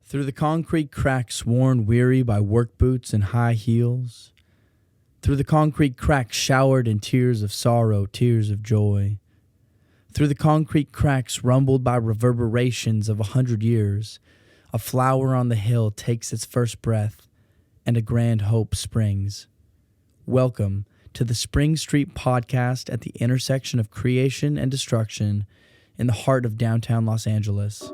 Through the concrete cracks worn weary by work boots and high heels. Through the concrete cracks showered in tears of sorrow, tears of joy. Through the concrete cracks rumbled by reverberations of 100 years, a flower on the hill takes its first breath, and a grand hope springs. Welcome to the Spring Street podcast at the intersection of creation and destruction in the heart of downtown Los Angeles.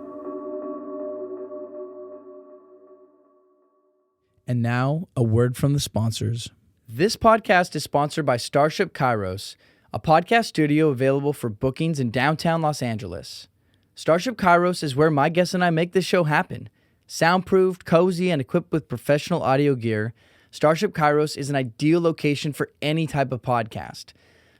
And now, a word from the sponsors. This podcast is sponsored by Starship Kairos, a podcast studio available for bookings in downtown Los Angeles. Starship Kairos is where my guests and I make this show happen. Soundproofed, cozy, and equipped with professional audio gear, Starship Kairos is an ideal location for any type of podcast.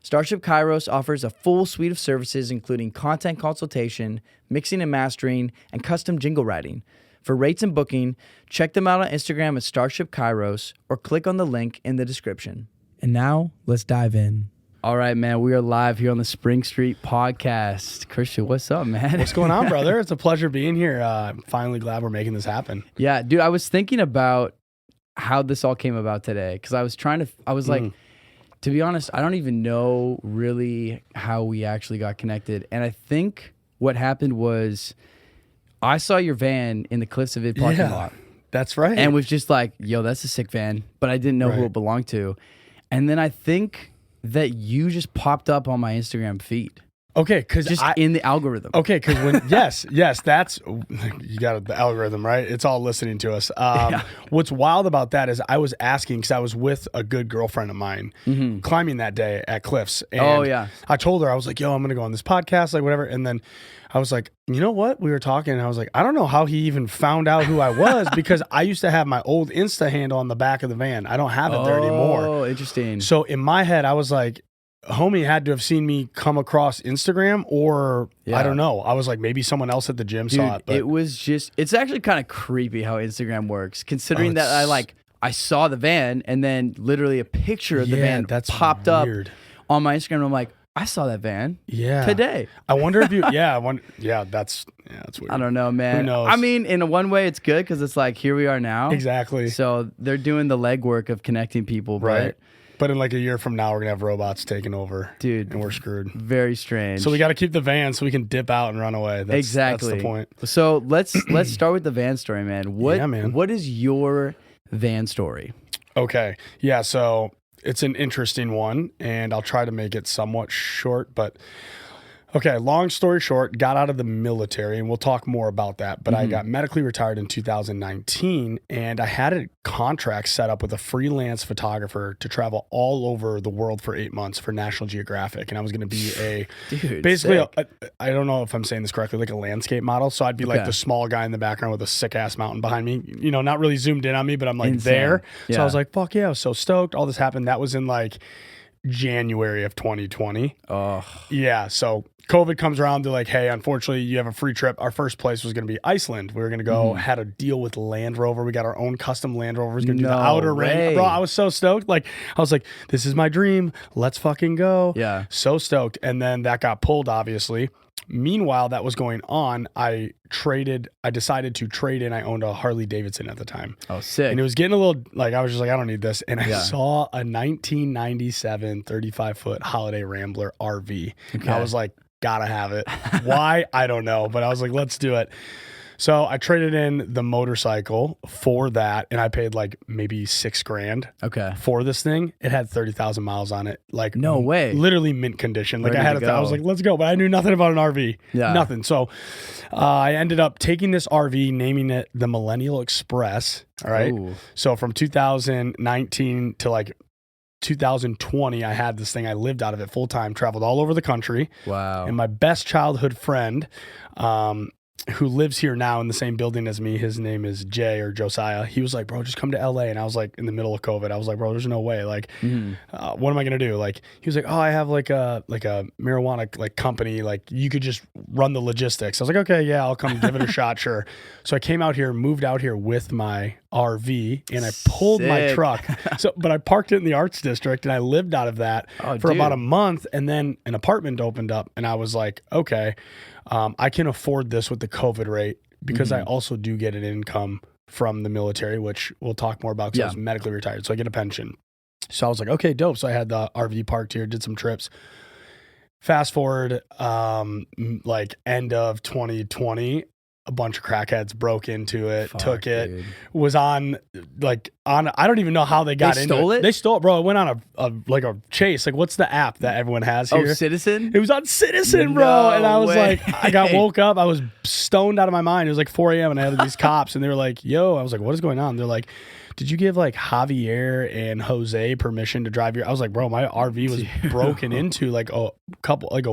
Starship Kairos offers a full suite of services including content consultation, mixing and mastering, and custom jingle writing. For rates and booking, check them out on Instagram at Starship Kairos or click on the link in the description. And now, let's dive in. All right, man, we are live here on the Spring Street podcast. Christian, what's up, man? What's going on, brother? It's a pleasure being here. I'm finally glad we're making this happen. Yeah, dude, I was thinking about how this all came about today because I was like, to be honest, I don't even know really how we actually got connected. And I think what happened was I saw your van in the Cliffs of It parking lot. That's right. And was just like, yo, that's a sick van. But I didn't know who it belonged to. And then I think that you just popped up on my Instagram feed. Okay, because just in the algorithm. Okay, because when yes, that's you got the algorithm, right? It's all listening to us. What's wild about that is I was asking because I was with a good girlfriend of mine climbing that day at Cliffs. And I told her, I was like, yo, I'm gonna go on this podcast, like whatever. And then I was like, you know what? We were talking and I was like, I don't know how he even found out who I was because I used to have my old Insta handle on the back of the van. I don't have it there anymore. Oh, interesting. So in my head, I was like, homie had to have seen me come across Instagram or I don't know. I was like, maybe someone else at the gym saw it. But it was just, it's actually kind of creepy how Instagram works considering that I saw the van and then literally a picture of the van popped up on my Instagram. And I'm like, I saw that van today. I wonder if you, that's weird. I don't know, man. Who knows? I mean, in one way, it's good because it's like, here we are now. Exactly. So they're doing the legwork of connecting people. Right. But in like a year from now, we're going to have robots taking over. Dude. And we're screwed. Very strange. So we got to keep the van so we can dip out and run away. Exactly. That's the point. So let's start with the van story, man. What is your van story? Okay. Yeah, so it's an interesting one, and I'll try to make it somewhat short, but okay, long story short, got out of the military, and we'll talk more about that, but I got medically retired in 2019, and I had a contract set up with a freelance photographer to travel all over the world for 8 months for National Geographic, and I was going to be basically, I don't know if I'm saying this correctly, like a landscape model, so I'd be like the small guy in the background with a sick-ass mountain behind me, you know, not really zoomed in on me, but I'm like there, so I was like, fuck yeah, I was so stoked, all this happened, that was in like January of 2020. Oh. Yeah, so COVID comes around, they're like, hey, unfortunately, you have a free trip. Our first place was going to be Iceland. We were going to go, had a deal with Land Rover. We got our own custom Land Rover. We're going to do the outer ring. Bro, I was so stoked. Like, I was like, this is my dream. Let's fucking go. Yeah. So stoked. And then that got pulled, obviously. Meanwhile, that was going on. I decided to trade in. I owned a Harley Davidson at the time. Oh, sick. And it was getting a little, like, I was just like, I don't need this. And I saw a 1997 35-foot Holiday Rambler RV. Okay. And I was like, gotta have it. Why? I don't know. But I was like, let's do it. So I traded in the motorcycle for that, and I paid like maybe $6,000 for this thing. It had 30,000 miles on it. Like, no way. Literally mint condition. Like, I was like, let's go. But I knew nothing about an RV. Yeah. Nothing. So I ended up taking this RV, naming it the Millennial Express. All right. Ooh. So from 2019 to like 2020, I had this thing. I lived out of it full time, traveled all over the country. Wow. And my best childhood friend, who lives here now in the same building as me, his name is Jay or Josiah. He was like, bro, just come to LA. And I was like, in the middle of COVID, I was like, bro, there's no way. Like, what am I going to do? Like, he was like, oh, I have like a marijuana like company. Like, you could just run the logistics. I was like, okay, yeah, I'll come give it a shot. Sure. So I came out here, moved out here with my RV, and I pulled my truck. But I parked it in the Arts District, and I lived out of that for about a month. And then an apartment opened up, and I was like, okay, I can afford this with the COVID rate. because I also do get an income from the military, which we'll talk more about because I was medically retired. So I get a pension. So I was like, okay, dope. So I had the RV parked here, did some trips. Fast forward, like end of 2020, a bunch of crackheads broke into it, took it, dude. Was on, I don't even know how they got into it. They stole it, bro. It went on a chase. Like, what's the app that everyone has here? Oh, Citizen? It was on Citizen, bro. And I was like, I woke up, I was stoned out of my mind. It was like 4 a.m. and I had these cops and they were like, yo, I was like, what is going on? They're like, did you give like Javier and Jose permission to drive your? I was like, bro, my RV was broken into like a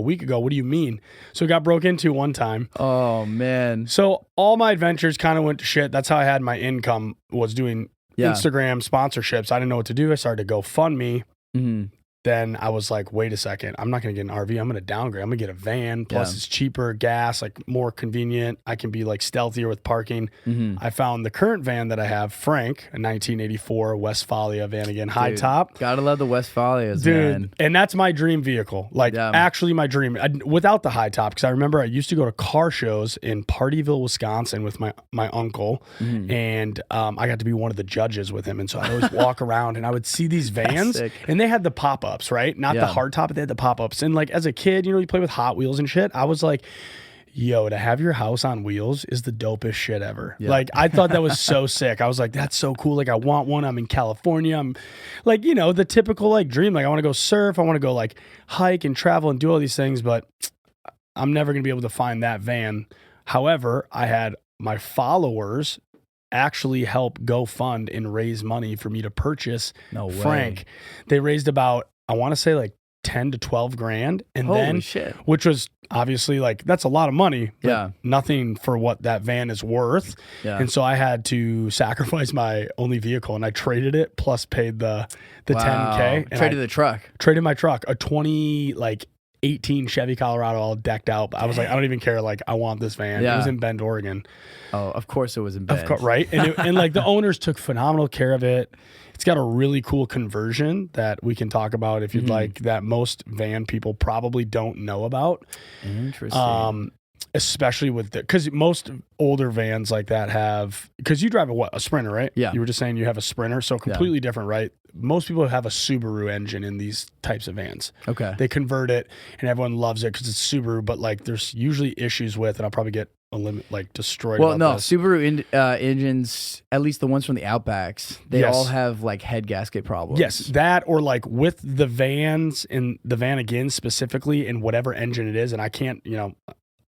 week ago. What do you mean? So it got broke into one time. Oh man. So all my adventures kind of went to shit. That's how I had my income, was doing Instagram sponsorships. I didn't know what to do. I started to GoFundMe. Then I was like, wait a second, I'm not going to get an RV. I'm going to downgrade. I'm going to get a van. Plus it's cheaper, gas, like more convenient. I can be like stealthier with parking. I found the current van that I have, Frank, a 1984 Westfalia van again, high top. Gotta love the Westfalias, dude, man. And that's my dream vehicle. Like actually my dream without the high top. Cause I remember I used to go to car shows in Partyville, Wisconsin with my uncle. And I got to be one of the judges with him. And so I always walk around and I would see these vans and they had the pop-ups, right? Not the hard top, but they had the pop-ups. And like as a kid, you know, you play with Hot Wheels and shit. I was like, yo, to have your house on wheels is the dopest shit ever. Like I thought that was so sick. I was like, that's so cool. Like I want one. I'm in California. I'm like, you know, the typical like dream. Like I want to go surf. I want to go like hike and travel and do all these things, but I'm never going to be able to find that van. However, I had my followers actually help GoFund and raise money for me to purchase Frank. They raised about, I want to say like 10 to 12 grand. And holy then, shit. Which was obviously like, that's a lot of money, but nothing for what that van is worth. And so I had to sacrifice my only vehicle and I traded it plus paid the 10K. And traded the truck. Traded my truck, a 2018 Chevy Colorado, all decked out. I was like, I don't even care. Like, I want this van. It was in Bend, Oregon. Oh, of course it was in Bend. Right? And like the owners took phenomenal care of it. It's got a really cool conversion that we can talk about if you'd like, that most van people probably don't know about. Interesting. Especially with because most older vans like that have, because you drive a Sprinter, right? Yeah. You were just saying you have a Sprinter, so completely different, right? Most people have a Subaru engine in these types of vans. Okay. They convert it and everyone loves it because it's Subaru, but like there's usually issues with, and I'll probably get destroyed. Well, no, this. Subaru engines, at least the ones from the Outbacks, they all have like head gasket problems. Yes, that or like with the vans and the van again specifically and whatever engine it is, and I can't, you know,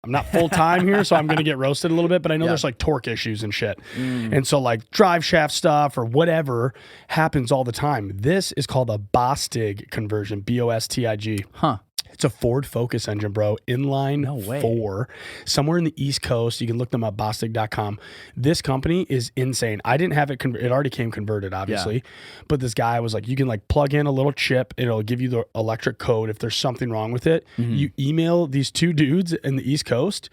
I'm not full time here, so I'm going to get roasted a little bit, but I know there's like torque issues and shit. And so like drive shaft stuff or whatever happens all the time. This is called a Bostig conversion, Bostig. Huh. It's a Ford Focus engine, bro. Inline 4. Somewhere in the East Coast. You can look them up, Bostig.com. This company is insane. I didn't have it. It already came converted, obviously. But this guy was like, you can like plug in a little chip. It'll give you the electric code if there's something wrong with it. You email these two dudes in the East Coast.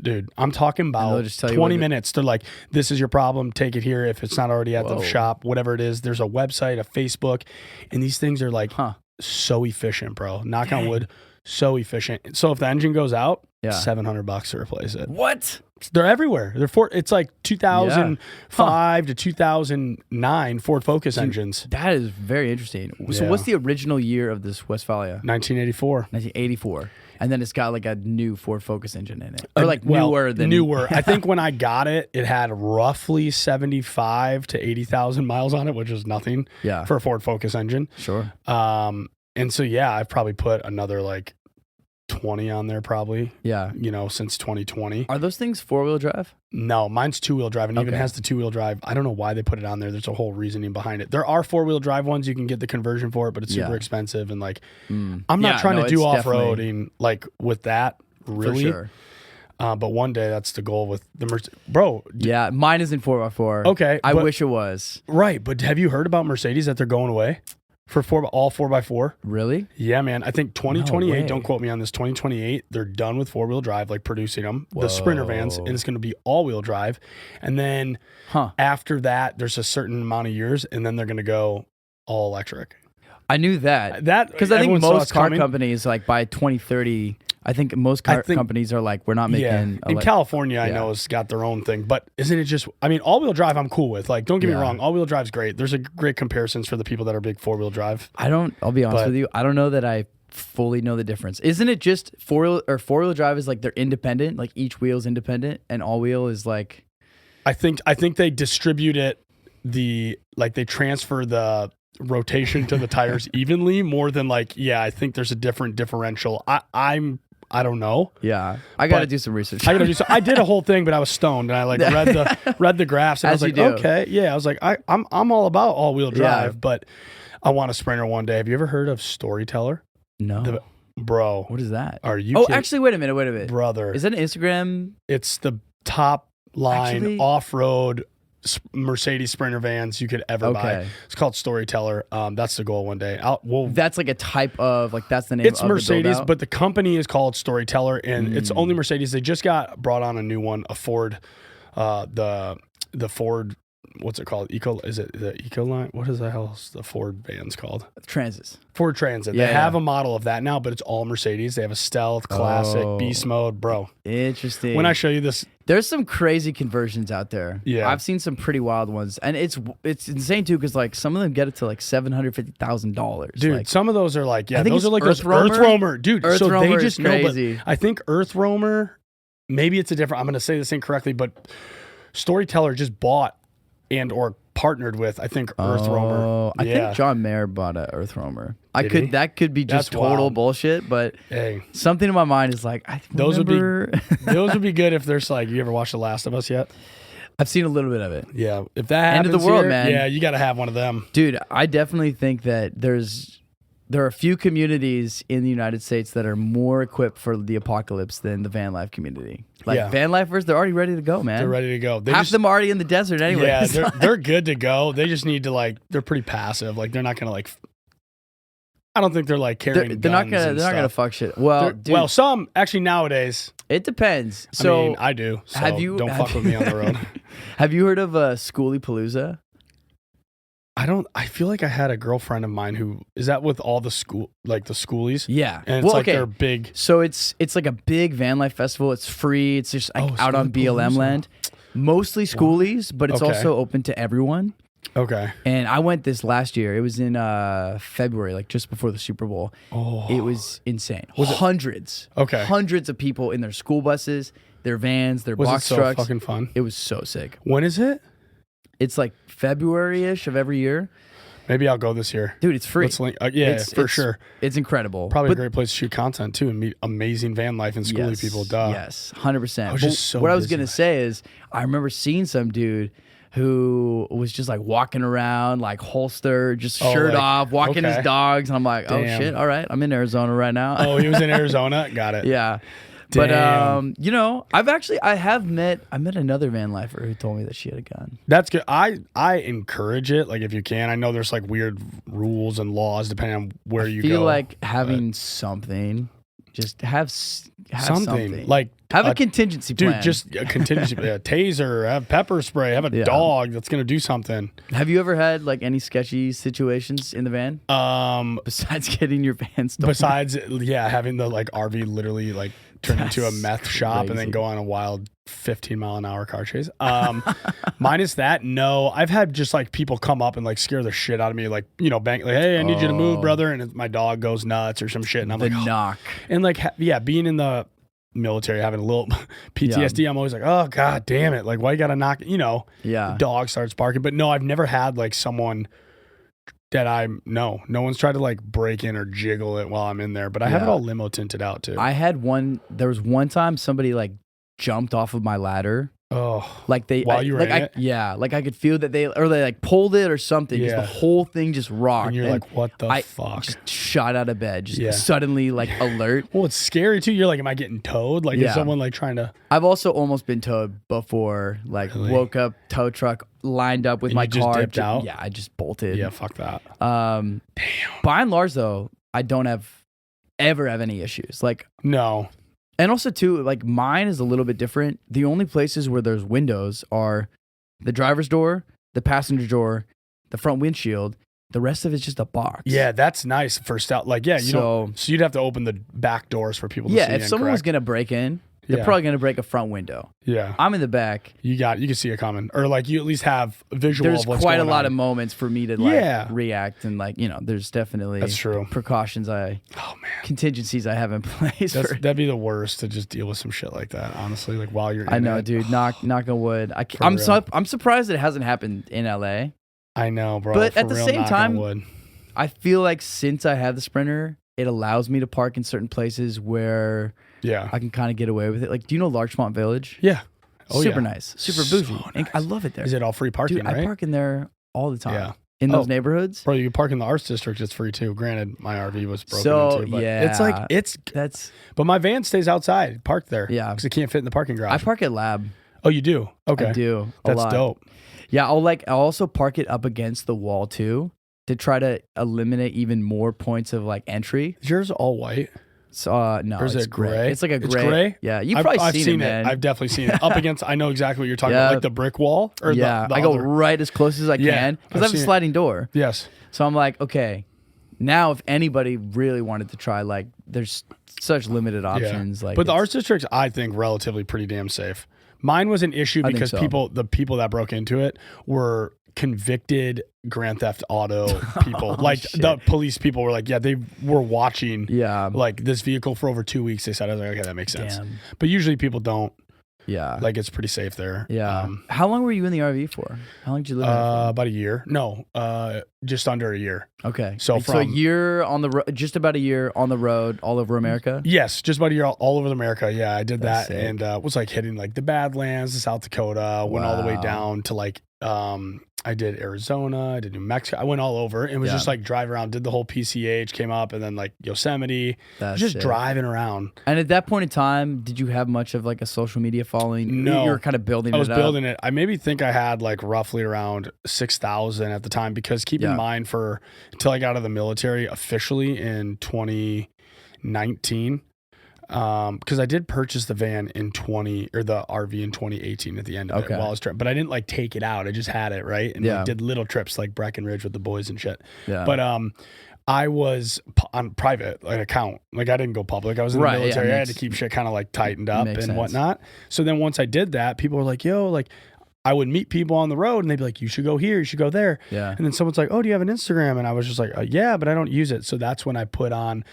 Dude, I'm talking about 20 minutes. They're like, this is your problem. Take it here. If it's not already at the shop, whatever it is. There's a website, a Facebook. And these things are like so efficient, bro. Knock on wood. So efficient. So if the engine goes out, $700 to replace it. What? They're everywhere. It's like 2005 to 2009 Ford Focus engines. That is very interesting. So what's the original year of this Westfalia? 1984. 1984. And then it's got like a new Ford Focus engine in it. Or like newer. I think when I got it, it had roughly 75 to 80,000 miles on it, which is nothing for a Ford Focus engine. Sure. And so, I've probably put another like 20 on there probably. Yeah. You know, since 2020. Are those things 4-wheel drive? No, mine's 2-wheel drive and even has the 2-wheel drive. I don't know why they put it on there. There's a whole reasoning behind it. There are 4-wheel drive ones. You can get the conversion for it, but it's super expensive. And like, I'm not trying to do off-roading like with that really. For sure. But one day that's the goal with the bro. Yeah, mine isn't 4x4. Okay. I wish it was. Right. But have you heard about Mercedes that they're going away? For all 4x4. Really? Yeah, man. I think 2028, don't quote me on this, 2028, they're done with 4-wheel drive, like producing them, the Sprinter vans, and it's going to be all-wheel drive. And then after that, there's a certain amount of years, and then they're going to go all electric. I knew that. Because I think most car companies, like by 2030, I think most companies are like, we're not making. In California, I know, has got their own thing, but isn't it just? I mean, all-wheel drive, I'm cool with. Like, don't get me wrong, all-wheel drive's great. There's a great comparisons for the people that are big four-wheel drive. I'll be honest with you, I don't know that I fully know the difference. Isn't it just four-wheel drive is like they're independent, like each wheel's independent, and all-wheel is like. I think they distribute it they transfer the rotation to the tires evenly more than I think there's a different differential. I don't know. Yeah, I got to do some research. I did a whole thing, but I was stoned and I read the graphs and I was like, okay, yeah. I was like, I'm all about all wheel drive, but I want a Sprinter one day. Have you ever heard of Storyteller? No, bro. What is that? Are you? kidding? Actually, wait a minute, brother. Is that an Instagram? It's the top line off-road Mercedes Sprinter vans you could ever buy. It's called Storyteller. That's the goal one day. That's like a type of that's the name. It's Mercedes, but the company is called Storyteller, and it's only Mercedes. They just got brought on a new one, a Ford, the Ford. What's it called? Is it the Eco line? What is the hell is the Ford van's called? Transits. Ford Transit. They have a model of that now, but it's all Mercedes. They have a Stealth, Classic, Beast Mode, bro. Interesting. When I show you this, there's some crazy conversions out there. Yeah, I've seen some pretty wild ones, and it's insane too because some of them get it to $750,000. Dude, some of those are I think those are Earth Roamer, dude. Earth so Roamer they just is crazy. But I think Earth Roamer, maybe it's a different. I'm going to say this incorrectly, but Storyteller just bought and or partnered with, I think, Earth Roamer. I think John Mayer bought a Earth Roamer. That could be just That's total wild. bullshit, but hey, something in my mind is those would be good if there's you ever watched The Last of Us yet? I've seen a little bit of it. Yeah, if that End happens of the world, here, man. Yeah, you got to have one of them, dude. I definitely think that there are a few communities in the United States that are more equipped for the apocalypse than the van life community. Van lifers, they're already ready to go, man. They're ready to go. Half of them are already in the desert anyway. Yeah, they're good to go. They just need to they're pretty passive. They're not gonna I don't think they're carrying. They're not gonna fuck shit. Well, dude, some actually nowadays. It depends. So I do. So don't fuck with me on the road. Have you heard of Schoolie Palooza? I feel like I had a girlfriend of mine who is that with all the school the schoolies. Yeah, and it's they're big. So it's like a big van life festival. It's free. It's just out on BLM land. Mostly schoolies, but it's also open to everyone. Okay. And I went this last year. It was in February, just before the Super Bowl. Oh, it was insane. Hundreds of people in their school buses, their vans, their box trucks. trucks. Fucking fun. It was so sick. When is it? It's February-ish of every year. Maybe I'll go this year. Dude, it's free. Let's link. For sure. It's incredible. Probably a great place to shoot content, too, and meet amazing van life and schoolie people. Duh. Yes, 100%. What I was going to say is I remember seeing some dude who was just walking around, holster, just shirt off, walking his dogs. And I'm like, oh, shit. All right. I'm in Arizona right now. Oh, he was in Arizona? Got it. Yeah. Damn. But I met another van lifer who told me that she had a gun. That's good. I encourage it, if you can. I know there's weird rules and laws depending on where you go. I feel like having something, just have something. Have a contingency plan. Dude, just a contingency, a taser, have pepper spray, have a dog that's gonna do something. Have you ever had any sketchy situations in the van? Besides getting your van stolen. Besides, having the RV literally turn into a meth shop and then go on a wild 15-mile-an-hour car chase. Minus that, no. I've had just people come up and scare the shit out of me, bang, hey, I need you to move, brother, and my dog goes nuts or some shit, and I'm knock. And being in the military, having a little PTSD, I'm always oh god damn it, why you gotta knock? The dog starts barking. But no, I've never had someone that no one's tried to break in or jiggle it while I'm in there, but I have it all limo tinted out too. I had there was one time somebody jumped off of my ladder. Oh, while you were in it? Yeah, I could feel that they pulled it or something. Yeah. The whole thing just rocked. And you're what the fuck? Just shot out of bed, just suddenly alert. Well, it's scary too. You're am I getting towed? Is someone trying to? I've also almost been towed before. Really? Woke up, tow truck lined up with my car. Just dipped out? Yeah, I just bolted. Yeah, fuck that. Damn. By and large, though, I don't ever have any issues. No. And also, too, mine is a little bit different. The only places where there's windows are the driver's door, the passenger door, the front windshield, The rest of it's just a box. Yeah, that's nice for stealth. Like, yeah, so you'd have to open the back doors for people to see. Yeah, if someone was gonna break in, they're probably gonna break a front window. Yeah, I'm in the back. You can see it coming, or like you at least have a visual. There's of what's quite going a lot on. of moments for me to react and there's definitely that's true. Precautions contingencies I have in place. That'd be the worst to just deal with some shit like that. Honestly, like while you're in I know, it. dude. Knock on wood. I'm surprised that it hasn't happened in LA. I know, bro. But at the same time, I feel like since I have the Sprinter, it allows me to park in certain places where I can kind of get away with it. Like, do you know Larchmont Village? Yeah. Super nice. Super bougie. Nice. And I love it there. Is it all free parking, Dude, right? I park in there all the time. Yeah. In those neighborhoods. Bro, you can park in the Arts District. It's free too. Granted, my RV was broken into. But But my van stays outside, parked there. Yeah. Because it can't fit in the parking garage. I park at Lab. Oh, you do? Okay. I do. That's dope. Yeah, I'll also park it up against the wall too to try to eliminate even more points of like entry. Is yours all white? So, no, or is it's it gray? It's like a gray. It's gray? Yeah, you've probably I've seen it, man. I've definitely seen it. Up against, I know exactly what you're talking about, like the brick wall. Or I go right as close as I can because I have a sliding door. Yes. So I'm like, okay, now if anybody really wanted to try, like, there's such limited options. Like, but the Arts District's, I think, relatively pretty damn safe. Mine was an issue because the people that broke into it were convicted Grand Theft Auto people. The police people were like, they were watching like this vehicle for over 2 weeks. They said, I was like, okay, that makes sense. Damn. But usually people don't. Yeah. Like it's pretty safe there. Yeah. How long were you in the RV for? How long did you live in it for? About a year. No, just under a year. Okay. So a year on the road, just about a year on the road all over America? Yes, just about a year all over America. Yeah, I did That's that sick. and was like hitting like the Badlands, the South Dakota, went all the way down to like I did Arizona, I did New Mexico. I went all over and was just like drive around, did the whole PCH, came up and then like Yosemite. That's just sick. driving around. And at that point in time, did you have much of like a social media following? No. You were kind of building it up. I was building it. I maybe think I had like roughly around 6,000 at the time because keep in mind until I got out of the military officially in 2019. Because I did purchase the van in the RV in 2018 at the end of it while I was but I didn't like take it out. I just had it, right? And like, did little trips like Breckenridge with the boys and shit. Yeah. But I was on private account. Like I didn't go public. I was in the military. I had to keep shit kind of like tightened up and whatnot. So then once I did that, people were like, yo, like I would meet people on the road and they'd be like, you should go here, you should go there. Yeah. And then someone's like, oh, do you have an Instagram? And I was just like, yeah, but I don't use it. So that's when I put on.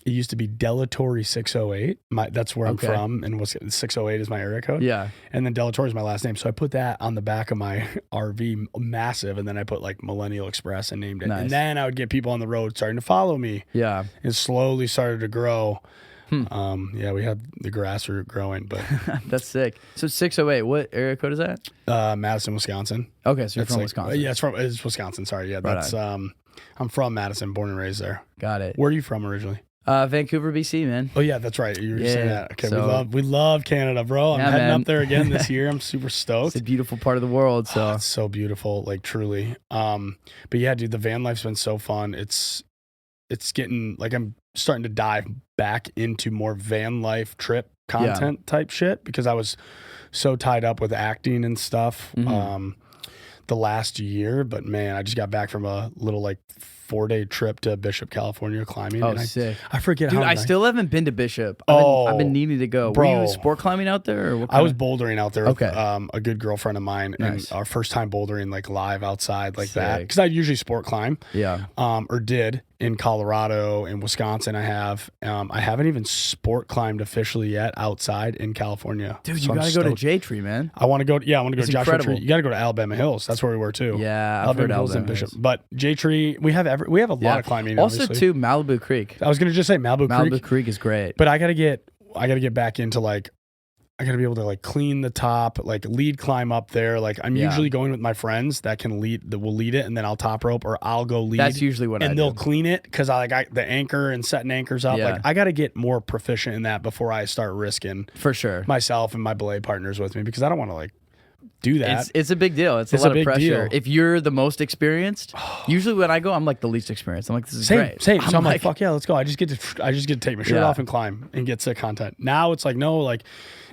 It used to be Delatory 608. That's where I'm from, and 608 is my area code. Yeah, and then Delatory is my last name, so I put that on the back of my RV, massive, and then I put like Millennial Express and named it. Nice. And then I would get people on the road starting to follow me. Yeah, it slowly started to grow. We had the grassroots growing, but that's sick. So 608, what area code is that? Madison, Wisconsin. Okay, so you're from Wisconsin. Yeah, it's Wisconsin. Sorry, yeah, that's I'm from Madison, born and raised there. Got it. Where are you from originally? Vancouver, BC, man. Oh yeah, that's right. You were saying that. Okay, so, we love Canada, bro. I'm heading up there again this year. I'm super stoked. It's a beautiful part of the world. So it's so beautiful, like truly. But yeah, dude, the van life's been so fun. It's getting like I'm starting to dive back into more van life trip content type shit because I was so tied up with acting and stuff the last year. But man, I just got back from a little like 4-day trip to Bishop, California climbing. Oh, sick. I forget Dude, how I still haven't been to Bishop. I've been needing to go. Bro. Were you sport climbing out there? Or what I was bouldering out there with a good girlfriend of mine. Nice. And our first time bouldering like live outside like that. Because I usually sport climb. Yeah. Or did in Colorado and Wisconsin. I haven't even sport climbed officially yet outside in California. Dude, you gotta go to J-Tree, man. I want to go. Yeah, I want to go to Joshua Tree. You got to go to Alabama Hills. That's where we were too. Yeah, Alabama Hills and Bishop. But J-Tree, we have a lot of climbing. Also, obviously. too, Malibu Creek. I was gonna just say Malibu Creek. Malibu Creek is great. But I gotta get back into like. I gotta be able to like clean the top, like lead climb up there. Like I'm usually going with my friends that will lead it, and then I'll top rope or I'll go lead. That's usually what I do. And they'll clean it because I the anchor and setting anchors up. Yeah. Like I gotta get more proficient in that before I start risking for sure myself and my belay partners with me because I don't want to like do that. It's a big deal. It's a lot of big pressure. deal. If you're the most experienced, usually when I go, I'm like the least experienced. I'm like, this is great. Same. So I'm like, fuck yeah, let's go. I just get to take my shirt off and climb and get to content. Now it's like, no, like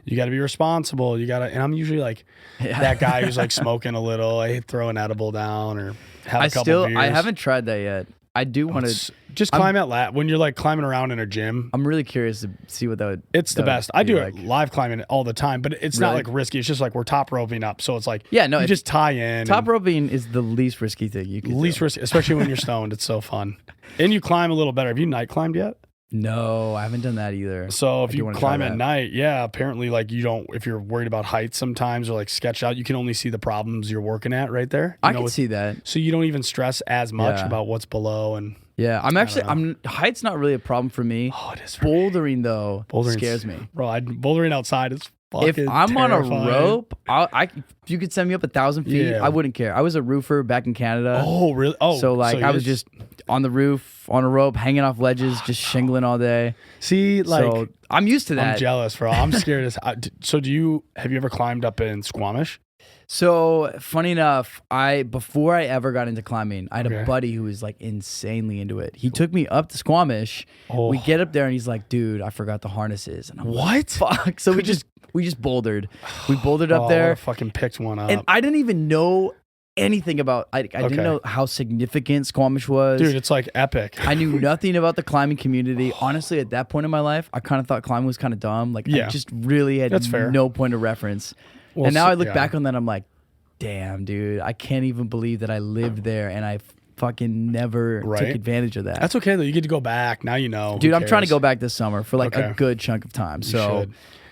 you got to be responsible. You got to, and I'm usually like that guy who's like smoking a little. I throw an edible down or have a couple beers. I haven't tried that yet. I do want to just climb at when you're like climbing around in a gym. I'm really curious to see what that would. It's the best. I do it live climbing all the time, but it's not like risky. It's just like we're top roping up, so it's like you just tie in. Top roping is the least risky thing you can do. Least risky, especially when you're stoned. It's so fun, and you climb a little better. Have you night climbed yet? No, I haven't done that either. So if you climb at night, apparently like you don't, if you're worried about heights sometimes or like sketch out, you can only see the problems you're working at right there. I can see that. So you don't even stress as much about what's below. And height's not really a problem for me. Oh, it is. Bouldering though scares me. Bro, bouldering outside is fucking If I'm terrifying. on a rope, if you could send me up 1,000 feet, I wouldn't care. I was a roofer back in Canada. Oh, really? Oh, so I was just on the roof, on a rope, hanging off ledges, just shingling all day. See, like, so I'm used to that. I'm jealous, bro. I'm scared So have you ever climbed up in Squamish? So funny enough, before I ever got into climbing, I had a buddy who was like insanely into it. He took me up to Squamish. We get up there and he's like, dude, I forgot the harnesses. And I'm like, fuck. So we just bouldered. We bouldered up there. I fucking picked one up. And I didn't even know anything about I didn't know how significant Squamish was. Dude, it's like epic. I knew nothing about the climbing community. Honestly, at that point in my life, I kind of thought climbing was kind of dumb. Like I just really had no point of reference. Well, and now I look back on that, I'm like, damn, dude, I can't even believe that I lived there and I fucking never took advantage of that. That's okay though. You get to go back. Now you know. Dude, I'm trying to go back this summer for like a good chunk of time. So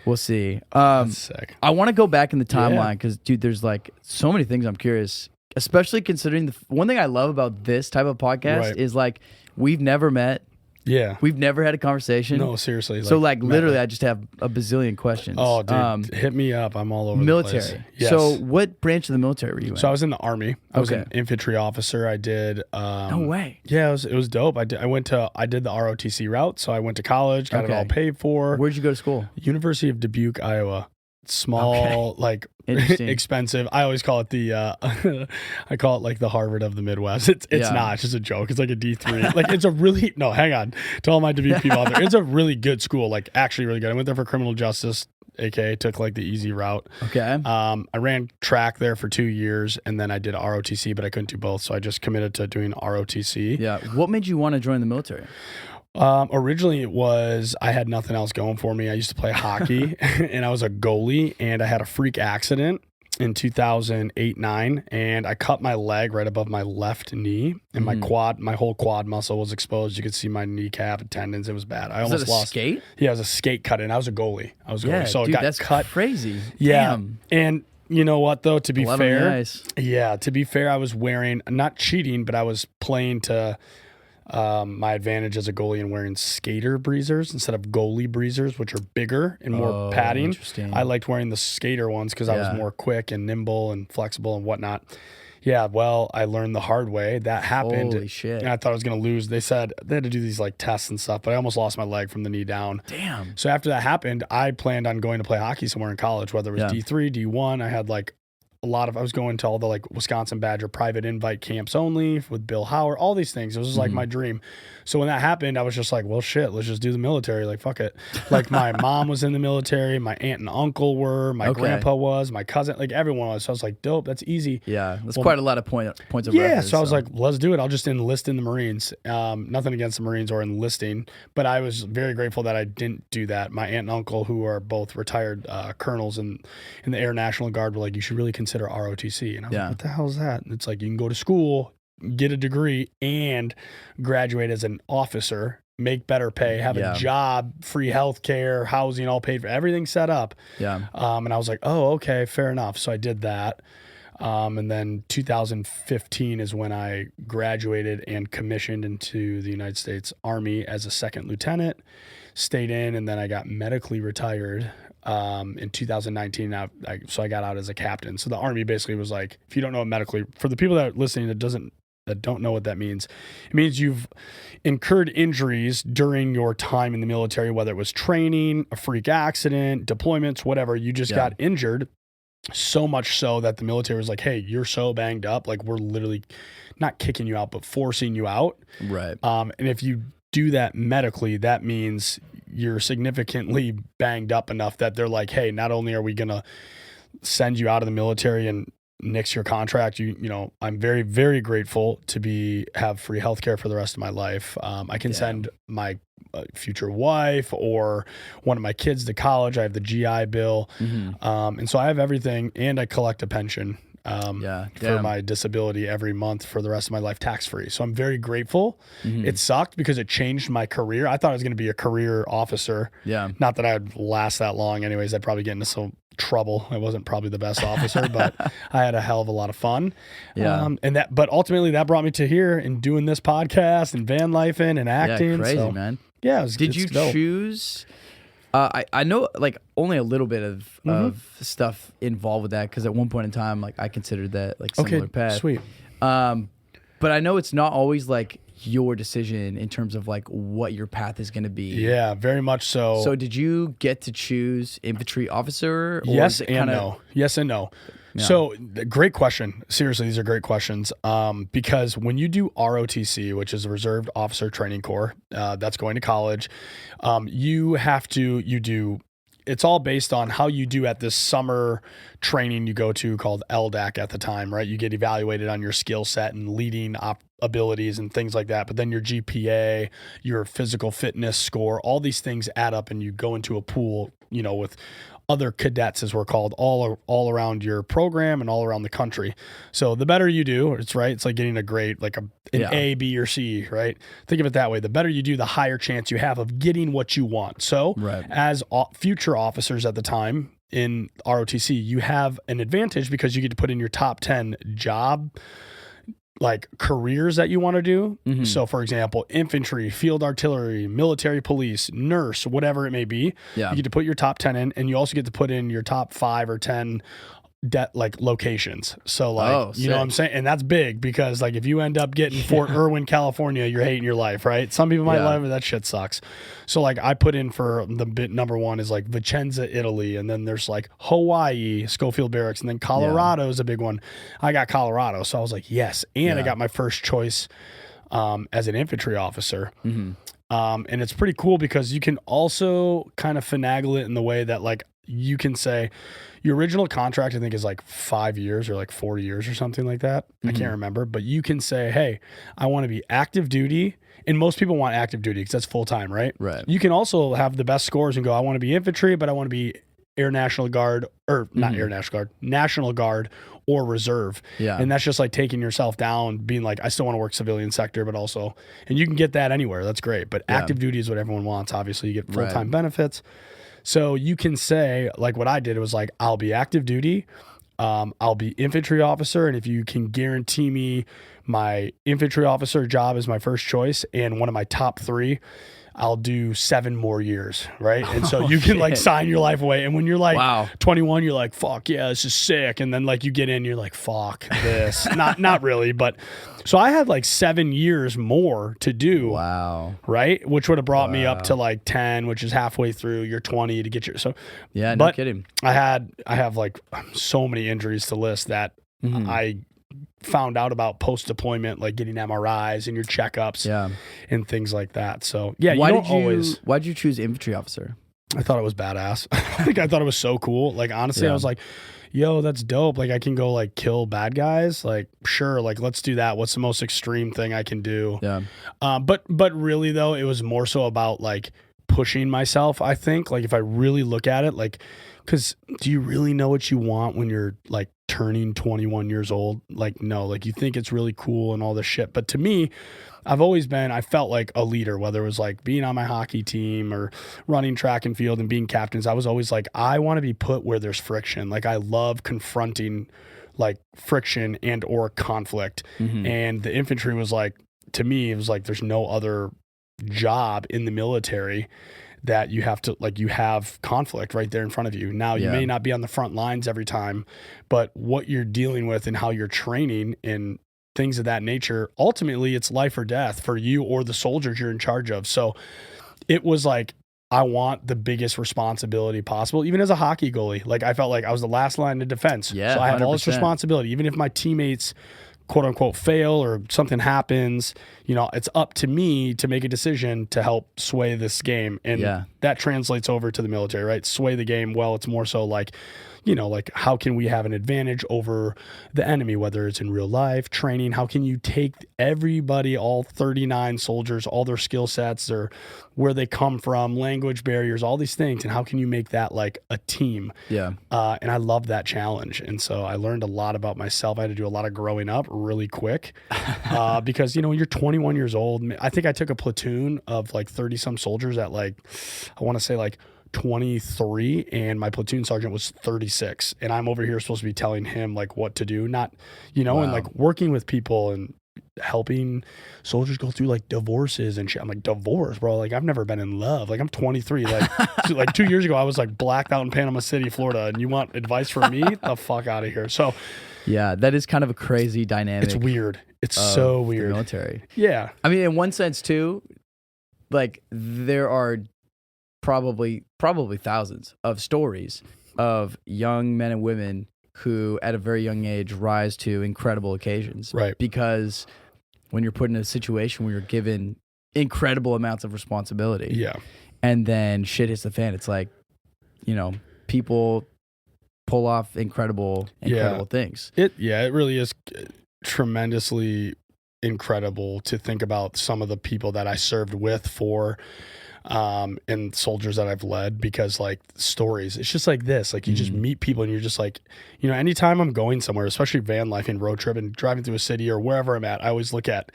we'll see. That's sick. I want to go back in the timeline because, dude, there's like so many things I'm curious, especially considering one thing I love about this type of podcast is like we've never met. Yeah. We've never had a conversation. No, seriously. So literally I just have a bazillion questions. Oh, dude, hit me up. I'm all over military. the place. Yes. So what branch of the military were you in? So I was in the Army. I was an infantry officer. I did no way. Yeah, it was dope. I did the ROTC route. So I went to college, got it all paid for. Where'd you go to school? University of Dubuque, Iowa. Small, like expensive. I always call it I call it like the Harvard of the Midwest. It's not. It's just a joke. It's like a D3. Like it's a really hang on. To all my Dubuque people out there, it's a really good school. Like actually really good. I went there for criminal justice. aka took like the easy route. Okay. I ran track there for 2 years, and then I did ROTC, but I couldn't do both, so I just committed to doing ROTC. Yeah. What made you want to join the military? Originally it was, I had nothing else going for me. I used to play hockey and I was a goalie, and I had a freak accident in 2008-9, and I cut my leg right above my left knee, and my whole quad muscle was exposed. You could see my kneecap and tendons. It was bad. I almost lost. Skate? Yeah, it was a skate cut in. I was a goalie. Yeah, so dude, it got that's cut. Crazy. Yeah. Damn. And you know what though, to be Blood fair, on the ice. yeah, to be fair, I was wearing, not cheating, but I was playing to my advantage as a goalie and wearing skater breezers instead of goalie breezers, which are bigger and more padding. Interesting. I liked wearing the skater ones because I was more quick and nimble and flexible and whatnot. Yeah, well, I learned the hard way. That happened. Holy shit. And I thought I was going to lose. They said they had to do these like tests and stuff, but I almost lost my leg from the knee down. Damn. So after that happened, I planned on going to play hockey somewhere in college, whether it was D3, D1. I had like I was going to all the like Wisconsin Badger private invite camps only with Bill Howard, all these things. It was just like my dream. So when that happened, I was just like, well, shit, let's just do the military. Like, fuck it. Like my mom was in the military. My aunt and uncle were, my grandpa was, my cousin, like everyone was. So I was like, dope, that's easy. Yeah. That's quite a lot of points of reference. So I was like, let's do it. I'll just enlist in the Marines. Nothing against the Marines or enlisting, but I was very grateful that I didn't do that. My aunt and uncle, who are both retired colonels in the Air National Guard, were like, you should really consider ROTC. And I was like, what the hell is that? And it's like, you can go to school, get a degree, and graduate as an officer, make better pay, have a job, free health care, housing, all paid for, everything set up. Yeah. And I was like, oh, okay, fair enough. So I did that. And then 2015 is when I graduated and commissioned into the United States Army as a second lieutenant, stayed in, and then I got medically retired in 2019. So I got out as a captain. So the Army basically was like, if you don't know what medically, for the people that are listening that don't know what that means, it means you've incurred injuries during your time in the military, whether it was training, a freak accident, deployments, whatever. You just got injured. So much so that the military was like, hey, you're so banged up. Like, we're literally not kicking you out, but forcing you out. Right. And if you do that medically, that means you're significantly banged up enough that they're like, hey, not only are we going to send you out of the military and nix your contract, you know, I'm very, very grateful to have free healthcare for the rest of my life. I can send my future wife or one of my kids to college. I have the GI Bill. And so I have everything, and I collect a pension for my disability every month for the rest of my life, tax-free. So I'm very grateful. It sucked because it changed my career. I thought I was going to be a career officer. Yeah. Not that I'd last that long anyways. I'd probably get into some trouble. I wasn't probably the best officer, but I had a hell of a lot of fun. Yeah. But ultimately that brought me to here and doing this podcast and van lifing and acting. Yeah, crazy, man. Yeah. Did you choose... I know like only a little bit of stuff involved with that, because at one point in time, like I considered that like similar path. Sweet. But I know it's not always like your decision in terms of like what your path is going to be. Yeah, very much so. So did you get to choose infantry officer? Or yes and no. Yes and no. Yeah. So great question. Seriously, these are great questions. Because when you do ROTC, which is a Reserved Officer Training Corps, that's going to college, it's all based on how you do at this summer training you go to called LDAC at the time, right? You get evaluated on your skill set and leading abilities and things like that. But then your GPA, your physical fitness score, all these things add up, and you go into a pool, you know, with other cadets, as we're called, all around your program and all around the country. So the better you do, it's right. It's like getting a grade, like an A, B, or C, right? Think of it that way. The better you do, the higher chance you have of getting what you want. So as future officers at the time in ROTC, you have an advantage because you get to put in your top 10 job like careers that you want to do. So for example, infantry, field artillery, military police, nurse, whatever it may be. You get to put your top 10 in, and you also get to put in your top 5 or 10 like locations. So like, you know what I'm saying? And that's big, because like if you end up getting Fort Irwin, California, you're hating your life, right? Some people might love it. That shit sucks. So like I put in for the bit number 1 is like Vicenza, Italy. And then there's like Hawaii, Schofield Barracks. And then Colorado is a big one. I got Colorado. So I was like, yes. And I got my first choice as an infantry officer. And it's pretty cool because you can also kind of finagle it in the way that like you can say your original contract, I think, is like 5 years or like 4 years or something like that. I can't remember, but you can say, hey, I want to be active duty. And most people want active duty because that's full time, right? Right. You can also have the best scores and go, I want to be infantry, but I want to be Air National Guard, or not Air National Guard, National Guard or Reserve. Yeah. And that's just like taking yourself down, being like, I still want to work civilian sector, but also, and you can get that anywhere. That's great. But active duty is what everyone wants. Obviously, you get full-time benefits. So you can say, like what I did, it was like, I'll be active duty, I'll be infantry officer, and if you can guarantee me my infantry officer job is my first choice and one of my top 3, I'll do 7 more years, right? And so you can like sign your life away. And when you're like 21, you're like, fuck yeah, this is sick. And then like you get in, you're like, fuck this. Not really, but so I had like 7 years more to do. Wow. Right? Which would have brought me up to like 10, which is halfway through your 20 to get your, so yeah, no kidding. I have like so many injuries to list that I found out about post-deployment, like getting MRIs and your checkups and things like that. So yeah, why'd you choose infantry officer? I thought it was badass. I thought it was so cool. Like honestly, I was like, yo, that's dope. Like I can go like kill bad guys. Like sure, like let's do that. What's the most extreme thing I can do? Yeah. But really though, it was more so about like pushing myself, I think. Like if I really look at it, like, because do you really know what you want when you're like turning 21 years old? Like, no, like you think it's really cool and all this shit. But to me, I felt like a leader, whether it was like being on my hockey team or running track and field and being captains. I was always like, I want to be put where there's friction. Like I love confronting like friction and or conflict. And the infantry was like, to me, it was like, there's no other job in the military that you have to, like, you have conflict right there in front of you. Now, you may not be on the front lines every time, but what you're dealing with and how you're training and things of that nature, ultimately it's life or death for you or the soldiers you're in charge of. So it was like, I want the biggest responsibility possible, even as a hockey goalie. Like I felt like I was the last line of defense. Yeah, so I have all this 100%. responsibility, even if my teammates quote unquote fail or something happens, it's up to me to make a decision to help sway this game. And that translates over to the military, right? Sway the game. Well, it's more so like, like how can we have an advantage over the enemy, whether it's in real life, training? How can you take everybody, all 39 soldiers, all their skill sets or where they come from, language barriers, all these things, and how can you make that like a team? Yeah. And I love that challenge. And so I learned a lot about myself. I had to do a lot of growing up really quick because, you're 21 years old. I think I took a platoon of like 30 some soldiers at like, I want to say like 23, and my platoon sergeant was 36, and I'm over here supposed to be telling him like what to do, not and like working with people and helping soldiers go through like divorces and shit. I'm like, divorce, bro? Like I've never been in love. Like I'm 23. Like 2 years ago I was like blacked out in Panama City, Florida, and you want advice from me? The fuck out of here. So yeah, that is kind of a crazy dynamic. It's weird. It's so weird. The military. Yeah. I mean, in one sense too, like there are probably thousands of stories of young men and women who at a very young age rise to incredible occasions. Right. Because when you're put in a situation where you're given incredible amounts of responsibility. Yeah. And then shit hits the fan. It's like, people pull off incredible things. It really is tremendously incredible to think about some of the people that I served with for and soldiers that I've led, because like stories, it's just like this, like you just meet people and you're just like, anytime I'm going somewhere, especially van life and road trip and driving through a city or wherever I'm at, I always look at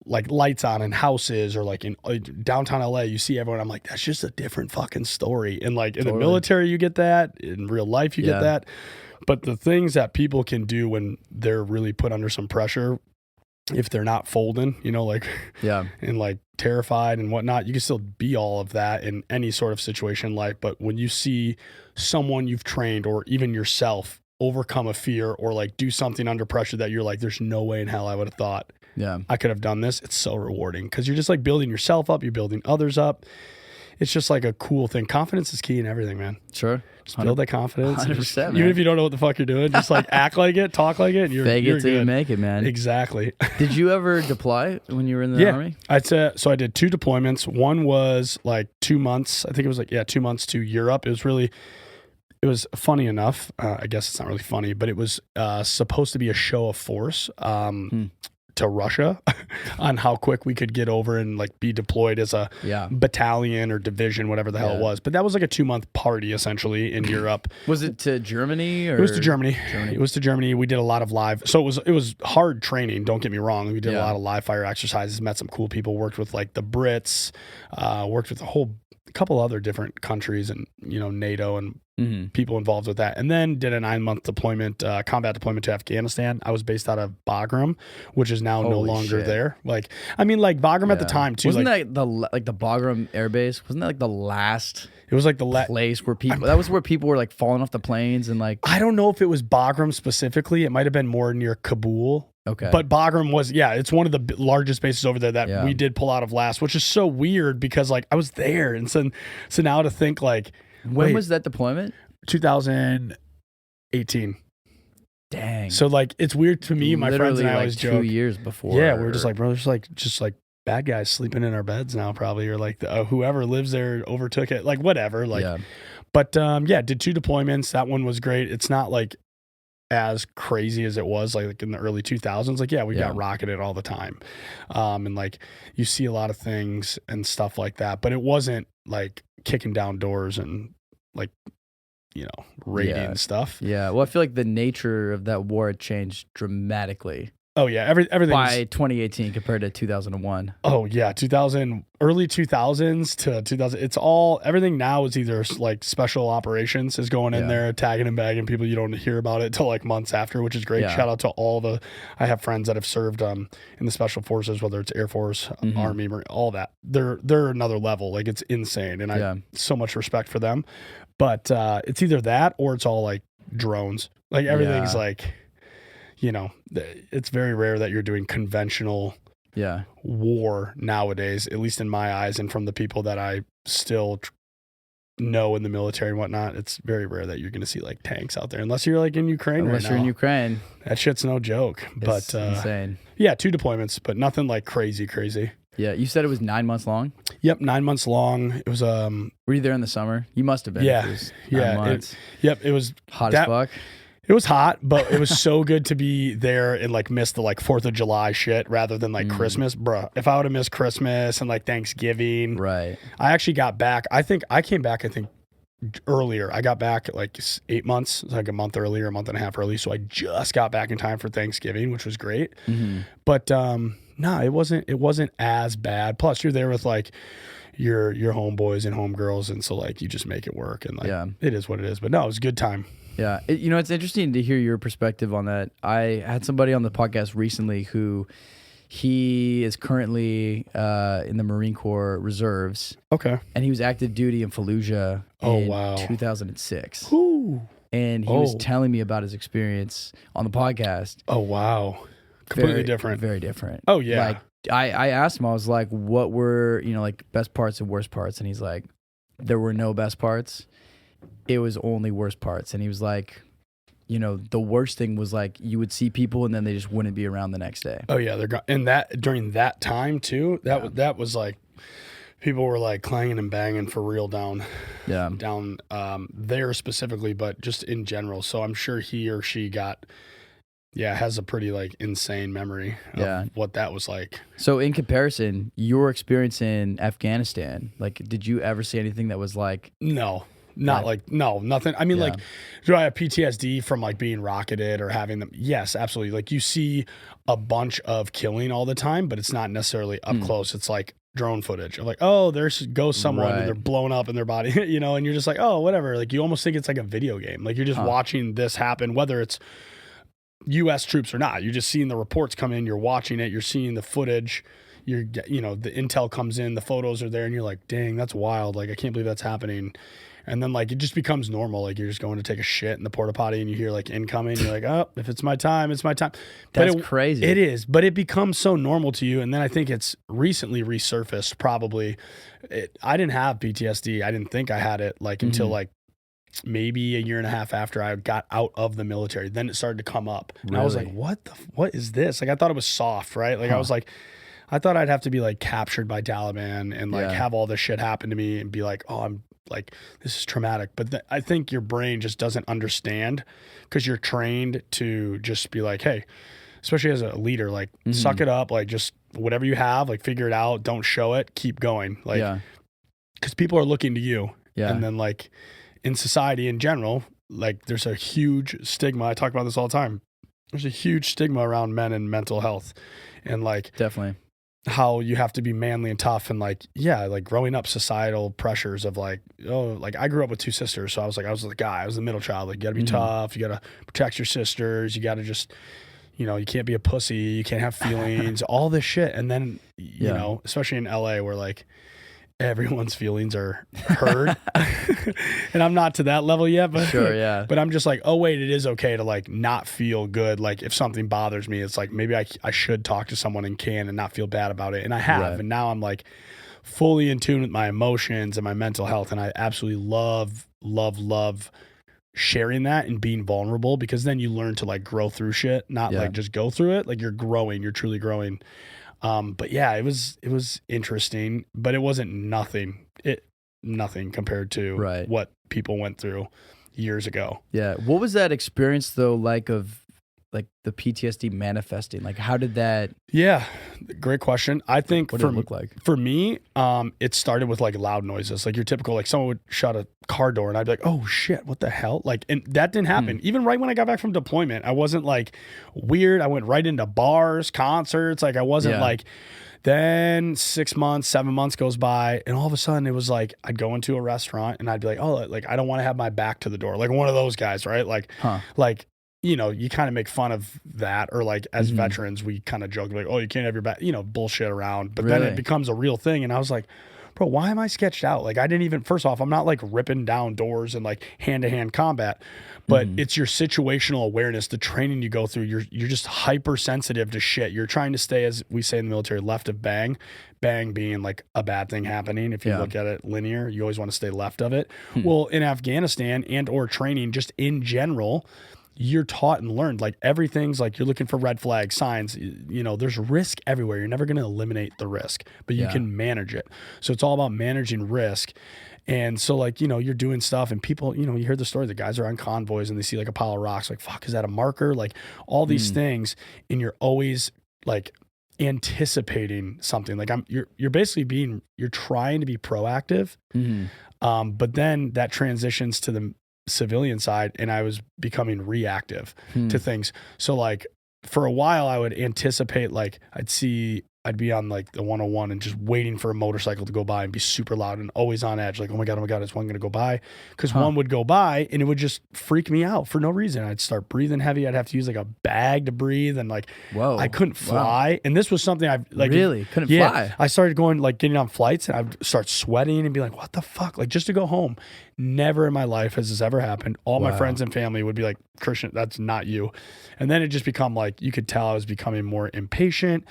like lights on in houses or like in downtown LA, you see everyone. I'm like, that's just a different fucking story. And like in the military, you get that. In real life, you get that. But the things that people can do when they're really put under some pressure, if they're not folding, and like terrified and whatnot, you can still be all of that in any sort of situation in life. But when you see someone you've trained or even yourself overcome a fear or like do something under pressure that you're like, there's no way in hell I would have thought I could have done this. It's so rewarding because you're just like building yourself up, you're building others up. It's just like a cool thing. Confidence is key in everything, man. Sure. Just build that confidence. 100%, even if you don't know what the fuck you're doing, just like act like it, talk like it, and you're Fake it you're till you good. make it, man. Exactly. Did you ever deploy when you were in the Army? So I did 2 deployments. One was like 2 months. I think it was like 2 months to Europe. It was funny enough. I guess it's not really funny, but it was supposed to be a show of force. To Russia on how quick we could get over and like be deployed as a battalion or division, whatever the hell it was. But that was like a 2-month party essentially in Europe. Was it to Germany? Or? It was to Germany. It was to Germany. We did a lot of live. So it was hard training. Don't get me wrong. We did a lot of live fire exercises, met some cool people, worked with like the Brits, worked with a couple other different countries and, NATO and people involved with that. And then did a 9-month deployment, combat deployment to Afghanistan. I was based out of Bagram, which is now no longer there. Like, I mean, like Bagram at the time too. Wasn't that the Bagram Air Base? Wasn't that like the last? It was like the place where people. That was where people were like falling off the planes and like. I don't know if it was Bagram specifically. It might have been more near Kabul. Okay. But Bagram was, it's one of the largest bases over there that we did pull out of last, which is so weird because like I was there. And so now to think like. When was that deployment? 2018. Dang. So like it's weird to me. My friends and I always joke. 2 years before. Yeah, we were just like, bro, there's like just like bad guys sleeping in our beds now, probably, or like whoever lives there overtook it, like whatever. Like, but did 2 deployments. That one was great. It's not like as crazy as it was like in the early 2000s. Like, we got rocketed all the time, and like you see a lot of things and stuff like that. But it wasn't like kicking down doors and like, raiding stuff. Yeah. Well, I feel like the nature of that war had changed dramatically. Oh yeah, everything by 2018 compared to 2001. Oh yeah, early 2000s to 2000. It's all everything now is either like special operations is going in there, tagging and bagging people. You don't hear about it till like months after, which is great. Shout out to I have friends that have served in the special forces, whether it's Air Force, Army, all that. They're another level. Like it's insane, and I so much respect for them. But it's either that or it's all like drones. Like everything's like. It's very rare that you're doing conventional war nowadays, at least in my eyes and from the people that I still know in the military and whatnot, it's very rare that you're going to see like tanks out there unless you're like in Ukraine Unless right you're now. in Ukraine. That shit's no joke. It's But insane. yeah, 2 deployments, but nothing like crazy. Yeah, you said it was 9 months long? Yep, 9 months long. It was Were you there in the summer? You must have been. Yeah, If it was 9 months. It was Hot as fuck. It was hot, but it was so good to be there and like miss the like 4th of July shit rather than like Christmas. Bruh, if I would have missed Christmas and like Thanksgiving. Right. I actually got back. I came back earlier. I got back like 8 months, like a month earlier, a month and a half early. So I just got back in time for Thanksgiving, which was great. Mm-hmm. But no, it wasn't as bad. Plus you're there with like your homeboys and homegirls, and so like you just make it work, and like it is what it is. But no, it was a good time. Yeah. It's interesting to hear your perspective on that. I had somebody on the podcast recently who he is currently in the Marine Corps Reserves. Okay. And he was active duty in Fallujah in 2006. Ooh. And he was telling me about his experience on the podcast. Oh, wow. Completely different. Very different. Oh, yeah. Like I asked him, I was like, what were, like best parts and worst parts? And he's like, there were no best parts. It was only worst parts. And he was like, the worst thing was like you would see people and then they just wouldn't be around the next day. Oh yeah, they're gone. And that during that time too, that was like people were like clanging and banging for real down there specifically, but just in general. So I'm sure he or she has a pretty like insane memory of what that was like. So in comparison, your experience in Afghanistan, like did you ever see anything that was like nothing. I mean, like, do I have PTSD from like being rocketed or having them? Yes, absolutely. Like you see a bunch of killing all the time, but it's not necessarily up close. It's like drone footage of like, oh, goes someone and they're blown up in their body, and you're just like, oh, whatever. Like you almost think it's like a video game. Like you're just watching this happen, whether it's U.S. troops or not. You're just seeing the reports come in. You're watching it. You're seeing the footage. The intel comes in. The photos are there, and you're like, dang, that's wild. Like I can't believe that's happening. And then like it just becomes normal. Like you're just going to take a shit in the porta potty and you hear like incoming. You're like, oh, if it's my time, it's my time. That's crazy. It is, but it becomes so normal to you. And then I think it's recently resurfaced. Probably, I didn't have PTSD. I didn't think I had it like until like maybe a year and a half after I got out of the military. Then it started to come up, and I was like, what is this? Like I thought it was soft, right? Like I was like, I thought I'd have to be like captured by Taliban and like have all this shit happen to me and be like, oh, I'm like, this is traumatic. But I think your brain just doesn't understand because you're trained to just be like, hey, especially as a leader, like suck it up, like just whatever you have, like figure it out, don't show it, keep going. Like, because people are looking to you. Yeah. And then like in society in general, like there's a huge stigma. I talk about this all the time. There's a huge stigma around men and mental health, and like definitely how you have to be manly and tough, and like like growing up, societal pressures of like, oh, like I grew up with 2 sisters, so I was the guy, I was the middle child. Like you gotta be tough, you gotta protect your sisters, you gotta just, you can't be a pussy, you can't have feelings, all this shit. And then you know, especially in LA where like everyone's feelings are heard, and I'm not to that level yet, but but I'm just like, oh wait, it is okay to like not feel good. Like if something bothers me, it's like maybe I should talk to someone and not feel bad about it. And I have, and now I'm like fully in tune with my emotions and my mental health, and I absolutely love sharing that and being vulnerable, because then you learn to like grow through shit, not like just go through it. Like you're truly growing. But yeah, it was interesting, but it wasn't nothing compared to what people went through years ago. Yeah. What was that experience though, like of like the PTSD manifesting? Like how did that? Yeah. Great question. I think what did it look like? For me, it started with like loud noises, like your typical, like someone would shut a car door and I'd be like, oh shit, what the hell? Like, and that didn't happen. Even right when I got back from deployment, I wasn't like weird. I went right into bars, concerts. Like I wasn't like, then 6 months, 7 months goes by, and all of a sudden it was like, I'd go into a restaurant and I'd be like, oh, like I don't want to have my back to the door. Like one of those guys, right? Like, you kind of make fun of that, or like as veterans, we kind of joke like, oh, you can't have your back, bullshit around. But then it becomes a real thing. And I was like, bro, why am I sketched out? Like I didn't even, first off, I'm not like ripping down doors and like hand-to-hand combat, but it's your situational awareness, the training you go through. You're just hypersensitive to shit. You're trying to stay, as we say in the military, left of bang being like a bad thing happening. If you look at it linear, you always want to stay left of it. Well, in Afghanistan and or training, just in general, you're taught and learned like everything's like you're looking for red flag signs. You know, there's risk everywhere. You're never going to eliminate the risk, but you can manage it. So it's all about managing risk. And so like, you know, you're doing stuff and people, you know, you hear the story, the guys are on convoys and they see like a pile of rocks, like, fuck, is that a marker? Like all these things. And you're always like anticipating something. Like you're basically you're trying to be proactive. But then that transitions to the civilian side and I was becoming reactive to things. So like for a while I would anticipate, like I'd be on like the 101 and just waiting for a motorcycle to go by and be super loud and always on edge. Like, oh my God, is one going to go by? Because one would go by and it would just freak me out for no reason. I'd start breathing heavy. I'd have to use like a bag to breathe and like, I couldn't fly. And this was something I've like, couldn't fly. I started getting on flights and I'd start sweating and be like, what the fuck? Like just to go home. Never in my life has this ever happened. All my friends and family would be like, Christian, that's not you. And then it just become like, you could tell I was becoming more impatient.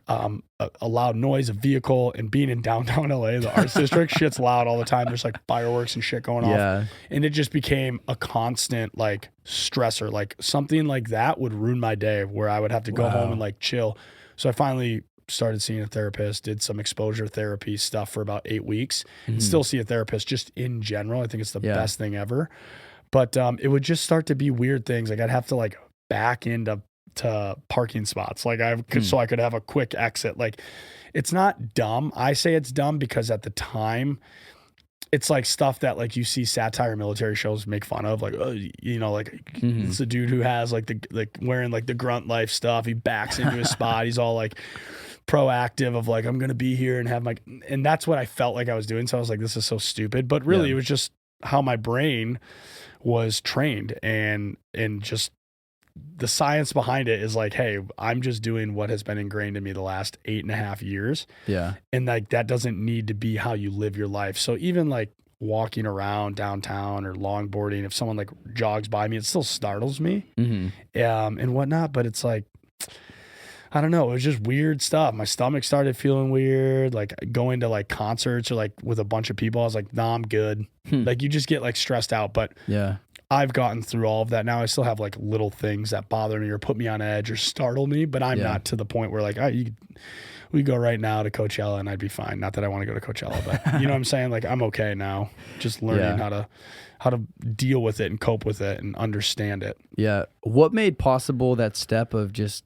A loud noise, a vehicle, and being in downtown LA, the arts district, shit's loud all the time. There's like fireworks and shit going off. And it just became a constant like stressor. Like something like that would ruin my day where I would have to go home and like chill. So I finally started seeing a therapist, did some exposure therapy stuff for about 8 weeks and still see a therapist just in general. I think it's the best thing ever. But it would just start to be weird things. Like I'd have to like back into parking spots like so I could have a quick exit. Like it's not dumb. I say it's dumb because at the time it's like stuff that like you see satire military shows make fun of, like, oh, you know, like it's a dude who has like wearing like the grunt life stuff. He backs into his spot. He's all like proactive of like, I'm going to be here and have and that's what I felt like I was doing. So I was like, this is so stupid, but really it was just how my brain was trained and just the science behind it is like, hey, I'm just doing what has been ingrained in me the last 8.5 years. Yeah. And like, that doesn't need to be how you live your life. So even like walking around downtown or longboarding, if someone like jogs by me, it still startles me and whatnot. But it's like, I don't know. It was just weird stuff. My stomach started feeling weird, like going to like concerts or like with a bunch of people. I was like, nah, I'm good. Like you just get like stressed out, but I've gotten through all of that. Now I still have like little things that bother me or put me on edge or startle me, but I'm not to the point where like, we go right now to Coachella and I'd be fine. Not that I want to go to Coachella, but you know what I'm saying? Like I'm okay now, just learning how to deal with it and cope with it and understand it. Yeah. What made possible that step of just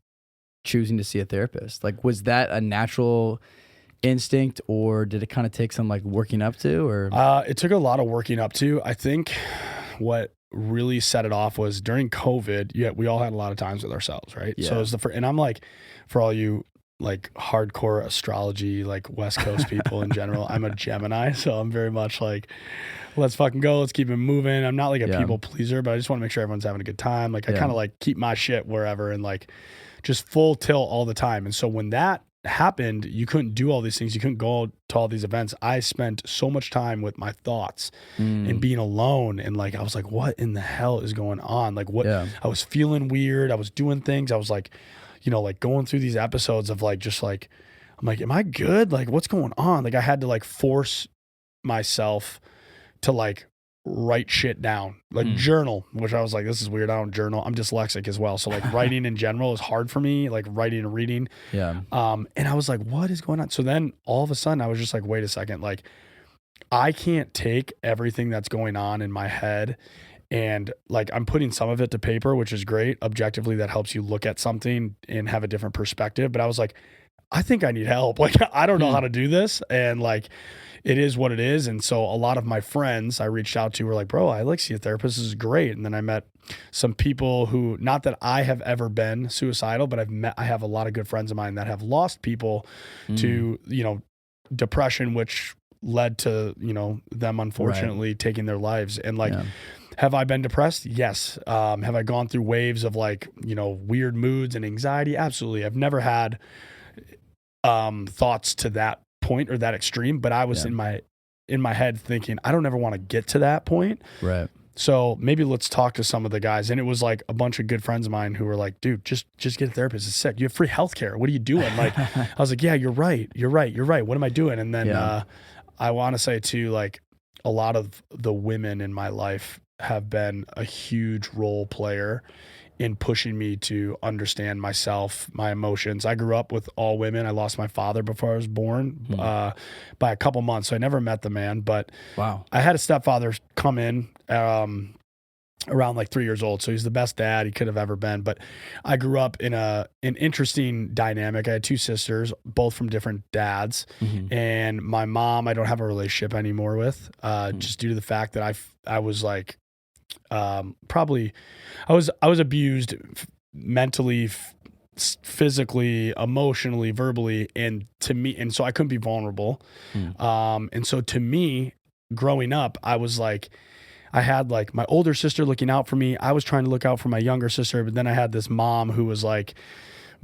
choosing to see a therapist? Like, was that a natural instinct or did it kind of take some like working up to, or? It took a lot of working up to. I think what really set it off was during COVID. We all had a lot of times with ourselves, right? So it was and I'm like, for all you like hardcore astrology, like West Coast people in general, I'm a Gemini, so I'm very much like, let's fucking go, let's keep it moving. I'm not like a people pleaser, but I just want to make sure everyone's having a good time. Like I kind of like keep my shit wherever and like just full tilt all the time. And so when that happened, you couldn't do all these things. You couldn't go to all these events. I spent so much time with my thoughts and being alone. And like, I was like, what in the hell is going on? Like what, I was feeling weird. I was doing things. I was like, you know, like going through these episodes of like, just like, I'm like, am I good? Like what's going on? Like I had to like force myself to like write shit down, like journal, which I was like, this is weird. I don't journal. I'm dyslexic as well. So like writing in general is hard for me, like writing and reading. And I was like, what is going on? So then all of a sudden I was just like, wait a second. Like I can't take everything that's going on in my head and like, I'm putting some of it to paper, which is great. Objectively, that helps you look at something and have a different perspective. But I was like, I think I need help. Like, I don't know how to do this. And like, it is what it is. And so a lot of my friends I reached out to were like, bro, I like see a therapist. This is great. And then I met some people who, not that I have ever been suicidal, but I have a lot of good friends of mine that have lost people to, you know, depression, which led to, you know, them unfortunately taking their lives. And like, have I been depressed? Yes. Have I gone through waves of like, you know, weird moods and anxiety? Absolutely. I've never had thoughts to that point or that extreme, but I was in my head thinking, I don't ever want to get to that point. Right. So maybe let's talk to some of the guys. And it was like a bunch of good friends of mine who were like, dude, just get a therapist. It's sick. You have free healthcare. What are you doing? Like, I was like, yeah, you're right. What am I doing? And then I want to say too, like a lot of the women in my life have been a huge role player in pushing me to understand myself, my emotions. I grew up with all women. I lost my father before I was born by a couple months. So I never met the man, but wow. I had a stepfather come in around like 3 years old. So he's the best dad he could have ever been. But I grew up in an interesting dynamic. I had two sisters, both from different dads. And my mom, I don't have a relationship anymore with, just due to the fact that I was like, probably I was abused mentally, physically, emotionally, verbally, and so I couldn't be vulnerable. And so to me, growing up, I was like, I had like my older sister looking out for me. I was trying to look out for my younger sister, but then I had this mom who was like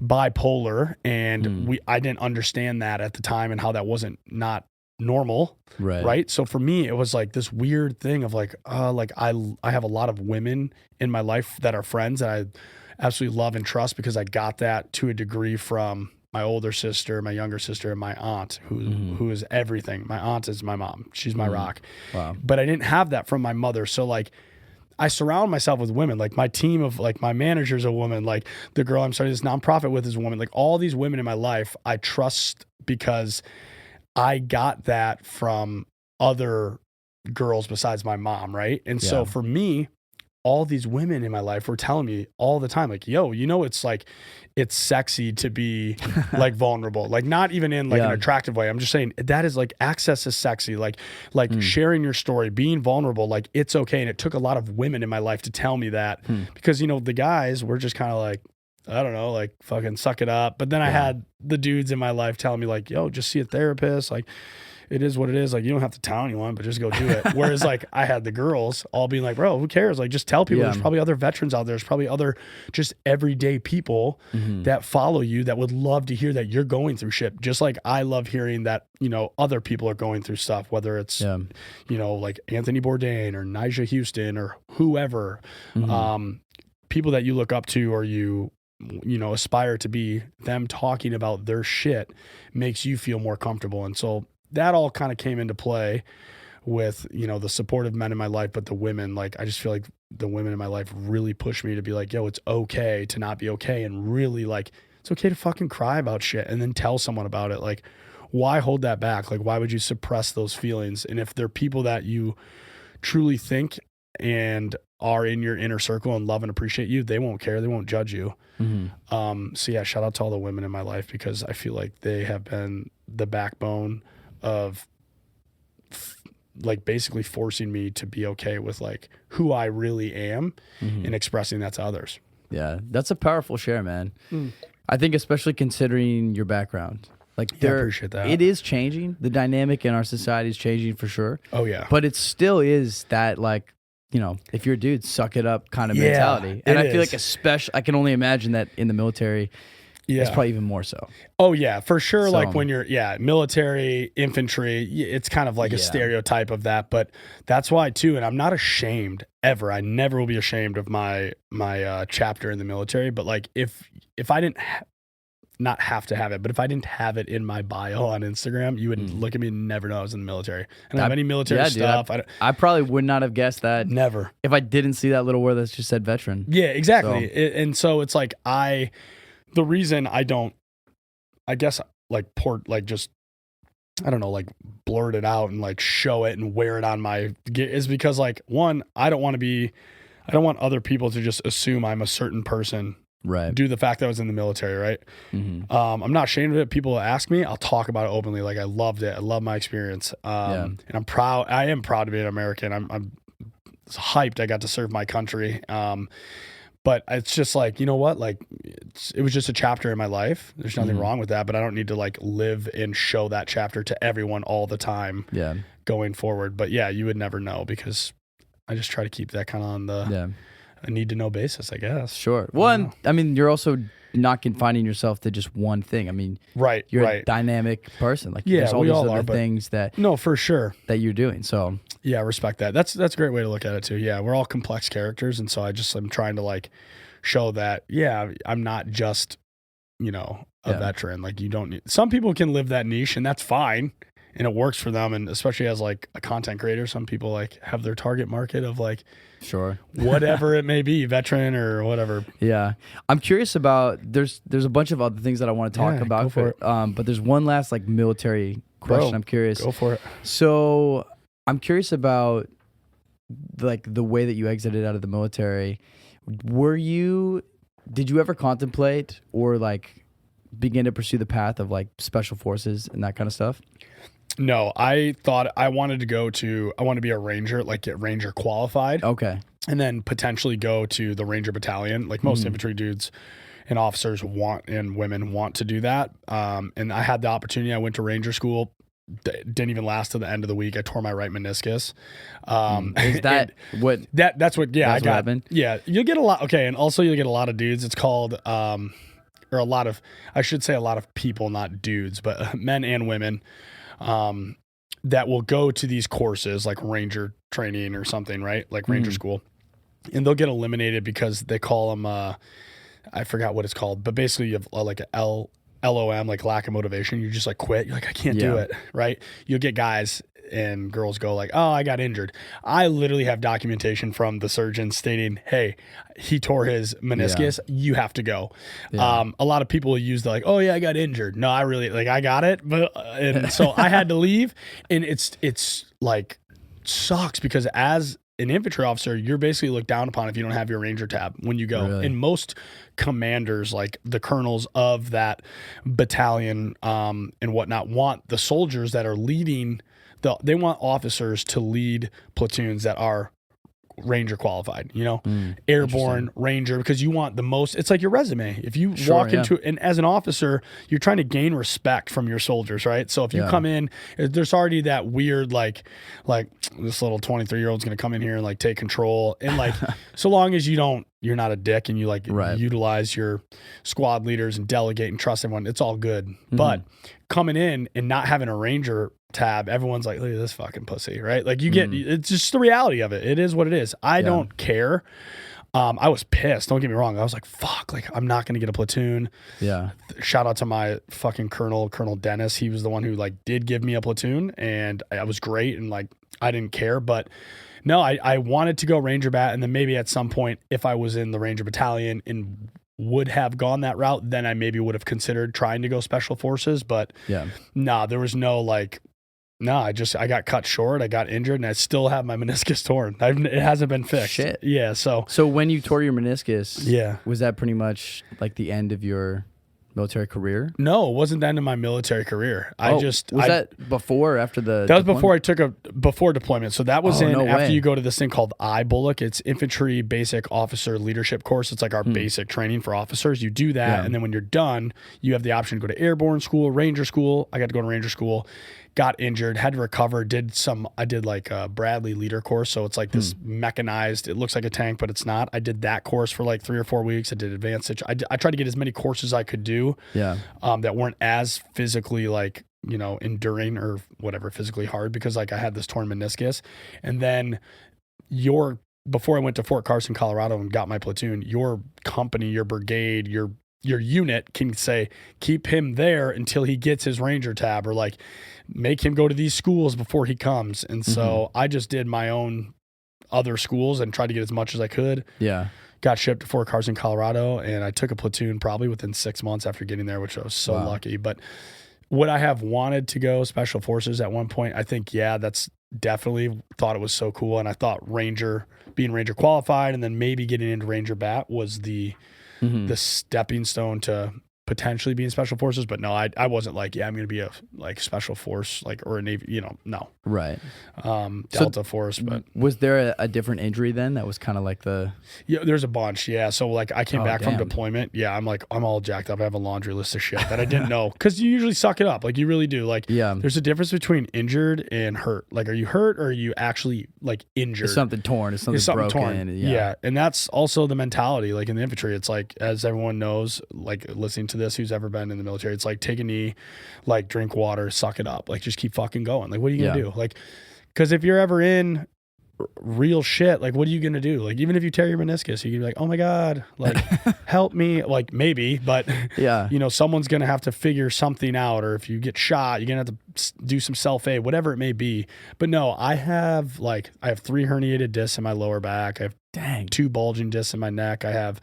bipolar, and I didn't understand that at the time and how that wasn't not normal. Right. So for me, it was like this weird thing of like I have a lot of women in my life that are friends that I absolutely love and trust because I got that to a degree from my older sister, my younger sister, and my aunt, who is everything. My aunt is my mom. She's my rock. Wow. But I didn't have that from my mother. So like I surround myself with women. Like my team of like my manager's a woman. Like the girl I'm starting this nonprofit with is a woman. Like all these women in my life, I trust because I got that from other girls besides my mom, right? And so for me, all these women in my life were telling me all the time, like, yo, it's like, it's sexy to be like vulnerable, like not even in like an attractive way. I'm just saying that is like access is sexy, like sharing your story, being vulnerable, like it's okay. And it took a lot of women in my life to tell me that because, the guys were just kind of like, I don't know, like fucking suck it up. But then I had the dudes in my life telling me like, yo, just see a therapist. Like it is what it is. Like you don't have to tell anyone, but just go do it. Whereas like I had the girls all being like, bro, who cares? Like just tell people. There's probably other veterans out there. There's probably other just everyday people that follow you that would love to hear that you're going through shit. Just like I love hearing that, other people are going through stuff, whether it's, like Anthony Bourdain or Nyjah Houston or whoever, people that you look up to or you aspire to be, them talking about their shit makes you feel more comfortable. And so that all kind of came into play with, the supportive men in my life, but the women, like, I just feel like the women in my life really pushed me to be like, yo, it's okay to not be okay. And really like, it's okay to fucking cry about shit and then tell someone about it. Like, why hold that back? Like, why would you suppress those feelings? And if they're people that you truly think and are in your inner circle and love and appreciate you, they won't care. They won't judge you. So yeah, shout out to all the women in my life because I feel like they have been the backbone of like basically forcing me to be okay with like who I really am and expressing that to others. Yeah. That's a powerful share, man. I think especially considering your background. Like I appreciate that. It is changing. The dynamic in our society is changing for sure. Oh yeah. But it still is that like, if you're a dude, suck it up kind of mentality. And I feel like I can only imagine that in the military, it's probably even more so. Oh yeah, for sure. So, like when you're, military, infantry, it's kind of like a stereotype of that, but that's why too. And I'm not ashamed ever. I never will be ashamed of my chapter in the military. But like if I didn't not have to have it, but if I didn't have it in my bio on Instagram, you would look at me and never know I was in the military. I don't have any military stuff. Dude, I probably would not have guessed that. Never. If I didn't see that little word that just said veteran. Yeah, exactly. And so it's like the reason I don't, I guess like I don't know, like blurt it out and like show it and wear it on my is because like one, I don't want other people to just assume I'm a certain person. Right. Due to the fact that I was in the military, right? I'm not ashamed of it. People ask me, I'll talk about it openly. Like I loved it. I love my experience. And I'm proud. I am proud to be an American. I'm hyped. I got to serve my country. But it's just like, you know what? Like it was just a chapter in my life. There's nothing wrong with that, but I don't need to like live and show that chapter to everyone all the time going forward. But yeah, you would never know because I just try to keep that kind of on the a need to know basis, I guess. Sure. Well, I mean, you're also not confining yourself to just one thing. I mean, Right. you're a dynamic person. Like, Yeah, there's all we these all other are, but things that no, for sure. that you're doing. So Yeah, I respect that. That's a great way to look at it too. Yeah, we're all complex characters, and so I'm trying to like show that. Yeah, I'm not just a veteran. Like, you don't need. Some people can live that niche, and that's fine, and it works for them. And especially as like a content creator, some people like have their target market of like sure whatever it may be, veteran or whatever. Yeah, I'm curious about. There's a bunch of other things that I want to talk about. Go for it. But there's one last like military question. Bro, I'm curious. Go for it. So I'm curious about like the way that you exited out of the military. Did you ever contemplate or like begin to pursue the path of like special forces and that kind of stuff? No, I thought I wanted to be a ranger, like get ranger qualified. Okay. And then potentially go to the ranger battalion. Like most infantry dudes and officers and women want to do that. And I had the opportunity. I went to ranger school. Didn't even last to the end of the week. I tore my right meniscus. Is that what? That's what? Yeah, that's I got. What happened? Yeah, you'll get a lot. Okay, and also you'll get a lot of dudes. It's called, or a lot of. I should say a lot of people, not dudes, but men and women, that will go to these courses like ranger training or something, right? Like ranger school, and they'll get eliminated because they call them. I forgot what it's called, but basically you have like a LOM, like lack of motivation. You just like quit. You're like, I can't do it. Right. You'll get guys and girls go like, oh, I got injured. I literally have documentation from the surgeon stating, hey, he tore his meniscus. You have to go. A lot of people will use the like, oh yeah, I got injured. No, I got it. But, and so I had to leave, and it's like sucks because as an infantry officer, you're basically looked down upon if you don't have your ranger tab when you go. Really? And most commanders, like the colonels of that battalion and whatnot, want the soldiers that are leading. They want officers to lead platoons that are ranger qualified, airborne ranger, because you want the most. It's like your resume. If you walk into, and as an officer, you're trying to gain respect from your soldiers, right? So if you come in, there's already that weird like this little 23-year-old's going to come in here and like take control, and like so long as you're not a dick and you like utilize your squad leaders and delegate and trust everyone, it's all good. But coming in and not having a ranger tab, everyone's like, look at this fucking pussy, right? Like it's just the reality of it. It is what it is. I don't care. I was pissed. Don't get me wrong. I was like, fuck, like I'm not going to get a platoon. Yeah. Shout out to my fucking Colonel Dennis. He was the one who like did give me a platoon, and I was great. And like, I didn't care, but no, I wanted to go ranger bat. And then maybe at some point, if I was in the ranger battalion and would have gone that route, then I maybe would have considered trying to go special forces. But there was no like, I got cut short. I got injured, and I still have my meniscus torn. It hasn't been fixed. Shit. Yeah. So when you tore your meniscus, was that pretty much like the end of your military career? No, it wasn't the end of my military career. Was that before or after the That was before I took before deployment. So that was after way. you go to this thing called IBULLOC. It's Infantry Basic Officer Leadership Course. It's like our basic training for officers. You do that, and then when you're done, you have the option to go to airborne school, ranger school. I got to go to ranger school. Got injured, had to recover, I did like a Bradley leader course. So it's like this mechanized, it looks like a tank, but it's not. I did that course for like 3 or 4 weeks. I did advanced. I tried to get as many courses I could do that weren't as physically like, enduring or whatever, physically hard, because like I had this torn meniscus. And then before I went to Fort Carson, Colorado and got my platoon, your company, your brigade, your unit can say, keep him there until he gets his ranger tab, or like make him go to these schools before he comes. And so I just did my own other schools and tried to get as much as I could. Yeah. Got shipped to Fort Carson, Colorado, and I took a platoon probably within 6 months after getting there, which I was so lucky. But would I have wanted to go special forces at one point? I think, that's definitely thought it was so cool. And I thought being ranger qualified and then maybe getting into ranger bat was the stepping stone to potentially be in special forces, but no, I wasn't like, yeah, I'm going to be a like special force, like, or a Navy, no. Right. Delta force, but was there a different injury then that was kind of like yeah, there's a bunch. Yeah. So like I came back from damn. deployment. Yeah. I'm all jacked up. I have a laundry list of shit that I didn't know. Cause you usually suck it up. Like you really do. Like there's a difference between injured and hurt. Like, are you hurt or are you actually like injured? It's something torn. It's something broken. Torn. Yeah. And that's also the mentality. Like in the infantry, it's like, as everyone knows, like listening to this, who's ever been in the military, it's like take a knee, like drink water, suck it up. Like just keep fucking going. Like, what are you going to do? Like, cause if you're ever in real shit, like what are you going to do? Like, even if you tear your meniscus, you can be like, oh my God, like help me. Like maybe, but someone's going to have to figure something out. Or if you get shot, you're going to have to do some self-aid, whatever it may be. But no, I have 3 herniated discs in my lower back. I have 2 bulging discs in my neck. I have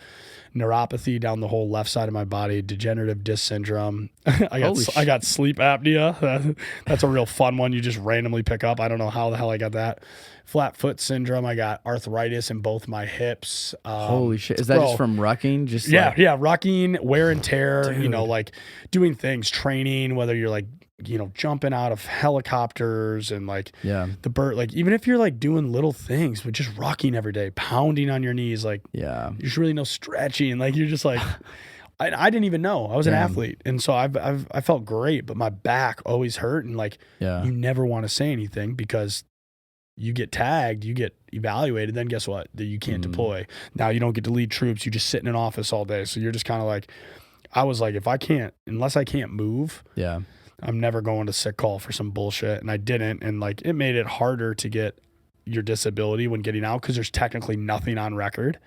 neuropathy down the whole left side of my body, degenerative disc syndrome. I got sleep apnea. That's a real fun one. You just randomly pick up. I don't know how the hell I got that. Flat foot syndrome. I got arthritis in both my hips. Holy shit. Is that just from rucking? Rucking, wear and tear, Dude. Like doing things, training, whether you're like, jumping out of helicopters and like the bird, like even if you're like doing little things, but just rocking every day, pounding on your knees, like there's really no stretching. Like you're just like, I didn't even know I was an athlete. And so I felt great, but my back always hurt. And like, you never want to say anything because you get tagged, you get evaluated. Then guess what? You can't deploy. Now you don't get to lead troops. You just sit in an office all day. So you're just kind of like, I was like, unless I can't move, I'm never going to sick call for some bullshit. And I didn't. And like, it made it harder to get your disability when getting out because there's technically nothing on record.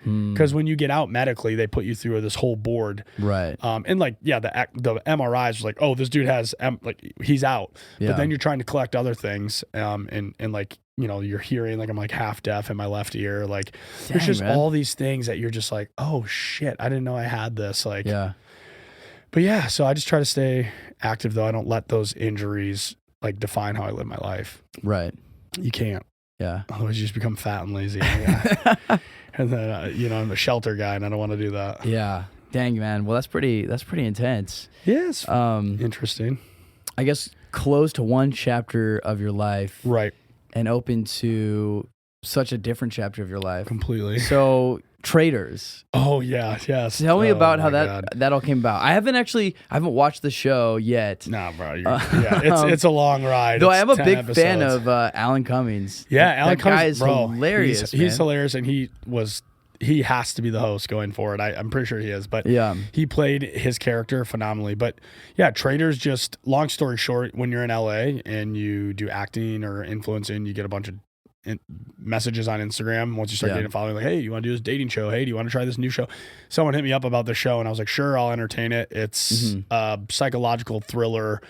Because when you get out medically, they put you through this whole board. Right. And like, the MRIs was like, oh, this dude has, he's out. But then you're trying to collect other things. And like, you're hearing, like, I'm like half deaf in my left ear. Like, there's just all these things that you're just like, oh shit, I didn't know I had this. Like, but so I just try to stay active though. I don't let those injuries like define how I live my life. Right. You can't. Yeah. Otherwise you just become fat and lazy. And then, I'm a shelter guy and I don't want to do that. Yeah. Dang, man. Well, that's pretty intense. Yes. Interesting. I guess close to one chapter of your life. Right. And open to such a different chapter of your life. Completely. So Traitors. Oh yeah, yes. Tell me about how that all came about. I haven't watched the show yet. Nah, bro. It's a long ride. Though I am a big fan of Alan Cummings. Yeah, Alan Cummings, guy is hilarious. He's hilarious, and he has to be the host going forward. I'm pretty sure he is, but he played his character phenomenally. But yeah, Traitors, just long story short, when you're in LA and you do acting or influencing, you get a bunch of messages on Instagram once you start getting following, like, hey, you want to do this dating show? Hey, do you want to try this new show? Someone hit me up about the show and I was like, sure, I'll entertain it. It's a psychological thriller,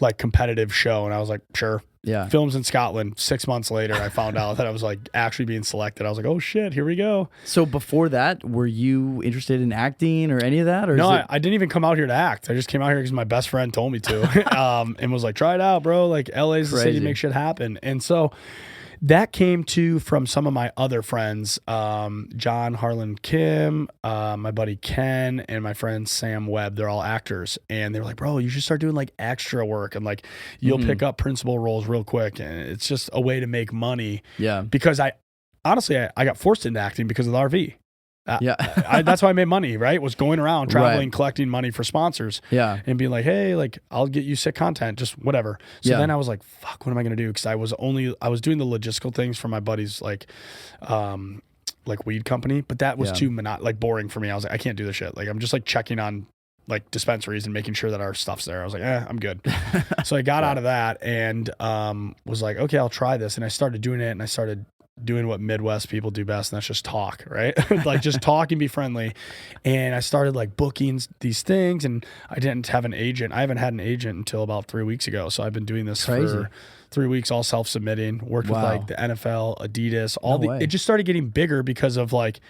like competitive show. And I was like, sure. Yeah. Films in Scotland. 6 months later, I found out that I was like actually being selected. I was like, oh shit, here we go. So before that, were you interested in acting or any of that? Or no, I didn't even come out here to act. I just came out here because my best friend told me to, and was like, try it out, bro. Like LA's the city to make shit happen. And so that came from some of my other friends, John, Harlan Kim, my buddy Ken, and my friend Sam Webb. They're all actors. And they were like, bro, you should start doing like extra work. And like, you'll pick up principal roles real quick. And it's just a way to make money. Yeah. Because I got forced into acting because of the RV. That's how I made money, right? Was going around traveling, collecting money for sponsors, and being like, hey, like, I'll get you sick content, just whatever. So then I was like, fuck, what am I gonna do? Because I was doing the logistical things for my buddy's like weed company, but that was too boring for me. I was like, I can't do this shit. Like, I'm just like checking on like dispensaries and making sure that our stuff's there. I was like, I'm good. So I got out of that and was like, okay, I'll try this. And I started doing it, and I started doing what Midwest people do best, and that's just talk, right? Like just talk and be friendly. And I started like booking these things, and I didn't have an agent. I haven't had an agent until about 3 weeks ago. So I've been doing this for 3 weeks, all self-submitting, worked with like the NFL, Adidas, it just started getting bigger because of like,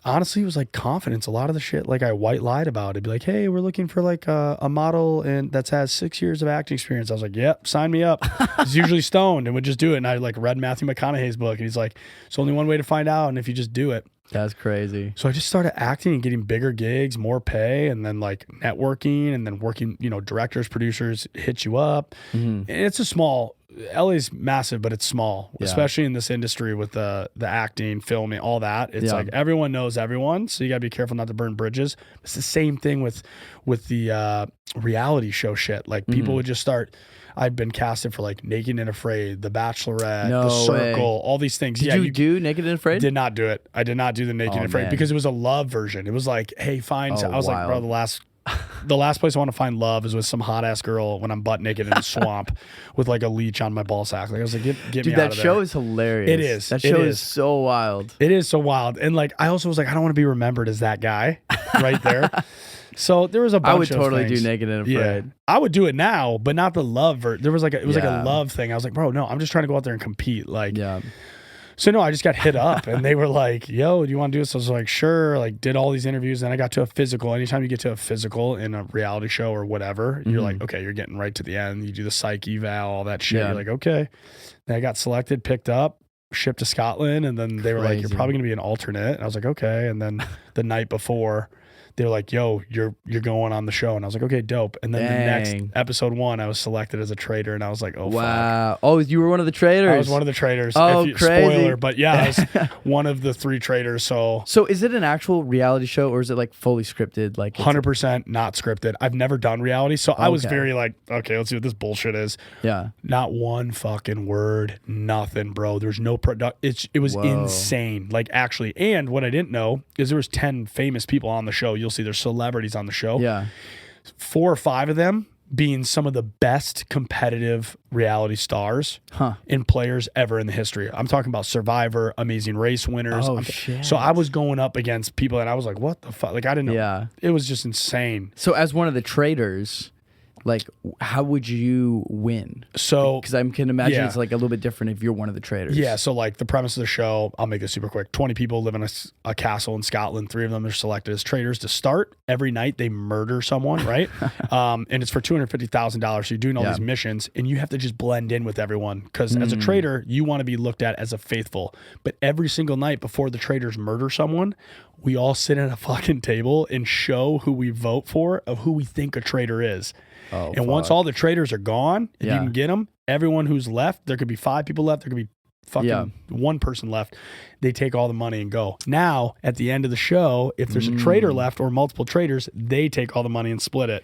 honestly, it was like confidence. A lot of the shit, like I white lied about. It'd be like, hey, we're looking for like a model and that has 6 years of acting experience. I was like, yep, sign me up. He's usually stoned and would just do it. And I like read Matthew McConaughey's book, and he's like, it's only one way to find out, and if you just do it. That's crazy. So I just started acting and getting bigger gigs, more pay, and then like networking, and then working, directors, producers hit you up. And it's a small, LA's massive, but it's small, especially in this industry with the acting, filming, all that. It's like everyone knows everyone, so you gotta be careful not to burn bridges. It's the same thing with the reality show shit. Like people would just start. I've been casted for like Naked and Afraid, The Bachelorette, The Circle, all these things. Did you do Naked and Afraid? Did not do it. I did not do the Naked and Afraid because it was a love version. It was like, hey, find. I was like, bro, the last place I want to find love is with some hot ass girl when I'm butt naked in a swamp with like a leech on my ball sack. Like I was like, get me out of there. Dude, that show is hilarious. It is. That show is so wild. It is so wild. And like, I also was like, I don't want to be remembered as that guy right there. So there was a bunch of I would totally things. do Naked and Afraid. Yeah. I would do it now, but not the love. There was like it was like a love thing. I was like, bro, no, I'm just trying to go out there and compete. Like, so no, I just got hit up and they were like, yo, do you want to do this? So I was like, sure. Like did all these interviews. Then I got to a physical. Anytime you get to a physical in a reality show or whatever, you're like, okay, you're getting right to the end. You do the psych eval, all that shit. You're like, okay. Then I got selected, picked up, shipped to Scotland. And then they were like, you're probably going to be an alternate. And I was like, okay. And then the night before, they were like, yo, you're going on the show. And I was like, okay, dope. And then the next episode 1, I was selected as a traitor. And I was like, oh, wow. fuck. Oh, you were one of the traitors? I was one of the traitors. Oh, crazy. Spoiler. But yeah, I was one of the 3 traitors. So is it an actual reality show or is it like fully scripted? Like 100% not scripted. I've never done reality. So I was very like, okay, let's see what this bullshit is. Yeah. Not one fucking word. Nothing, bro. There's no product. It was insane. Like actually. And what I didn't know is there was 10 famous people on the show. You'll see there's celebrities on the show. Yeah. 4 or 5 of them being some of the best competitive reality stars and players ever in the history. I'm talking about Survivor, Amazing Race winners. Oh, shit. So I was going up against people and I was like, what the fuck? Like I didn't know. Yeah. It was just insane. So as one of the traitors, like how would you win? So because I can imagine it's like a little bit different if you're one of the traitors. Yeah, so like the premise of the show, I'll make this super quick. 20 people live in a castle in Scotland. 3 of them are selected as traitors to start. Every night they murder someone, right? And it's for $250,000. So you're doing all these missions and you have to just blend in with everyone because as a traitor, you want to be looked at as a faithful. But every single night before the traitors murder someone, we all sit at a fucking table and show who we vote for of who we think a traitor is. Oh, and once all the traitors are gone, if you can get them, everyone who's left, there could be 5 people left, there could be fucking 1 person left. They take all the money and go. Now, at the end of the show, if there's a traitor left or multiple traitors, they take all the money and split it.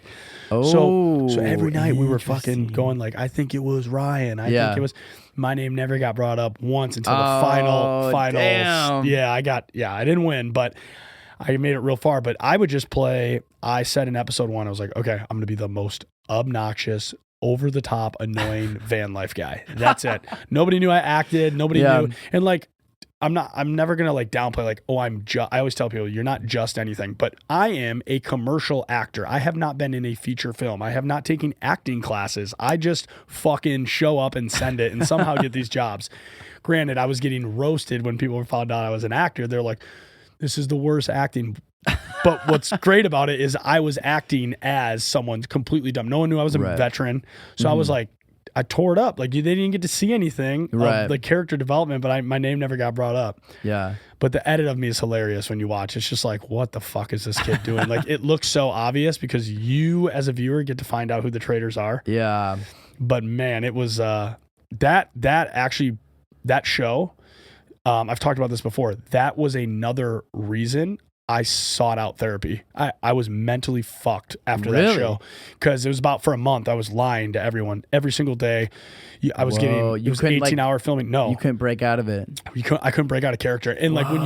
Oh, so every night we were fucking going like, I think it was Ryan. I think it was. My name never got brought up once until the final. Damn. Yeah, I didn't win, but I made it real far. But I would just play. I said in episode 1, I was like, okay, I'm going to be the most obnoxious, over the top, annoying van life guy. That's it. Nobody knew I acted. Nobody knew. And like, I'm never going to like downplay like, oh, I always tell people you're not just anything, but I am a commercial actor. I have not been in a feature film. I have not taken acting classes. I just fucking show up and send it and somehow get these jobs. Granted, I was getting roasted when people found out I was an actor. They're like, this is the worst acting. But what's great about it is I was acting as someone completely dumb. No one knew I was a veteran. So I was like, I tore it up. Like they didn't get to see anything of the character development, but my name never got brought up. Yeah. But the edit of me is hilarious when you watch. It's just like, what the fuck is this kid doing? Like it looks so obvious because you as a viewer get to find out who the traitors are. Yeah. But man, it was that show. I've talked about this before. That was another reason I sought out therapy. I was mentally fucked after that show because it was about for a month. I was lying to everyone every single day. I was getting it was 18-hour filming. No, you couldn't break out of it. I couldn't break out of character. And like when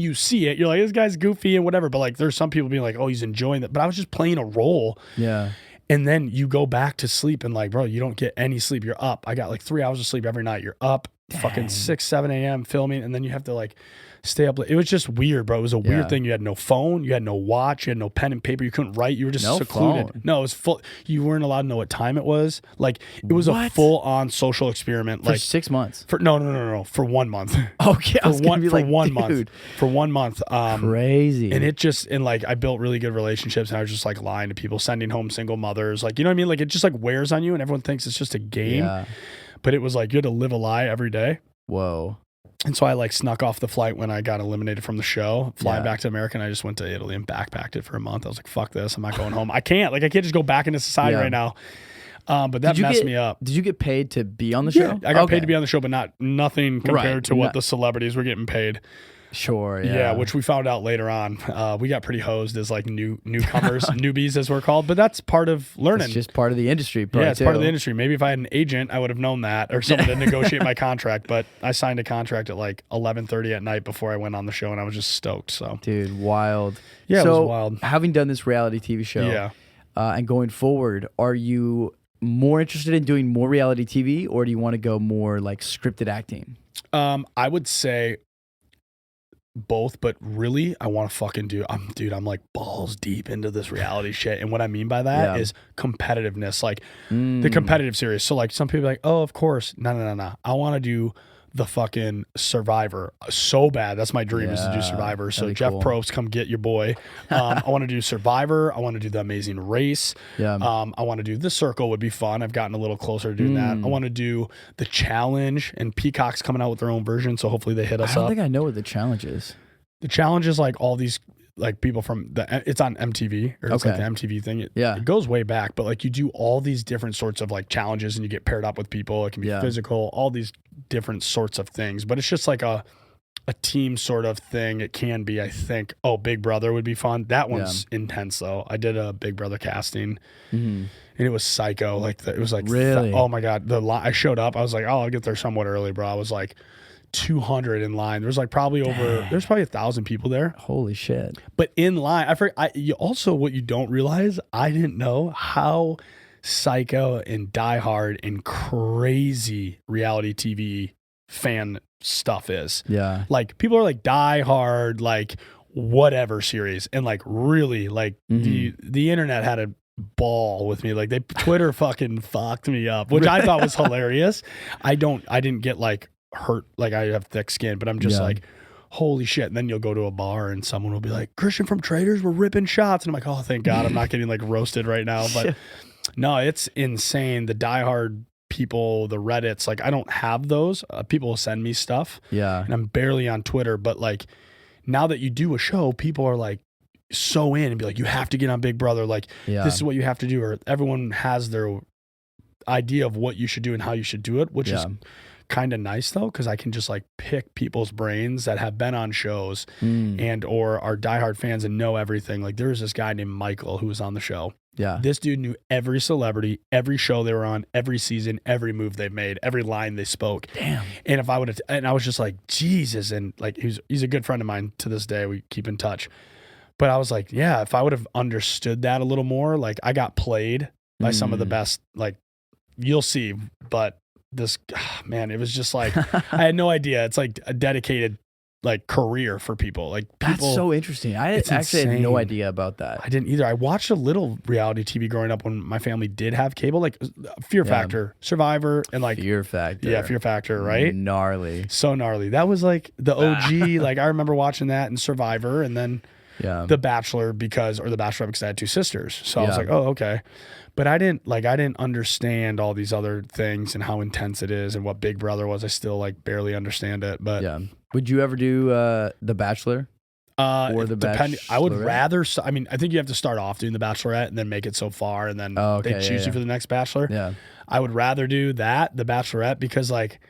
you see it, you're like, this guy's goofy and whatever. But like there's some people being like, oh, he's enjoying that. But I was just playing a role. Yeah. And then you go back to sleep and like, bro, you don't get any sleep. You're up. I got like 3 hours of sleep every night. You're up fucking 6, 7 a.m. filming. And then you have to like stay up late. It was just weird, bro. It was a weird thing. You had no phone. You had no watch. You had no pen and paper. You couldn't write. You were just secluded. Phone. No, it was full. You weren't allowed to know what time it was. Like it was a full on social experiment. For like 6 months. No. For 1 month. Okay. For 1 month. For 1 month. Crazy. And it just, and like I built really good relationships and I was just like lying to people, sending home single mothers. Like, you know what I mean? Like it just like wears on you and everyone thinks it's just a game. Yeah. But it was like you had to live a lie every day. Whoa. And so I like snuck off the flight when I got eliminated from the show, flying back to America, and I just went to Italy and backpacked it for a month. I was like, fuck this. I'm not going home. I can't just go back into society right now. But that messed me up. Did you get paid to be on the show? I got paid to be on the show, but nothing compared to what the celebrities were getting paid. Sure, yeah. Which we found out later on. We got pretty hosed as like newcomers, newbies as we're called, but that's part of learning. It's just part of the industry. It's part of the industry. Maybe if I had an agent, I would have known that, or someone to negotiate my contract, but I signed a contract at like 11:30 at night before I went on the show, and I was just stoked. So, dude, wild. Yeah, so, it was wild. Having done this reality TV show and going forward, are you more interested in doing more reality TV, or do you want to go more like scripted acting? I would say both, but really I want to fucking I'm like balls deep into this reality shit. And what I mean by that is competitiveness, like the competitive series. So like some people are like, oh, of course. No. I want to do the fucking Survivor so bad. That's my dream is to do Survivor. So Jeff Probst, come get your boy. I want to do Survivor. I want to do The Amazing Race. I want to do The Circle would be fun. I've gotten a little closer to doing that. I want to do The Challenge, and Peacock's coming out with their own version. So hopefully they hit us up. I don't think I know what The Challenge is. The Challenge is like all these like people from it's on MTV, or it's like the MTV thing. It goes way back, but like you do all these different sorts of like challenges, and you get paired up with people. It can be physical, all these different sorts of things, but it's just like a team sort of thing. It can be, I think. Oh, Big Brother would be fun. That one's intense though. I did a Big Brother casting, and it was psycho. Like it was like, really? Oh my god! I showed up. I was like, oh, I'll get there somewhat early, bro. I was like 200 in line. There's like probably there's probably 1,000 people there. Holy shit. But in line, you also, what you don't realize, I didn't know how psycho and diehard and crazy reality TV fan stuff is. Yeah. Like people are like diehard, like whatever series, and like really like the internet had a ball with me. Like Twitter fucking fucked me up, which I thought was hilarious. I didn't get like hurt, like I have thick skin, but I'm just like, holy shit. And then you'll go to a bar and someone will be like, Christian from Traitors, we're ripping shots, and I'm like, oh, thank God I'm not getting like roasted right now. But no, it's insane. The diehard people, the Reddits, like I don't have those. People will send me stuff, and I'm barely on Twitter, but like now that you do a show, people are like so in and be like, you have to get on Big Brother, like this is what you have to do, or everyone has their idea of what you should do and how you should do it, which is kind of nice though, because I can just like pick people's brains that have been on shows and or are diehard fans and know everything. Like there was this guy named Michael who was on the show. This dude knew every celebrity, every show they were on, every season, every move they've made, every line they spoke. Damn. And if I would have, and I was just like, Jesus. And like he's a good friend of mine to this day. We keep in touch. But I was like, yeah, if I would have understood that a little more, like I got played by some of the best, like you'll see, but this man, it was just like I had no idea. It's like a dedicated like career for people. Like people, that's so interesting. I actually had no idea about that. I didn't either. I watched a little reality TV growing up when my family did have cable, like Fear Factor, Survivor, and like Fear Factor. Yeah, Fear Factor, right? Gnarly. So gnarly. That was like the OG. Like I remember watching that and Survivor, and then The Bachelor or The Bachelorette because I had two sisters. So I was like, oh, okay. But I didn't understand all these other things and how intense it is and what Big Brother was. I still like barely understand it. But would you ever do The Bachelor? Or The Bachelorette? I would rather. I mean, I think you have to start off doing The Bachelorette and then make it so far, and then they choose you for the next Bachelor. Yeah, I would rather do that, The Bachelorette, because like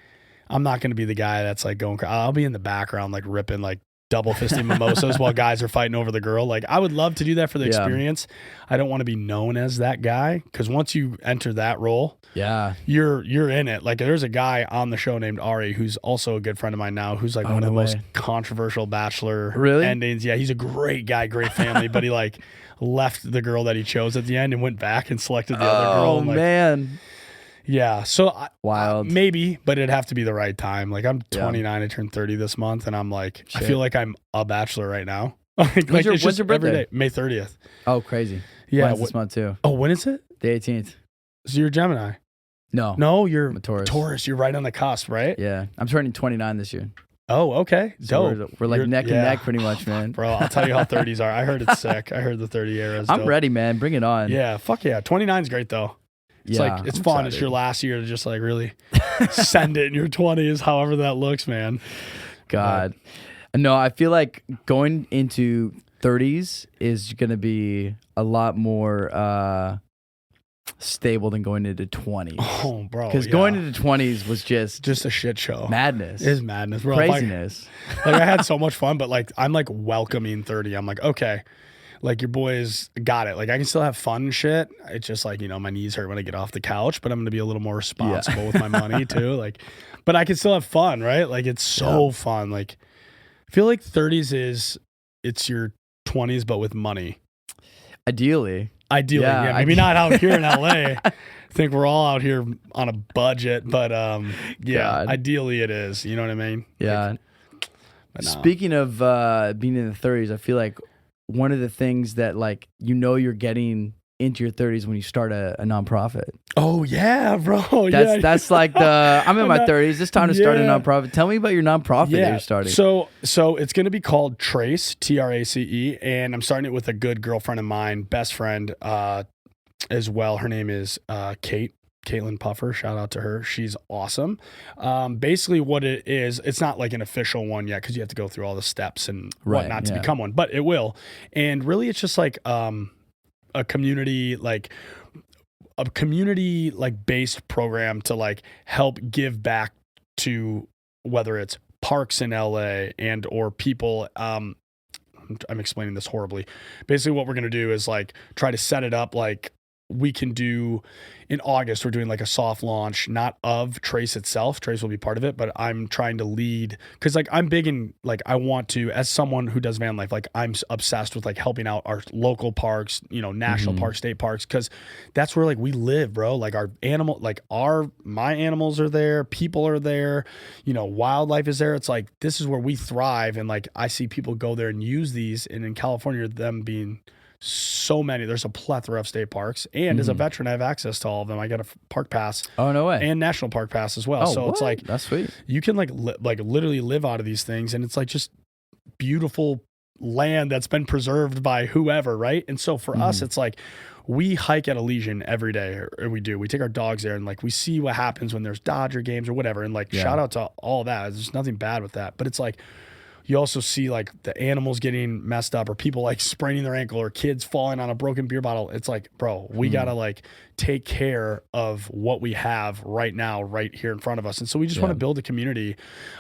I'm not going to be the guy that's like going. I'll be in the background like ripping like double fisting mimosas while guys are fighting over the girl. Like I would love to do that for the experience. I don't want to be known as that guy, because once you enter that role, you're in it. Like there's a guy on the show named Ari who's also a good friend of mine now, who's like one of the most controversial Bachelor endings. Yeah, he's a great guy, great family, but he like left the girl that he chose at the end and went back and selected the other girl. Oh man. Yeah, so wild. Maybe, but it'd have to be the right time. Like I'm 29, I turned 30 this month, and I'm like, I feel like I'm a bachelor right now. When's your birthday? Every day, May 30th. Oh, crazy. Yeah, mine's this month too. Oh, when is it? The 18th. So you're a Gemini. No, you're a Taurus. Taurus. You're right on the cusp, right? Yeah, I'm turning 29 this year. Oh, okay. So dope. We're like neck and neck pretty much, man. Bro, I'll tell you how 30s are. I heard it's sick. I heard the 30 era is dope. I'm ready, man. Bring it on. Yeah, fuck yeah. 29's great though. It's Yeah, like, it's I'm fun. It's excited. your last year to just like really send it in your 20s, however that looks, man. God. No, I feel like going into 30s is going to be a lot more stable than going into 20s. Oh, bro. Because going into 20s was just a shit show. madness. It is madness, bro. Craziness. Like I had so much fun, but like I'm like welcoming 30. I'm like, okay, like your boys got it. Like I can still have fun and shit. It's just like, you know, my knees hurt when I get off the couch, but I'm gonna be a little more responsible with my money too. Like, but I can still have fun, right? Like it's so fun. Like I feel like 30s it's your 20s, but with money. Ideally. Yeah, maybe not out here in LA. I think we're all out here on a budget, but God. ideally it is. You know what I mean? Yeah. But no. Speaking of being in the 30s, I feel like one of the things that like you're getting into your 30s when you start a nonprofit. Oh yeah, bro. That's like I'm in my 30s. It's time to start a nonprofit. Tell me about your nonprofit that you're starting. So it's going to be called Trace, Trace, and I'm starting it with a good girlfriend of mine, best friend as well. Her name is Caitlin Puffer. Shout out to her. She's awesome. Basically what it is, it's not like an official one yet because you have to go through all the steps and whatnot to become one, but it will. And really it's just like a community based program to like help give back to whether it's parks in LA and or people. I'm explaining this horribly. Basically what we're going to do is like try to set it up like we can do in August. We're doing like a soft launch, not of Trace itself. Trace will be part of it, but I'm trying to lead because like I'm big in like I want to, as someone who does van life, like I'm obsessed with like helping out our local parks, you know, national parks, state parks, because that's where like we live, bro. Like our animal, like my animals are there, people are there, you know, wildlife is there. It's like this is where we thrive, and like I see people go there and use these, and in California, them being so many, there's a plethora of state parks, and as a veteran I have access to all of them. I got a park pass and national park pass as well. So it's like that's sweet. You can like literally live out of these things, and it's like just beautiful land that's been preserved by whoever, right? And so for us it's like we hike at Elysian every day, or we take our dogs there, and like we see what happens when there's Dodger games or whatever, and like shout out to all that. There's nothing bad with that, but it's like you also see like the animals getting messed up, or people like spraining their ankle, or kids falling on a broken beer bottle. It's like, bro, we gotta like take care of what we have right now, right here in front of us. And so we just want to build a community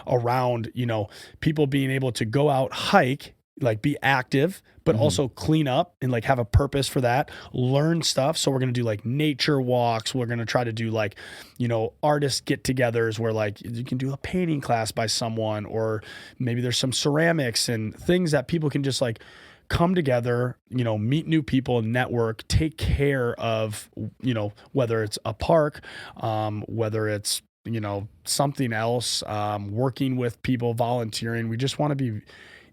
around, you know, people being able to go out, hike, like be active, but also clean up and like have a purpose for that, learn stuff. So we're going to do like nature walks. We're going to try to do like, you know, artist get-togethers where like you can do a painting class by someone, or maybe there's some ceramics and things that people can just like come together, you know, meet new people, network, take care of, you know, whether it's a park, whether it's, you know, something else, working with people, volunteering. We just want to be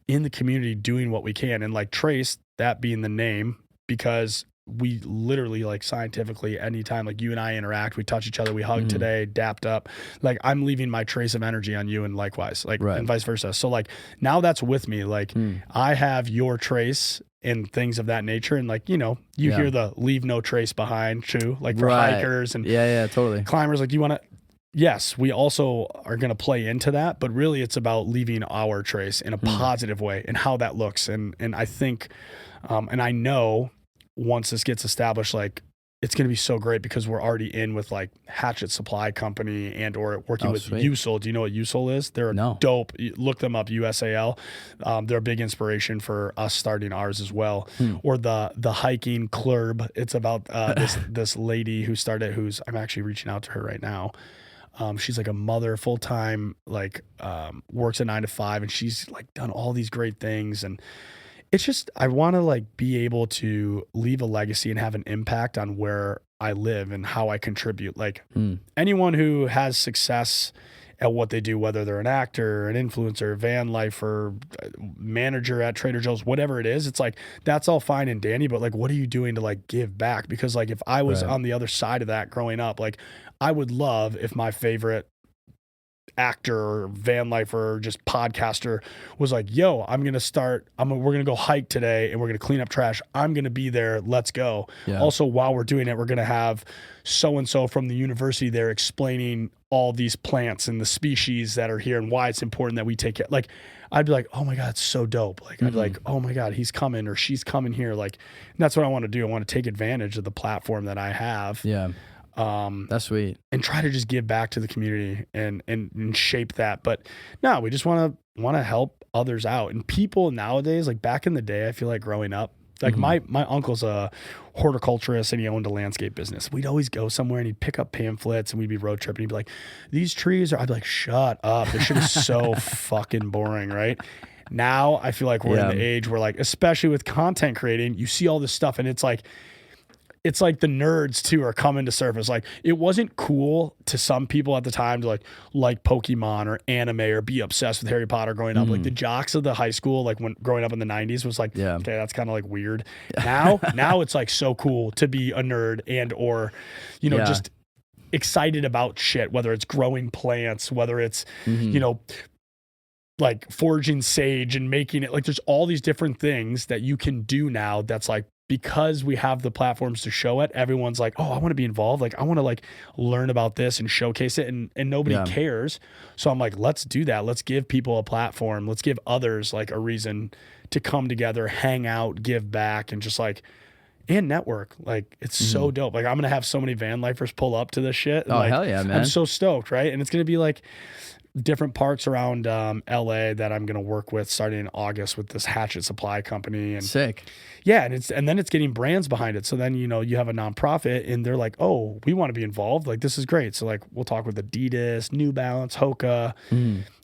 in the community doing what we can. And like Trace, that being the name, because we literally like scientifically, anytime like you and I interact, we touch each other, we hug today, dapped up, like I'm leaving my trace of energy on you, and likewise, like and vice versa. So like now that's with me, like I have your trace and things of that nature. And like, you know, you hear the leave no trace behind too, like for hikers and totally climbers, like you want to, yes, we also are going to play into that, but really it's about leaving our trace in a positive way and how that looks. And I think, and I know once this gets established, like it's going to be so great because we're already in with like Hatchet Supply Company and or working with USOL. Do you know what USOL is? They're dope. Look them up, USAL. They're a big inspiration for us starting ours as well. Or the hiking club. It's about this lady who started, I'm actually reaching out to her right now. She's like a mother, full-time, like works a 9 to 5, and she's like done all these great things. And it's just, I want to like be able to leave a legacy and have an impact on where I live and how I contribute. Like anyone who has success at what they do, whether they're an actor, an influencer, van lifer, manager at Trader Joe's, whatever it is, it's like, that's all fine and dandy, but like, what are you doing to like give back? Because like, if I was on the other side of that growing up, like I would love if my favorite actor or van lifer or just podcaster was like, yo, we're going to go hike today and we're going to clean up trash. I'm going to be there. Let's go. Yeah. Also, while we're doing it, we're going to have so-and-so from the university there explaining all these plants and the species that are here and why it's important that we take it. Like, I'd be like, oh my God, it's so dope. Like, I'd be like, oh my God, he's coming or she's coming here. Like, that's what I want to do. I want to take advantage of the platform that I have. Yeah. That's sweet. And try to just give back to the community and shape that. But no, we just want to help others out. And people nowadays, like back in the day, I feel like growing up, like my uncle's a horticulturist and he owned a landscape business. We'd always go somewhere and he'd pick up pamphlets and we'd be road tripping. He'd be like, these trees are, I'd be like, shut up. This shit is so fucking boring, right? Now I feel like we're in the age where, like, especially with content creating, you see all this stuff and it's like the nerds too are coming to surface. Like, it wasn't cool to some people at the time to like Pokemon or anime or be obsessed with Harry Potter growing up. Like the jocks of the high school, like when growing up in the 90s was like, okay, that's kind of like weird. Now it's like so cool to be a nerd and or, just excited about shit, whether it's growing plants, whether it's, like foraging sage and making it, like there's all these different things that you can do now that's like, because we have the platforms to show it, everyone's like, oh, I want to be involved. Like, I want to like learn about this and showcase it. And nobody cares. So I'm like, let's do that. Let's give people a platform. Let's give others like a reason to come together, hang out, give back, and just like, and network. Like, it's so dope. Like, I'm going to have so many van lifers pull up to this shit. Oh, like, hell yeah, man. I'm so stoked. Right. And it's going to be like different parts around LA that I'm going to work with starting in August with this Hatchet Supply company. And sick. Yeah. And then it's getting brands behind it. So then, you have a nonprofit and they're like, oh, we want to be involved. Like, this is great. So like, we'll talk with Adidas, New Balance, Hoka.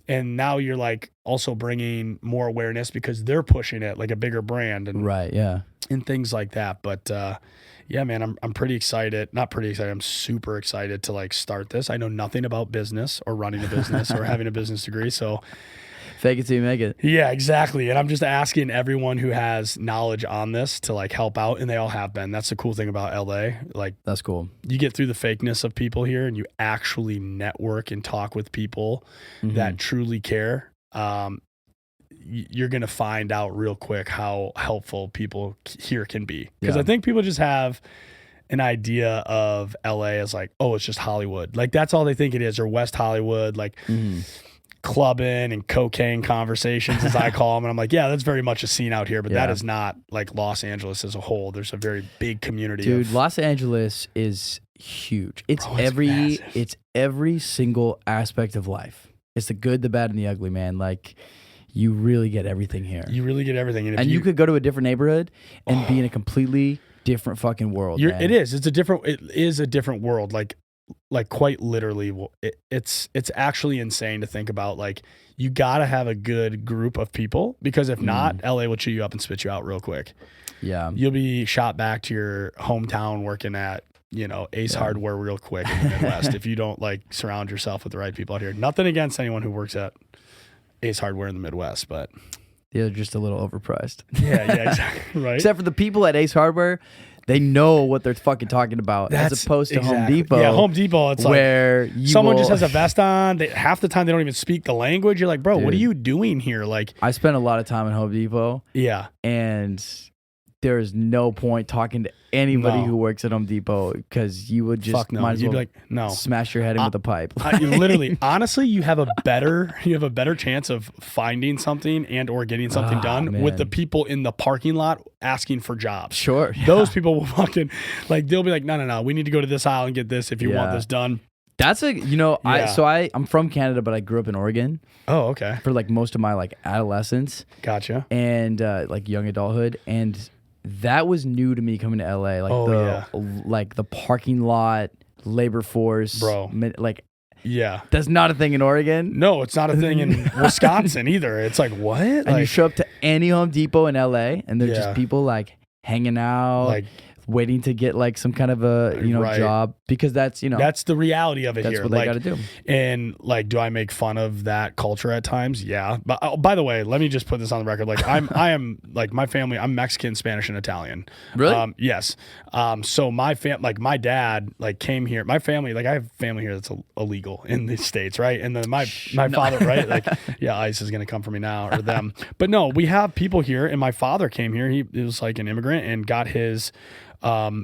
And now you're like also bringing more awareness because they're pushing it like a bigger brand and and things like that. But yeah, man, I'm pretty excited. Not pretty excited. I'm super excited to like start this. I know nothing about business or running a business or having a business degree. So fake it till you make it. Yeah, exactly. And I'm just asking everyone who has knowledge on this to like help out, and they all have been. That's the cool thing about LA. Like, that's cool. You get through the fakeness of people here and you actually network and talk with people that truly care. You're going to find out real quick how helpful people here can be. Because I think people just have an idea of LA as like, oh, it's just Hollywood. Like, that's all they think it is, or West Hollywood, like clubbing and cocaine conversations, as I call them. And I'm like, yeah, that's very much a scene out here, but that is not like Los Angeles as a whole. There's a very big community. Dude, Los Angeles is huge. It's every single aspect of life. It's the good, the bad, and the ugly, man. Like, you really get everything here. You really get everything. And you could go to a different neighborhood and be in a completely different fucking world. It is a different world. Like quite literally, it's actually insane to think about. Like, you got to have a good group of people, because if not, LA will chew you up and spit you out real quick. Yeah. You'll be shot back to your hometown working at, Ace Hardware real quick in the Midwest if you don't like surround yourself with the right people out here. Nothing against anyone who works at Ace Hardware in the Midwest, but they're just a little overpriced. Yeah, exactly. Right. Except for the people at Ace Hardware, they know what they're fucking talking about, as opposed to Home Depot. Yeah, Home Depot, it's where like someone just has a vest on. Half the time they don't even speak the language. You're like, bro, dude, what are you doing here? Like, I spent a lot of time at Home Depot. Yeah. And there is no point talking to anybody who works at Home Depot, because you would just might as well be like, no, smash your head in with a pipe. Literally, honestly, you have a better chance of finding something and or getting something done with the people in the parking lot asking for jobs. Sure. Yeah. Those people will fucking, like, they'll be like, no, we need to go to this aisle and get this if you want this done. That's I'm from Canada, but I grew up in Oregon. Oh, okay. For like most of my like adolescence. Gotcha. And like young adulthood. And that was new to me coming to LA. Like the parking lot, labor force. Bro. Like, yeah. That's not a thing in Oregon. No, it's not a thing in Wisconsin either. It's like, what? And you show up to any Home Depot in LA and there's just people like hanging out, like waiting to get like some kind of a Right. job, because that's That's the reality of it that's here. what they Like, got to do. And like, do I make fun of that culture at times? Yeah. But by the way, let me just put this on the record. Like, I am like my family. I'm Mexican, Spanish, and Italian. Really? Yes. So my my dad like came here. My family, like I have family here that's illegal in the States, right? And then my father, right? Like, yeah, ICE is gonna come for me now, or them. But no, we have people here, and my father came here. He was like an immigrant and got his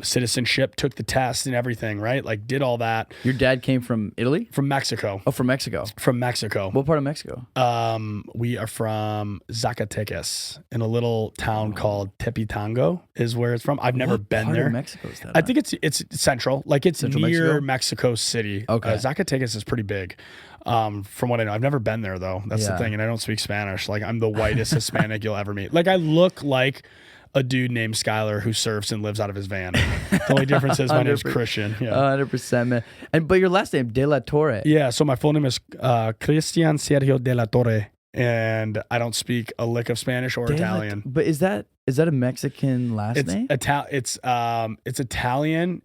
citizenship, took the test and everything, right? Like did all that. Your dad came from Italy? From Mexico. Oh, from Mexico. From Mexico. What part of Mexico? We are from Zacatecas, in a little town called Tepitango is where it's from. I've never been part there. Of Mexico is that? I think it's central, like it's Central near Mexico? Mexico City. Okay. Zacatecas is pretty big. From what I know, I've never been there though. That's the Yeah. thing, and I don't speak Spanish. Like I'm the whitest Hispanic you'll ever meet. Like I look like a dude named Skylar who surfs and lives out of his van. The only difference is my name's 100%. Christian. Yeah. 100%, man. But your last name, De La Torre. Yeah, so my full name is Cristian Sergio de la Torre, and I don't speak a lick of Spanish or Italian. But is that a Mexican last It's name? it's Italian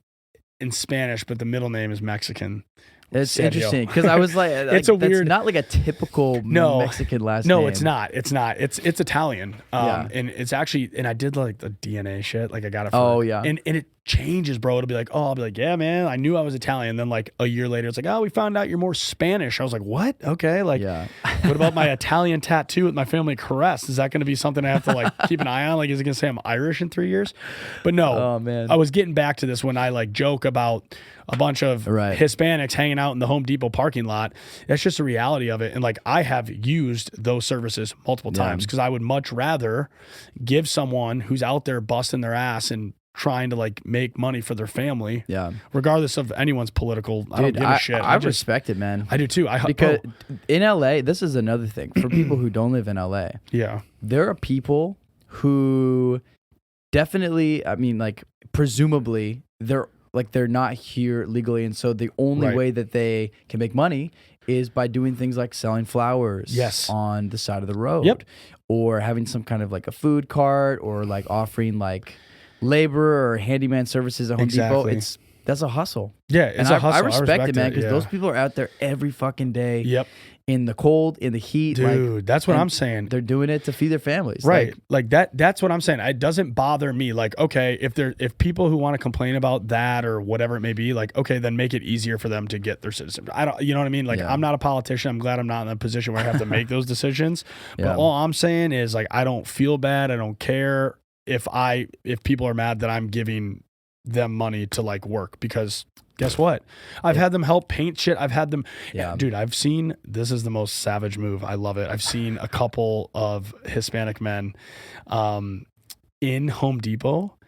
and Spanish, but the middle name is Mexican. It's Sergio. interesting because I was like, It's a that's weird- not like a typical Mexican last name. No, it's not. It's not. It's Italian. Yeah. And it's actually, and I did like the DNA shit. Like I got it. Oh, yeah. And it changes, bro. It'll be like, oh, I'll be like, yeah, man, I knew I was Italian. Then like a year later, it's like, oh, we found out you're more Spanish. I was like, what? Okay. Like, Yeah. what about my Italian tattoo with my family crest? Is that going to be something I have to like keep an eye on? Like, is it going to say I'm Irish in 3 years? But no. Oh, man. I was getting back to this when I like joke about a bunch of Right. Hispanics hanging out in the Home Depot parking lot. That's just the reality of it. And like I have used those services multiple times because I would much rather give someone who's out there busting their ass and trying to like make money for their family, Yeah. regardless of anyone's political. I don't Dude, give a shit. I respect it, man. I do too. Because in LA, this is another thing for people who don't live in LA. yeah, There are people who definitely, I mean, like presumably they're not here legally, and so the only Right. way that they can make money is by doing things like selling flowers Yes. on the side of the road. Yep. Or having some kind of like a food cart, or like offering like labor or handyman services at Home Depot. Exactly. That's a hustle. yeah, it's And a hustle. I respect it, man, because yeah. those people are out there every fucking day Yep, in the cold, in the heat. dude, that's what and I'm saying. They're doing it to feed their families. Right. Like that's what I'm saying. It doesn't bother me. Like, okay, if people who want to complain about that or whatever it may be, like, okay, then make it easier for them to get their citizenship. I don't, you know what I mean? Like, Yeah. I'm not a politician. I'm glad I'm not in a position where I have to make those decisions. Yeah. But all I'm saying is like, I don't feel bad. I don't care if people are mad that I'm giving them money to like work, because guess what? I've had them help paint shit. I've had them, Yeah. dude, I've seen, this is the most savage move. I love it. I've seen a couple of Hispanic men in Home Depot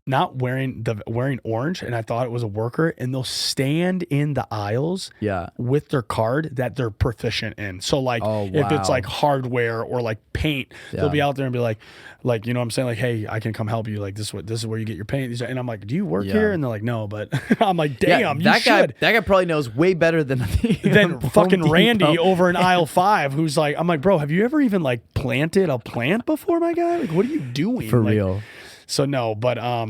not wearing orange, and I thought it was a worker, and they'll stand in the aisles Yeah. with their card that they're proficient in. So like Oh, if it's wow. like hardware or like paint, they'll be out there and be like, you know what I'm saying? Like, hey, I can come help you. Like this is where you get your paint. And I'm like, do you work Yeah. here? And they're like, no, but I'm like, damn, you that should. guy probably knows way better than Then Home fucking Randy Depot. over in aisle 5, who's like, I'm like, bro, have you ever even like planted a plant before, my guy? Like, what are you doing? For Like, real. So no, but I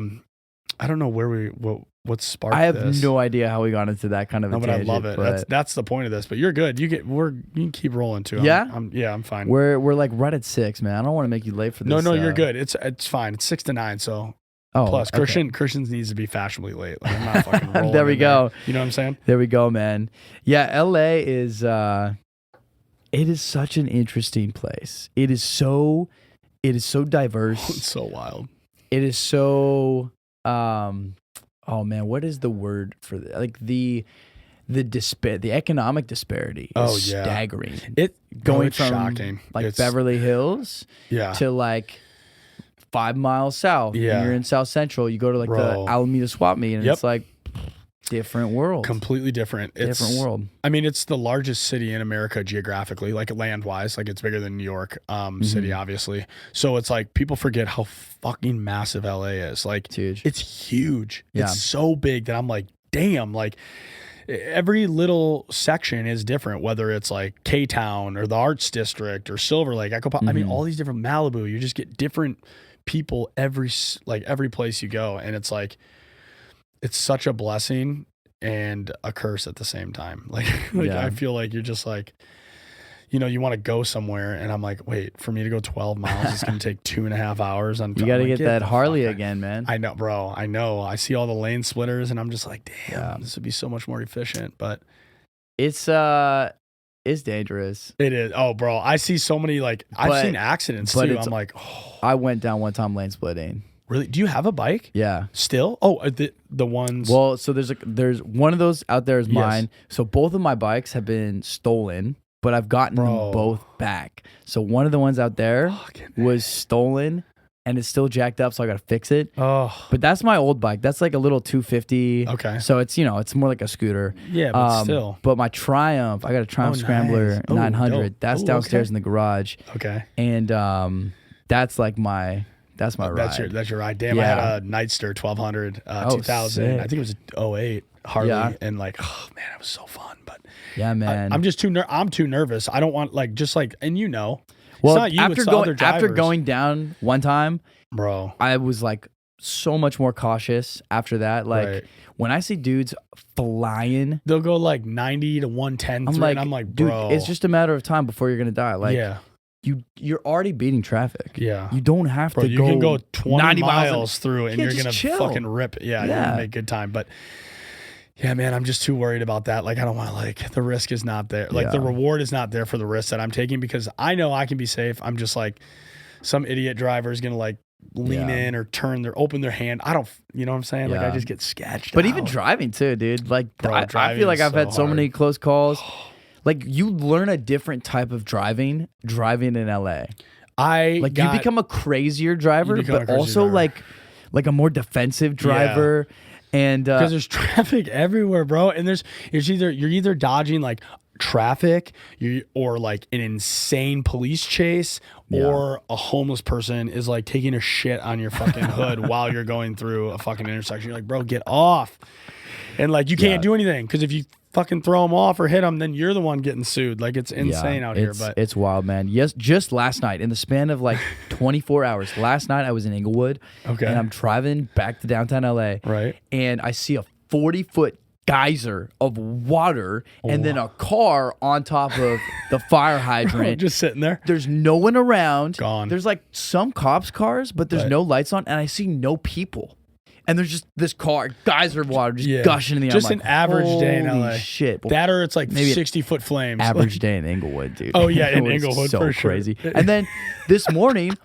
don't know where what sparked I have this. no idea how we got into that kind of a No, but I tangent, love it. but That's the point of this. But you're good. You can keep rolling too. Yeah? I'm fine. we're like right at 6, man. I don't want to make you late for this. No, you're good. It's fine. It's 6 to 9. So plus okay. Christians needs to be fashionably late. Like, I'm not fucking rolling. There we in go. You know what I'm saying? There we go, man. Yeah, LA is it is such an interesting place. It is so diverse. It's so wild. It is so oh man, what is the word for that? Like the economic disparity is yeah. staggering. Going It's from shocking. like It's- Beverly Hills Yeah. to like 5 miles south. Yeah. And you're in South Central. You go to like Bro. the Alameda swap meet, and Yep. it's like different world. Completely different. It's Different world. I mean, it's the largest city in America geographically, like land wise. Like it's bigger than New York City, obviously. So it's like people forget how fucking massive LA is. Like It's huge. it's huge. Yeah. It's so big that I'm like, damn, like every little section is different, whether it's like K-Town or the Arts District or Silver Lake, I mean, all these different Malibu, you just get different people every place you go, and it's like it's such a blessing and a curse at the same time. Like I feel like you're just like, you know, you want to go somewhere, and I'm like, wait, for me to go 12 miles, it's going to take 2.5 hours. You got to get that Harley again, man. I know, bro. I know. I see all the lane splitters, and I'm just like, damn, this would be so much more efficient. But it's dangerous. It is. Oh, bro. I see so many, I've seen accidents too. I'm like, oh. I went down one time lane splitting. Really? Do you have a bike? Yeah. Still? Oh, the ones. Well, so there's one of those out there is mine. So both of my bikes have been stolen, but I've gotten them both back. So one of the ones out there was stolen, and it's still jacked up, so I got to fix it. Oh. But that's my old bike. That's like a little 250. Okay. So it's, it's more like a scooter. Yeah, but still. But my Triumph, I got a Triumph Scrambler 900. Dope. That's downstairs in the garage. Okay. And that's like my ride. That's your ride. Damn, I had a Nightster 1200 2000. Sick. I think it was a 08 Harley, and oh man, it was so fun. But yeah, man, I'm just I'm too nervous. I don't want and you know. Well, it's not you, after going down one time, bro, I was like so much more cautious after that. Like when I see dudes flying, they'll go like 90 to 110. And I'm like, bro, dude, it's just a matter of time before you're gonna die. Like, you're already beating traffic. Yeah, you don't have to go. You can go 20 miles through, and you're gonna chill. fucking rip. Yeah, you're gonna make good time, but. Yeah, man, I'm just too worried about that. Like, I don't want the risk is not there. Like, the reward is not there for the risk that I'm taking, because I know I can be safe. I'm just like, some idiot driver is going to lean in or open their hand. I don't, you know what I'm saying? Like, I just get sketched But out. even driving too, dude. Like, Bro, I feel like I've had so hard. many close calls. Like, you learn a different type of driving in LA. You become a crazier driver, but also like a more defensive driver. Yeah. And because there's traffic everywhere, bro, and you're either dodging traffic, or an insane police chase, or a homeless person is taking a shit on your fucking hood while you're going through a fucking intersection. You're like, bro, get off, and you can't do anything, because if you fucking throw them off or hit them, then you're the one getting sued. It's insane out here. But it's wild, man. Yes, just last night, in the span of 24 hours, last night I was in Inglewood, and I'm driving back to downtown LA, right? And I see a 40-foot geyser of water, and then a car on top of the fire hydrant, just sitting there. There's no one around. Gone. There's some cops' cars, but there's no lights on, and I see no people. And there's just this geyser of water just gushing in the air. Just an average day in LA. Shit. That, or it's maybe 60-foot flames. Average day in Inglewood, dude. Oh, yeah, in Inglewood, so for sure. Crazy. And then this morning,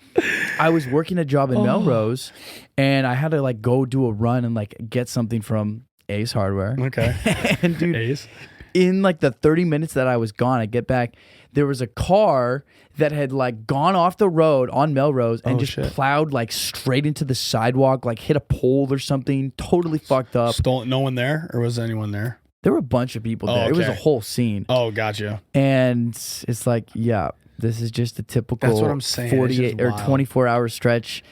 I was working a job in Melrose, and I had to go do a run and get something from Ace Hardware. Okay. And dude, Ace. In the 30 minutes that I was gone, I get back, there was a car that had gone off the road on Melrose and plowed straight into the sidewalk, hit a pole or something, totally fucked up. Stolen. No one there, or was anyone there? There were a bunch of people there. It was a whole scene. Oh, gotcha. And it's this is just a typical That's what I'm saying. 48 or 24-hour stretch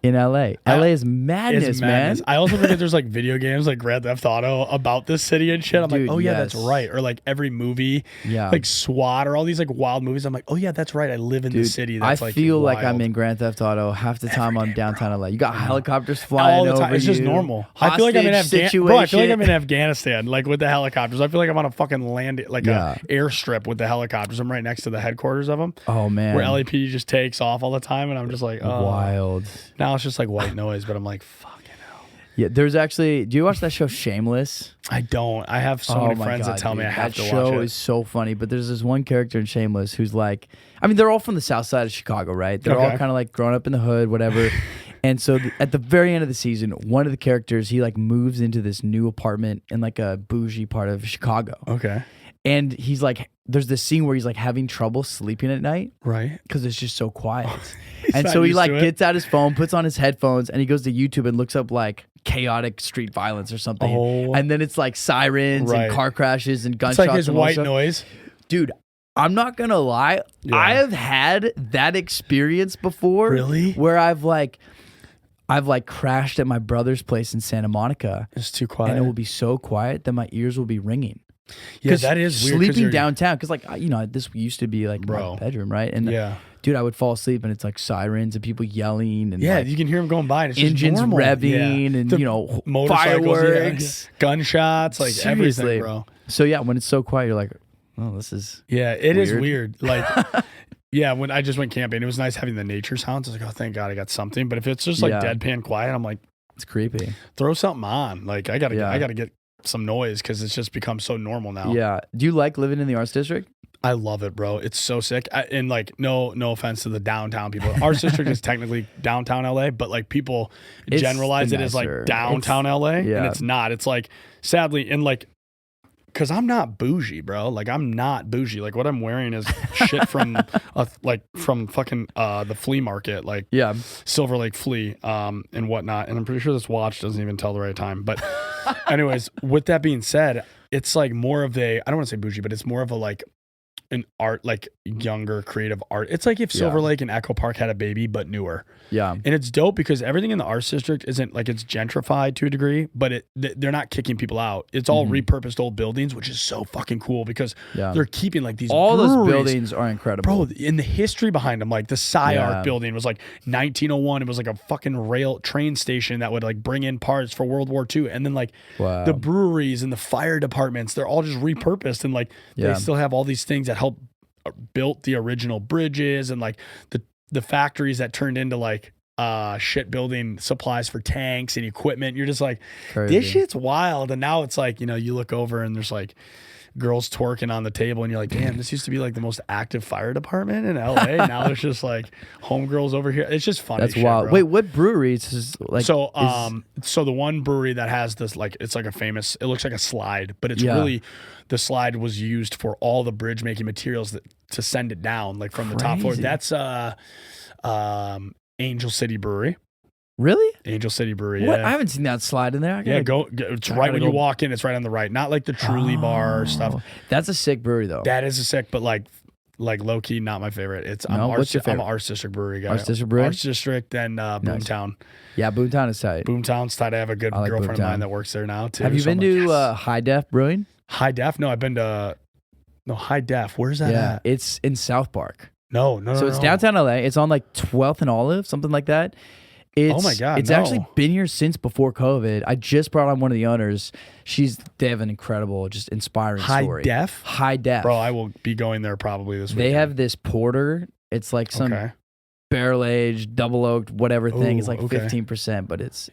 in LA. LA is madness, man. I also forget there's video games like Grand Theft Auto about this city and shit. I'm Dude, like, oh yeah, that's right. Or every movie, SWAT or all these wild movies. I'm like, oh yeah, that's right. I live in this city. That's I feel wild. like I'm in Grand Theft Auto half the time I'm downtown LA. You got helicopters flying all the time. over It's just you. normal. I feel like I'm in Afghanistan. Bro, I feel like I'm in Afghanistan, with the helicopters. I feel like I'm on a fucking land, a airstrip with the helicopters. I'm right next to the headquarters of them. Oh man. Where LAPD just takes off all the time, and I'm just like, oh. Wild. Now it's just white noise, but I'm like, fucking hell. Yeah, there's actually, do you watch that show Shameless? I don't. I have so many friends that tell me I have to watch it. That show is so funny, but there's this one character in Shameless who's they're all from the south side of Chicago, right? They're all kind of growing up in the hood, whatever. And so at the very end of the season, one of the characters, he moves into this new apartment in a bougie part of Chicago. Okay. And he's there's this scene where he's having trouble sleeping at night. Right. Because it's just so quiet. And so he gets out his phone, puts on his headphones, and he goes to YouTube and looks up chaotic street violence or something. Oh. And then it's sirens and car crashes and gunshots. It's his and white noise. Dude, I'm not going to lie. Yeah. I have had that experience before. Really? Where I've crashed at my brother's place in Santa Monica. It's too quiet. And it will be so quiet that my ears will be ringing. Yeah, that is weird. Sleeping downtown, because this used to be my bedroom, right? And Dude, I would fall asleep and it's like sirens and people yelling and you can hear them going by. And it's engines just normal. revving and motorcycles, fireworks, gunshots, like Seriously. everything, bro. So yeah, when it's so quiet, you're like, oh, this is it is weird. Like, when I just went camping, it was nice having the nature sounds. I was like, oh, thank God I got something. But if it's just like deadpan quiet, I'm like, it's creepy. Throw something on. Like I gotta get some noise because it's just become so normal now. Yeah. Do you like living in the Arts District? I love it, bro. It's so sick. And like, no offense to the downtown people. Arts District is technically downtown LA, but like people generalize it as like downtown LA, and it's not. It's like, sadly, and like, because I'm not bougie, bro. Like I'm not bougie. Like what I'm wearing is shit from fucking the flea market, like Silver Lake Flea, and whatnot. And I'm pretty sure this watch doesn't even tell the right time. But anyways, with that being said, it's like more of I don't want to say bougie, but it's more of a like an art, like younger creative art. It's like if Silver Lake and Echo Park had a baby, but newer. Yeah. And it's dope because everything in the Arts District isn't like, it's gentrified to a degree, but they're not kicking people out. It's all repurposed old buildings, which is so fucking cool because they're keeping like these all breweries. Those buildings are incredible. Bro, in the history behind them, like the SciArc building was like 1901. It was like a fucking rail train station that would like bring in parts for World War II. And then like the breweries and the fire departments, they're all just repurposed. And like they still have all these things that help built the original bridges and like the factories that turned into like shipbuilding supplies for tanks and equipment. You're just like, this shit's wild. And now it's like, you look over and there's like girls twerking on the table and you're like, damn, this used to be like the most active fire department in LA. Now there's just like homegirls over here. It's just funny. That's wild. Bro. Wait, what breweries is like? So the one brewery that has this, like, it's like it looks like a slide, but it's really, the slide was used for all the bridge making materials to send it down, like from the top floor. That's Angel City Brewery. Really? Angel City Brewery. What? Yeah. I haven't seen that slide in there. Go. It's right when you walk in. It's right on the right. Not like the Truly bar stuff. That's a sick brewery though. That is a sick, but like low key, not my favorite. I'm an Arts District brewery guy. Arts District brewery. Arts District, then Boomtown. Yeah, Boomtown is tight. Boomtown's tight. I have a good girlfriend of mine that works there now too. Have you been to High Def Brewing? High Def? No, I've been to High Def. Where's that at? It's in South Park. No. So it's downtown LA. It's on like 12th and Olive, something like that. Oh my God! It's actually been here since before COVID. I just brought on one of the owners. They have an incredible, just inspiring story. High Def. Bro, I will be going there probably this week. They have this porter. It's like some barrel aged, double oaked, whatever thing. It's like 15%, but it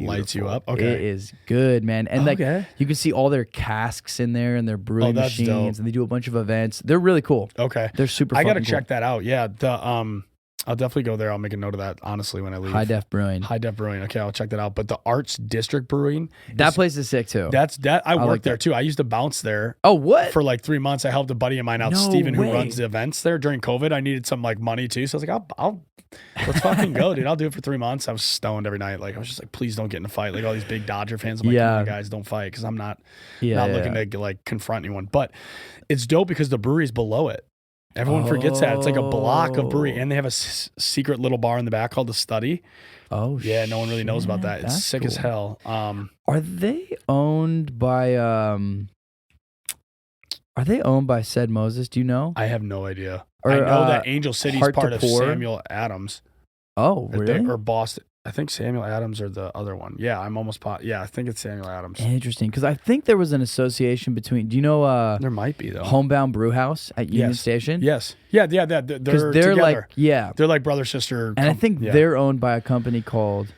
lights you up. Okay, it is good, man. And like you can see all their casks in there and their brewing machines, dope. And they do a bunch of events. They're really cool. Okay, they're super. I gotta check that out. Yeah, I'll definitely go there. I'll make a note of that, honestly, when I leave. High Def Brewing. Okay, I'll check that out. But the Arts District Brewing. That place is sick, too. I worked there, too. I used to bounce there. Oh, what? For like 3 months. I helped a buddy of mine out, Steven, who runs the events there during COVID. I needed some like money, too. So I was like, let's fucking go, dude. I'll do it for 3 months. I was stoned every night. Like, I was just like, please don't get in a fight. Like, all these big Dodger fans. I'm like, come on, guys, don't fight. Because I'm not looking to like confront anyone. But it's dope because the brewery's below it. Everyone forgets that. It's like a block of brewery. And they have a secret little bar in the back called The Study. Oh, yeah. No one really knows about that. It's sick as hell. Are they owned by Said Moses? Do you know? I have no idea. I know that Angel City is part of Samuel Adams. Oh, really? Or Boston. I think Samuel Adams or the other one. Yeah, I'm almost positive. Yeah, I think it's Samuel Adams. Interesting, because I think there was an association between. Do you know? There might be though. Homebound Brew House at Union Station. Yes. Yeah. They're together. Like they're like brother sister. And I think they're owned by a company called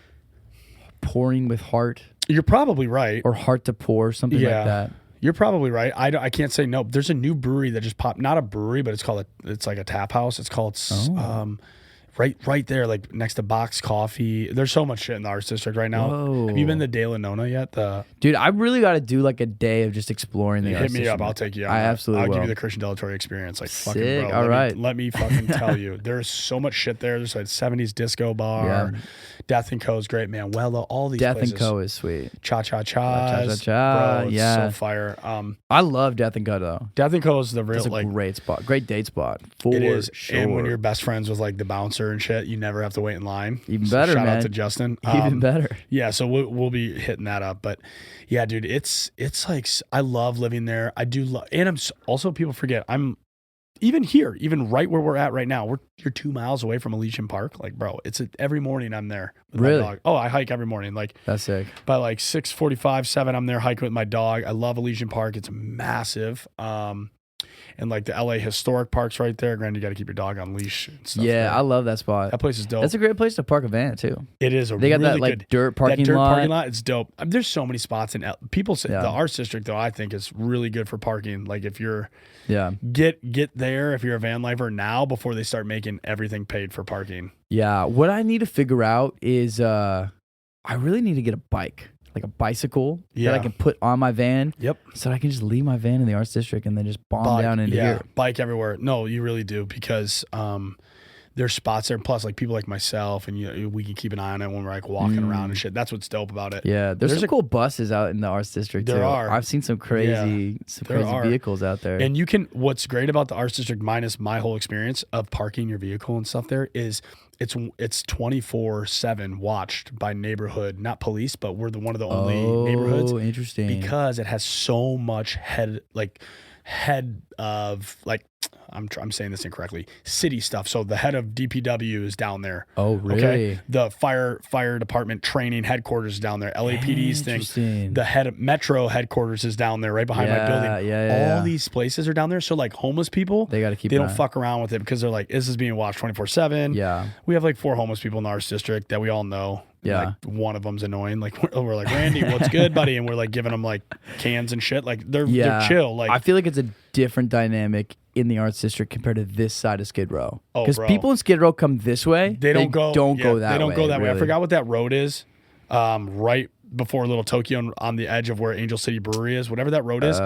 Pouring with Heart. You're probably right. Or Heart to Pour, something like that. You're probably right. I can't say no. There's a new brewery that just popped. Not a brewery, but it's like a tap house. It's called right there, like next to Box Coffee. There's so much shit in the Arts District right now. Whoa. Have you been to De La Nona yet? Dude, I really got to do like a day of just exploring the Arts District. Hit me up. I'll take you out. I absolutely I'll will. give you the Christian Del Torre experience. Like, sick. Fucking bro. All right. Let me fucking tell you. There's so much shit there. There's like 70s disco bar. Yeah. Death & Co. is great, man. Well, all these Death places. & Co. is sweet. Cha-cha-cha. Bro, it's so fire. I love Death & Co. though. Death & Co. is the real, it's a great spot. Great date spot. For it is. Sure. And when you're best friends with like the bouncer and shit, you never have to wait in line. Even better, shout man. out to Justin. Even better. Yeah, so we'll be hitting that up. But yeah, dude, it's like I love living there. I do love, and also people forget even here, even right where we're at right now, you're 2 miles away from Elysian Park. Like, bro, every morning I'm there with my dog. Oh, I hike every morning. Like, that's sick. By like 6:45, 7, I'm there hiking with my dog. I love Elysian Park. It's massive. And like the LA historic park's right there. Granted, you got to keep your dog on leash and stuff. Yeah, I love that spot. That place is dope. That's a great place to park a van too. It is. They got really that like good, dirt parking lot. Parking lot. It's dope. There's so many spots in people say the Arts District though. I think is really good for parking. Like if you're get there if you're a van lifer now before they start making everything paid for parking. Yeah. What I need to figure out is I really need to get a bike. Like a bicycle that I can put on my van. Yep. So I can just leave my van in the Arts District and then just bomb down into here. Bike everywhere. No, you really do because there's spots there. Plus, like people like myself and we can keep an eye on it when we're like walking around and shit. That's what's dope about it. Yeah. There's some cool buses out in the Arts District there too. Are. I've seen some crazy vehicles out there. And what's great about the Arts District minus my whole experience of parking your vehicle and stuff there is it's 24/7 watched by neighborhood, not police, but we're one of the only neighborhoods. Oh, interesting. Because it has so much head of I'm saying this incorrectly. City stuff. So the head of DPW is down there. Oh, really? Okay. The fire department training headquarters is down there. LAPD's thing. The head of Metro headquarters is down there, right behind my building. All these places are down there. So like homeless people, they got to keep. They don't fuck around with it because they're like, this is being watched 24/7. Yeah. We have like 4 homeless people in the Arts District that we all know. Yeah. Like one of them's annoying. Like we're like, Randy, what's good, buddy? And we're like giving them like cans and shit. Like they're chill. Like I feel like it's a different dynamic in the Arts District compared to this side of Skid Row. Because people in Skid Row come this way. They don't go that way. They don't go that way. Really. I forgot what that road is. Right before Little Tokyo on the edge of where Angel City Brewery is, whatever that road is.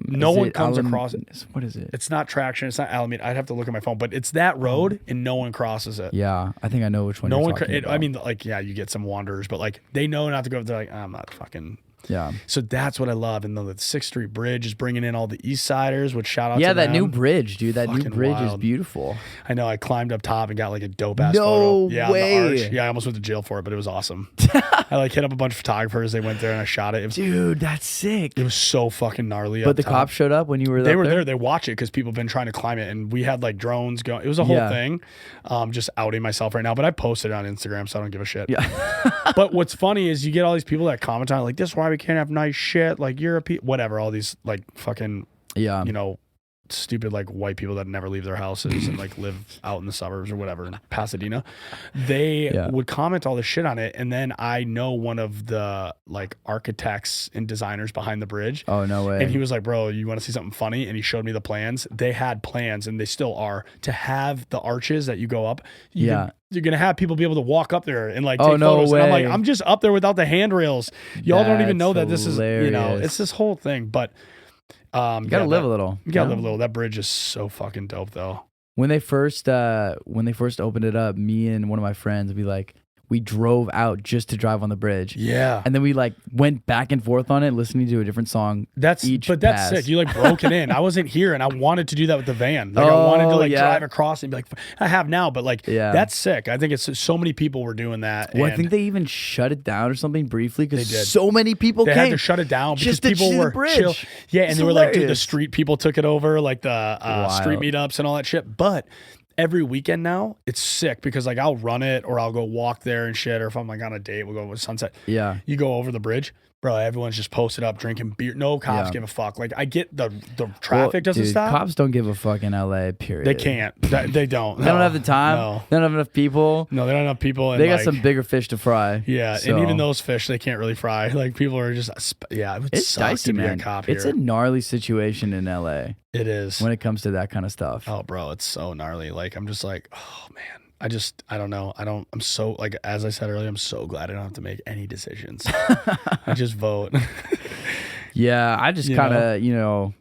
No one comes across it. What is it? It's not Traction. It's not Alameda. I'd have to look at my phone, but it's that road and no one crosses it. Yeah, I think I know which one you're talking about. I mean, like, yeah, you get some wanderers, but like they know not to go. They're like, I'm not fucking. Yeah. So that's what I love. And the 6th Street Bridge is bringing in all the East Siders, which shout out to them. Yeah, that new bridge, dude. That Fucking new bridge wild. is beautiful. I know. I climbed up top and got like a dope ass photo. Yeah, way. On the arch. Yeah, I almost went to jail for it, but it was awesome. I like hit up a bunch of photographers. They went there and I shot it. Dude, that's sick. It was so fucking gnarly. But the cops showed up when you were there? They were there. They watch it because people have been trying to climb it. And we had like drones going. It was a whole thing. Just outing myself right now. But I posted it on Instagram, so I don't give a shit. Yeah. But what's funny is you get all these people that comment on it, like, this is why we can't have nice shit. Like Europe, whatever, all these like fucking, stupid like white people that never leave their houses and like live out in the suburbs or whatever in Pasadena. They would comment all this shit on it. And then I know one of the like architects and designers behind the bridge. Oh, no way. And he was like, bro, you want to see something funny? And he showed me the plans. They had plans and they still are to have the arches that you go up. You're going to have people be able to walk up there and like take photos. Way. And I'm like, I'm just up there without the handrails. Y'all don't even know that this is, hilarious. it's this whole thing. But you gotta live a little. You gotta live a little. That bridge is so fucking dope though. When they first opened it up, me and one of my friends, we drove out just to drive on the bridge. Yeah. And then we like went back and forth on it, listening to a different song. That's sick. You like broke it in. I wasn't here and I wanted to do that with the van. Like I wanted to drive across and be like, I have now, but like that's sick. I think it's so many people were doing that. Well, I think they even shut it down or something briefly because so many people came. They had to shut it down because people were chill. Yeah, and they were like, dude, the street people took it over, like the street meetups and all that shit. But every weekend now, it's sick because like I'll run it or I'll go walk there and shit. Or if I'm like on a date, we'll go with Sunset. Yeah. You go over the bridge. Bro, everyone's just posted up drinking beer. No cops give a fuck. Like I get the traffic doesn't stop. Cops don't give a fuck in LA, period. They can't. They don't. They don't have the time. No. They don't have enough people. No, they don't have enough people. And they got some bigger fish to fry. Yeah, so. And even those fish, they can't really fry. Like people are just, it's dicey, man. It's a gnarly situation in LA. It is. When it comes to that kind of stuff. Oh, bro, it's so gnarly. Like I'm just like, oh man. I don't know. I'm so, like, as I said earlier, I'm so glad I don't have to make any decisions. I just vote. Yeah, I just kind of,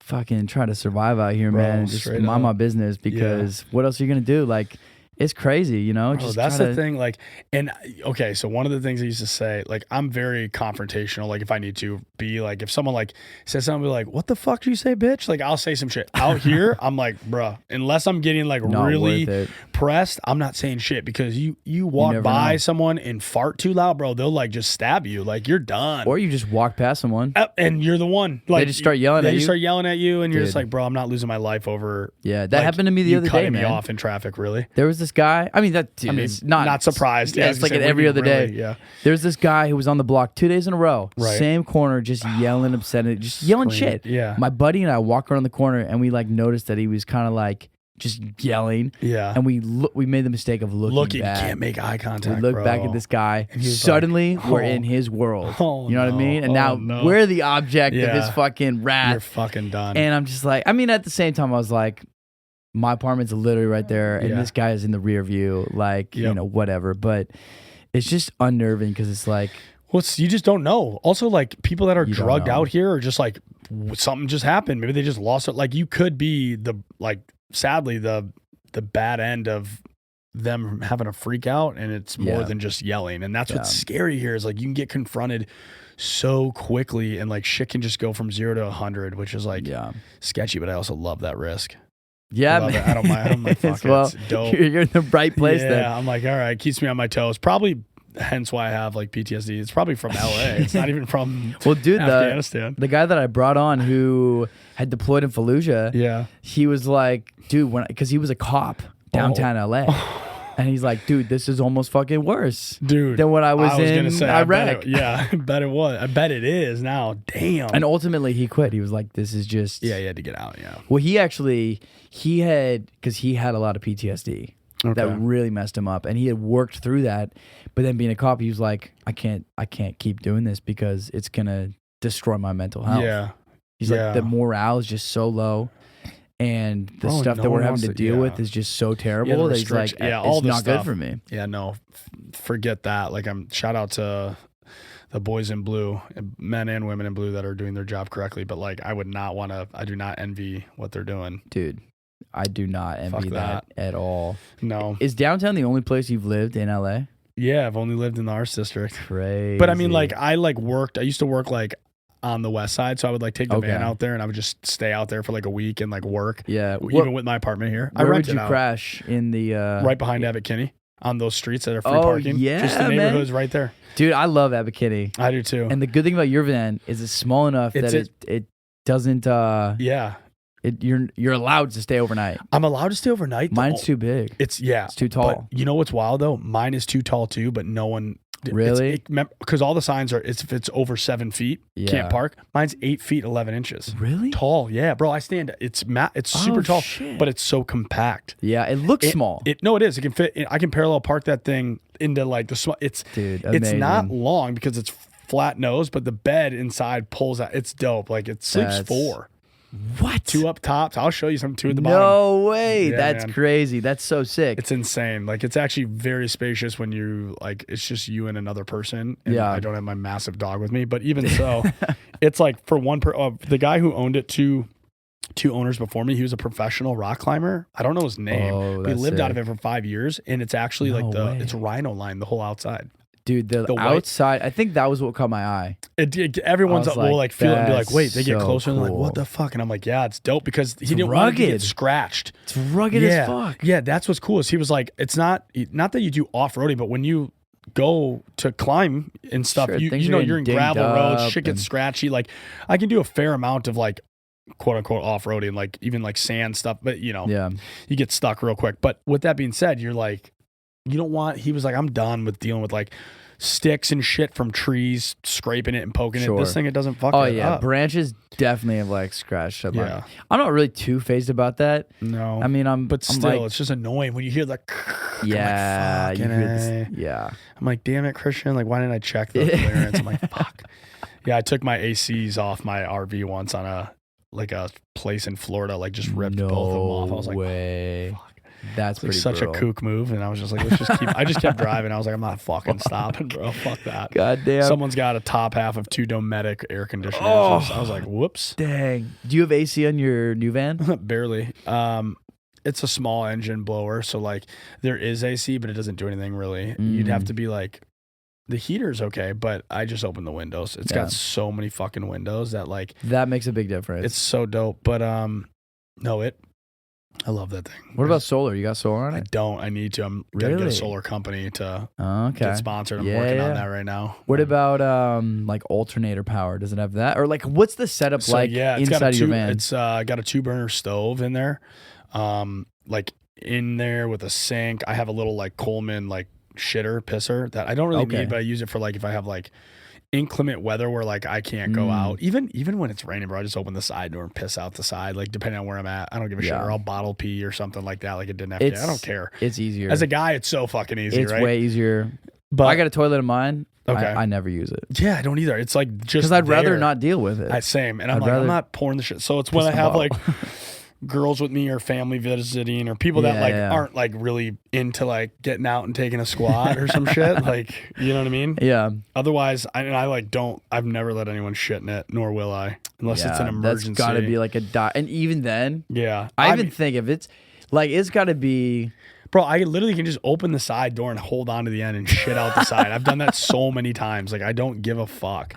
fucking try to survive out here, man. Just mind my business because what else are you going to do? Like, It's crazy, you know? Bro, that's the thing. Like, and okay, so one of the things I used to say, like, I'm very confrontational. Like, if I need to be, like, if someone like says something, like, what the fuck do you say, bitch? Like, I'll say some shit. Out here, I'm like, bruh, unless I'm getting like Not really pressed, I'm not saying shit, because you walk by someone and fart too loud, bro, they'll like just stab you. Like, you're done. Or you just walk past someone and you're the one. Like, they just start yelling at you. They start yelling at you, and you're just like, bro, I'm not losing my life over. Yeah, that happened to me the other day, man. You cutting me off in traffic, really? There was this guy. I mean, it's not surprised. Yeah, it's like every other day. Yeah. There's this guy who was on the block 2 days in a row, right. Same corner, just yelling obscenity, just yelling shit. Yeah. My buddy and I walk around the corner, and we like noticed that he was kind of like just yelling. Yeah. And we made the mistake of looking back. You can't make eye contact. We look back at this guy. Suddenly, we're in his world. You know what I mean? And now we're the object of his fucking wrath. You're fucking done. And I'm just like, I mean, at the same time, I was like, my apartment's literally right there, and this guy is in the rear view, like, you know, whatever. But it's just unnerving, because it's like, you just don't know. Also, like, people that are drugged out here are just like, something just happened. Maybe they just lost it. Like, you could be sadly, the bad end of them having a freak out, and it's more than just yelling. And that's what's scary here, is like, you can get confronted so quickly, and like shit can just go from 0 to 100, which is like sketchy. But I also love that risk. Yeah, I don't mind. Fuck well, it's dope. You're in the right place then. Yeah, I'm like, all right, keeps me on my toes. Probably hence why I have like PTSD. It's probably from LA. It's not even from Afghanistan. The guy that I brought on who had deployed in Fallujah, he was like, dude, because he was a cop downtown LA. And he's like, dude, this is almost fucking worse, than what I was in Iraq. I bet it was. I bet it is now. Damn. And ultimately, he quit. He was like, this is just... Yeah, he had to get out, Well, he had a lot of PTSD that really messed him up. And he had worked through that. But then being a cop, he was like, I can't keep doing this, because it's going to destroy my mental health. Yeah. He's like, the morale is just so low. And the stuff that we're having to deal with is just so terrible that he's like, it's not good for me. Yeah, no, forget that. Like, shout out to the boys in blue, men and women in blue, that are doing their job correctly. But like, I do not envy what they're doing. Dude, I do not envy that at all. No. Is downtown the only place you've lived in LA? Yeah, I've only lived in the Arts District. Crazy. But I mean, like, I used to work like on the west side, so I would like take the van out there, and I would just stay out there for like a week and like work. Yeah, even with my apartment here. Where would you crash in the right behind Abbot Kinney on those streets that are free parking? Yeah, just the neighborhoods right there. Dude, I love Abbot Kinney. I do too. And the good thing about your van is it's small enough that it doesn't. You're allowed to stay overnight. I'm allowed to stay overnight. Mine's too big. It's too tall. But you know what's wild though? Mine is too tall too, but no one. Really? Because all the signs are, if it's over 7 feet, can't park. Mine's 8 feet 11 inches. Really? Tall, yeah, bro. I stand. It's super tall, but it's so compact. Yeah, it looks small. It is. It can fit. I can parallel park that thing into like the small. It's not long because it's flat nose, but the bed inside pulls out. It's dope. Like, it sleeps 4. What? 2 up top. I'll show you some 2 at the bottom. No way. Yeah, that's crazy. That's so sick. It's insane. Like, it's actually very spacious when you like, it's just you and another person. And I don't have my massive dog with me, but even so, it's like for the guy who owned it, two owners before me, he was a professional rock climber. I don't know his name. But he lived out of it for 5 years, and it's actually it's rhino line the whole outside. Dude, the outside, I think that was what caught my eye. Everyone's will like feel it and be like, wait, they get closer and they're like, what the fuck? And I'm like, yeah, it's dope, because he didn't want to get scratched. It's rugged as fuck. Yeah, that's what's cool. Is he was like, it's not that you do off-roading, but when you go to climb and stuff, you're in gravel roads, shit gets scratchy. Like, I can do a fair amount of like, quote unquote off-roading, like even like sand stuff, but you get stuck real quick. But with that being said, you're like, he was like, I'm done with dealing with like sticks and shit from trees, scraping it and poking it. This thing, it doesn't fuck up. Branches definitely have like scratched up. I'm not really too phased about that. No. I mean, but still, like, it's just annoying when you hear the yeah, I'm like, you hear this, I'm like, damn it, Christian, like, why didn't I check the clearance? I'm like, fuck. Yeah, I took my ACs off my RV once on a place in Florida, like, just ripped both of them off. I was like, oh, fuck. That's like such a kook move, and I was just like, I just kept driving. I was like, I'm not fucking stopping, bro. Fuck that. God damn. Someone's got a top half of 2 Dometic air conditioners. I was like, whoops. Dang. Do you have AC on your new van? Barely. it's a small engine blower, so like there is AC, but it doesn't do anything really. You'd have to be like, the heater's okay, but I just open the windows. It's got so many fucking windows that like that makes a big difference. It's so dope. But I love that thing. What about solar? You got solar on it? I don't. I need to. I'm gonna get a solar company to get sponsored. I'm working on that right now. What about like alternator power? Does it have that? Or like what's the setup it's inside of your van? It's got a 2-burner stove in there. Like in there with a sink. I have a little like Coleman like pisser that I don't really need, but I use it for like if I have like inclement weather where like I can't go out, even when it's raining, bro. I just open the side door and piss out the side, like depending on where I'm at. I don't give a shit. Or I'll bottle pee or something like that. Like it didn't have to. I don't care. It's easier as a guy. It's so fucking easy. It's right? way easier. But I got a toilet in mine. Okay, I never use it. Yeah, I don't either. It's like just because I'd rather not deal with it. Same, and I'm not pouring the shit. So it's when I have like girls with me or family visiting or people that like aren't like really into like getting out and taking a squat or some shit, like, you know what I mean? Yeah. Otherwise, I've never let anyone shit in it, nor will I, unless it's an emergency. That's gotta be like and even then, I think if it's like, it's gotta be, bro, I literally can just open the side door and hold on to the end and shit out the side. I've done that so many times. Like, I don't give a fuck.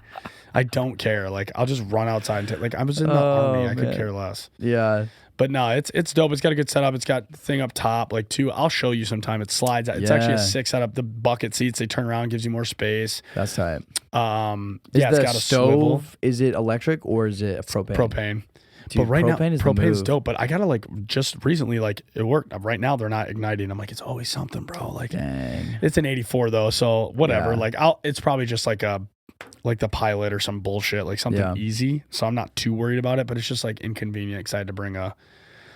I don't care. Like, I'll just run outside and like, I was in the army. I could care less. Yeah. But no, it's dope. It's got a good setup. It's got the thing up top, like I'll show you sometime. It slides. It's actually a 6 setup. The bucket seats, they turn around, gives you more space. That's tight. It's got a swivel. Is it electric or is it propane? Propane. Dude, but right now, propane's is dope. But I gotta like just recently, like it worked. Right now, they're not igniting. I'm like, it's always something, bro. Like, dang. It's an 84 though, so whatever. Like, it's probably just like the pilot or some bullshit, like something easy. So I'm not too worried about it, but it's just like inconvenient because I had to bring a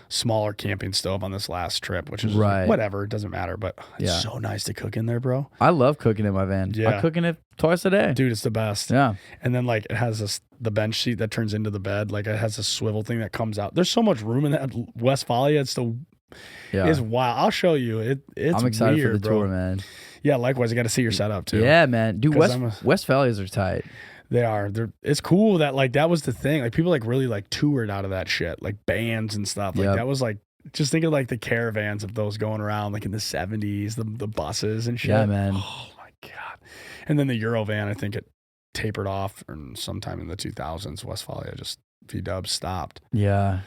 smaller camping stove on this last trip, which is whatever. It doesn't matter, but it's so nice to cook in there, bro. I love cooking in my van. I cook in it twice a day. Dude, it's the best. Yeah. And then like it has the bench seat that turns into the bed. Like it has a swivel thing that comes out. There's so much room in that Westfalia. It's wild. I'll show you. It's I'm excited weird, for the tour, man. Yeah, likewise. I got to see your setup too. Yeah, man. Dude, Westfalias are tight. They are. It's cool that like that was the thing. Like people like really like toured out of that shit, like bands and stuff. Like that was like, just think of like the caravans of those going around like in the 70s, the buses and shit. Yeah, man. Oh my God. And then the Eurovan, I think it tapered off sometime in the 2000s. Westfalia just VW stopped. Yeah.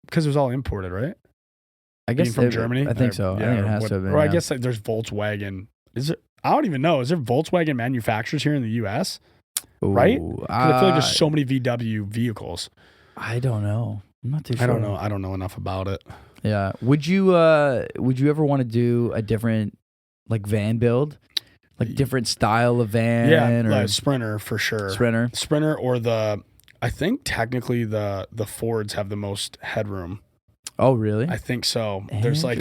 Because it was all imported, right? I guess from Germany. I think so. Yeah, I think it has to have been. Or I guess like there's Volkswagen. I don't even know. Is there Volkswagen manufacturers here in the U.S.? Right? I feel like there's so many VW vehicles. I don't know. I'm not too sure. I don't know enough about it. Yeah. Would you ever want to do a different like van build? Like different style of van? Yeah, or like Sprinter for sure. Sprinter or I think technically the Fords have the most headroom. Oh, really? I think so. There's like,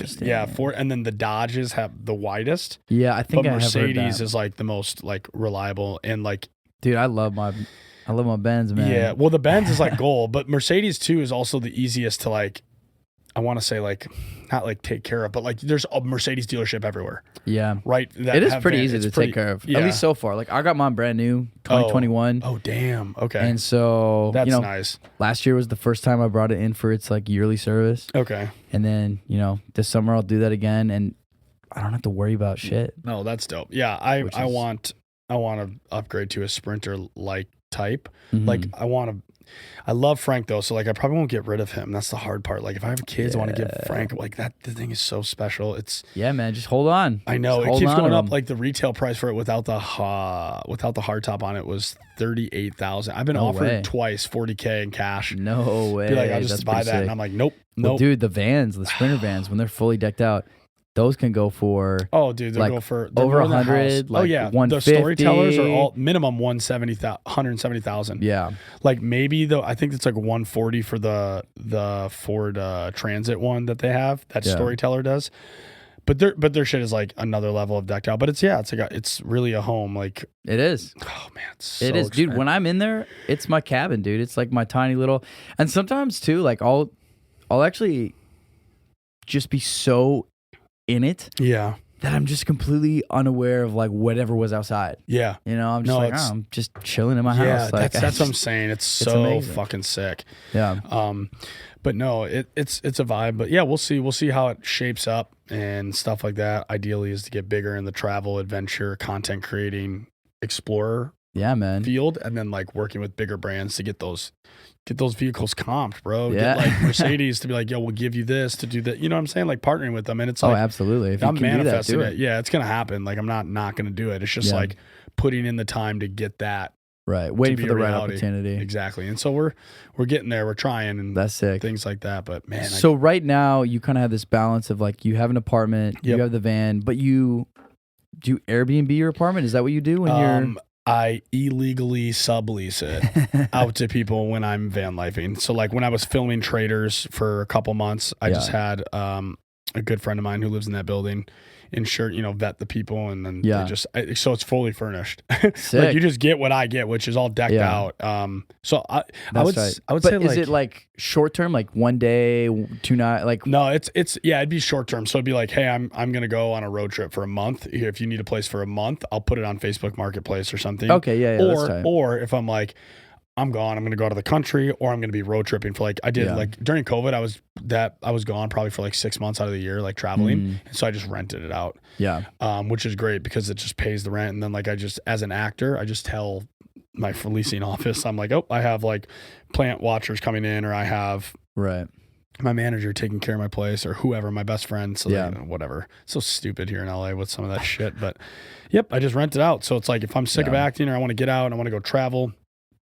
Ford, and then the Dodges have the widest. Yeah, I think Mercedes is like the most like reliable and like. Dude, I love my Benz, man. Yeah, well, the Benz is like gold, but Mercedes too is also the easiest to like. I want to say like, not like take care of, but like there's a Mercedes dealership everywhere. Yeah, right. It is pretty easy to take care of. At least so far. Like I got mine brand new, 2021. Oh damn. Okay. And so that's nice. Last year was the first time I brought it in for its like yearly service. Okay. And then this summer I'll do that again, and I don't have to worry about shit. No, that's dope. Yeah, I want to upgrade to a Sprinter like type. Mm-hmm. Like I love Frank though, so like I probably won't get rid of him. That's the hard part. Like if I have kids, I want to give Frank like that. The thing is so special. Man, just hold on. I know it keeps going up. Like the retail price for it without the hardtop on it was $38,000. I've been offered twice $40K in cash. No way. Be like, I'll just buy that, sick. And I'm like, nope. Well, dude, the Sprinter vans, when they're fully decked out, those can go for they'll go for over 100. Like 150. The storytellers are all minimum 170,000. Yeah, like maybe though I think it's like 140 for the Ford Transit one that they have that storyteller does. But their shit is like another level of decked out. But it's really a home. Like it is. Oh man, it is, dude. When I'm in there, it's my cabin, dude. It's like my tiny little. And sometimes too, like I'll actually just be so in it that I'm just completely unaware of like whatever was outside. Yeah. You know, I'm just I'm just chilling in my house. Yeah, Like, that's what I'm saying. It's so amazing. fucking sick. Yeah. But no, it's a vibe. But yeah, we'll see. We'll see how it shapes up and stuff like that. Ideally is to get bigger in the travel, adventure, content creating, explorer field, and then like working with bigger brands to get those vehicles comped, bro. Yeah. Get like Mercedes to be like, yo, we'll give you this to do that. You know what I'm saying? Like partnering with them. And it's like, absolutely. If I'm you can manifesting do that, it. Yeah, it's gonna happen. Like I'm not gonna do it. It's just like putting in the time to get that. Right. Waiting for the right opportunity. Exactly. And so we're getting there. We're trying, and that's sick. Things like that. But man, so right now you kind of have this balance of like you have an apartment, you have the van, but you do Airbnb your apartment. Is that what you do when you're? I illegally sublease it out to people when I'm van lifing. So like when I was filming Traitors for a couple months, I just had a good friend of mine who lives in that building vet the people, and then they just so it's fully furnished. Like you just get what I get, which is all decked out. So I would say like, is it like short term, like 1 day, 2 nights? Like no, it's it'd be short term. So it'd be like, hey, I'm gonna go on a road trip for a month. If you need a place for a month, I'll put it on Facebook Marketplace or something. Okay, Or if I'm like, I'm gone, I'm going to go out of the country, or I'm going to be road tripping for like, I did like during COVID, I was gone probably for like 6 months out of the year, like traveling. And so I just rented it out. Yeah. Which is great because it just pays the rent. And then like, as an actor, I just tell my leasing office, I'm like, oh, I have like plant watchers coming in, or I have my manager taking care of my place, or whoever, my best friend. So whatever. So stupid here in LA with some of that shit, but yep, I just rent it out. So it's like, if I'm sick of acting or I want to get out and I want to go travel,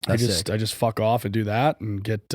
I just fuck off and do that and get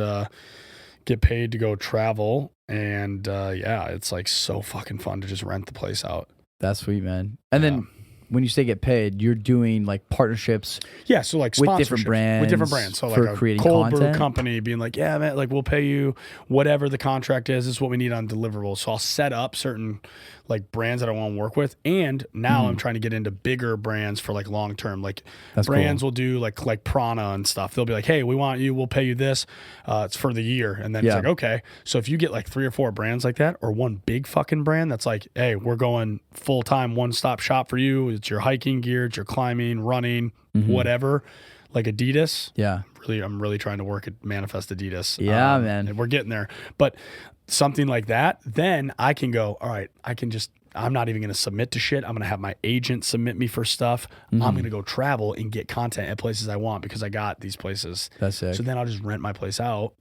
paid to go travel. And it's like so fucking fun to just rent the place out. That's sweet, man. And then when you say get paid, you're doing like partnerships. Yeah, so like with different brands. So for like a creating cold content. brew company being like, yeah, man, like we'll pay you whatever the contract is. This is what we need on deliverables. So I'll set up certain like brands that I want to work with. And now I'm trying to get into bigger brands for like long term. Like brands will do like Prana and stuff. They'll be like, hey, we want you, we'll pay you this. It's for the year. And then it's like, okay. So if you get like 3 or 4 brands like that, or one big fucking brand that's like, hey, we're going full time, one-stop shop for you. It's your hiking gear, it's your climbing, running, whatever. Like Adidas. Yeah. I'm really trying to manifest Adidas. Yeah, man. And we're getting there. But something like that, then I can go, all right, I'm not even going to submit to shit. I'm going to have my agent submit me for stuff. I'm going to go travel and get content at places I want because I got these places. That's sick. So then I'll just rent my place out,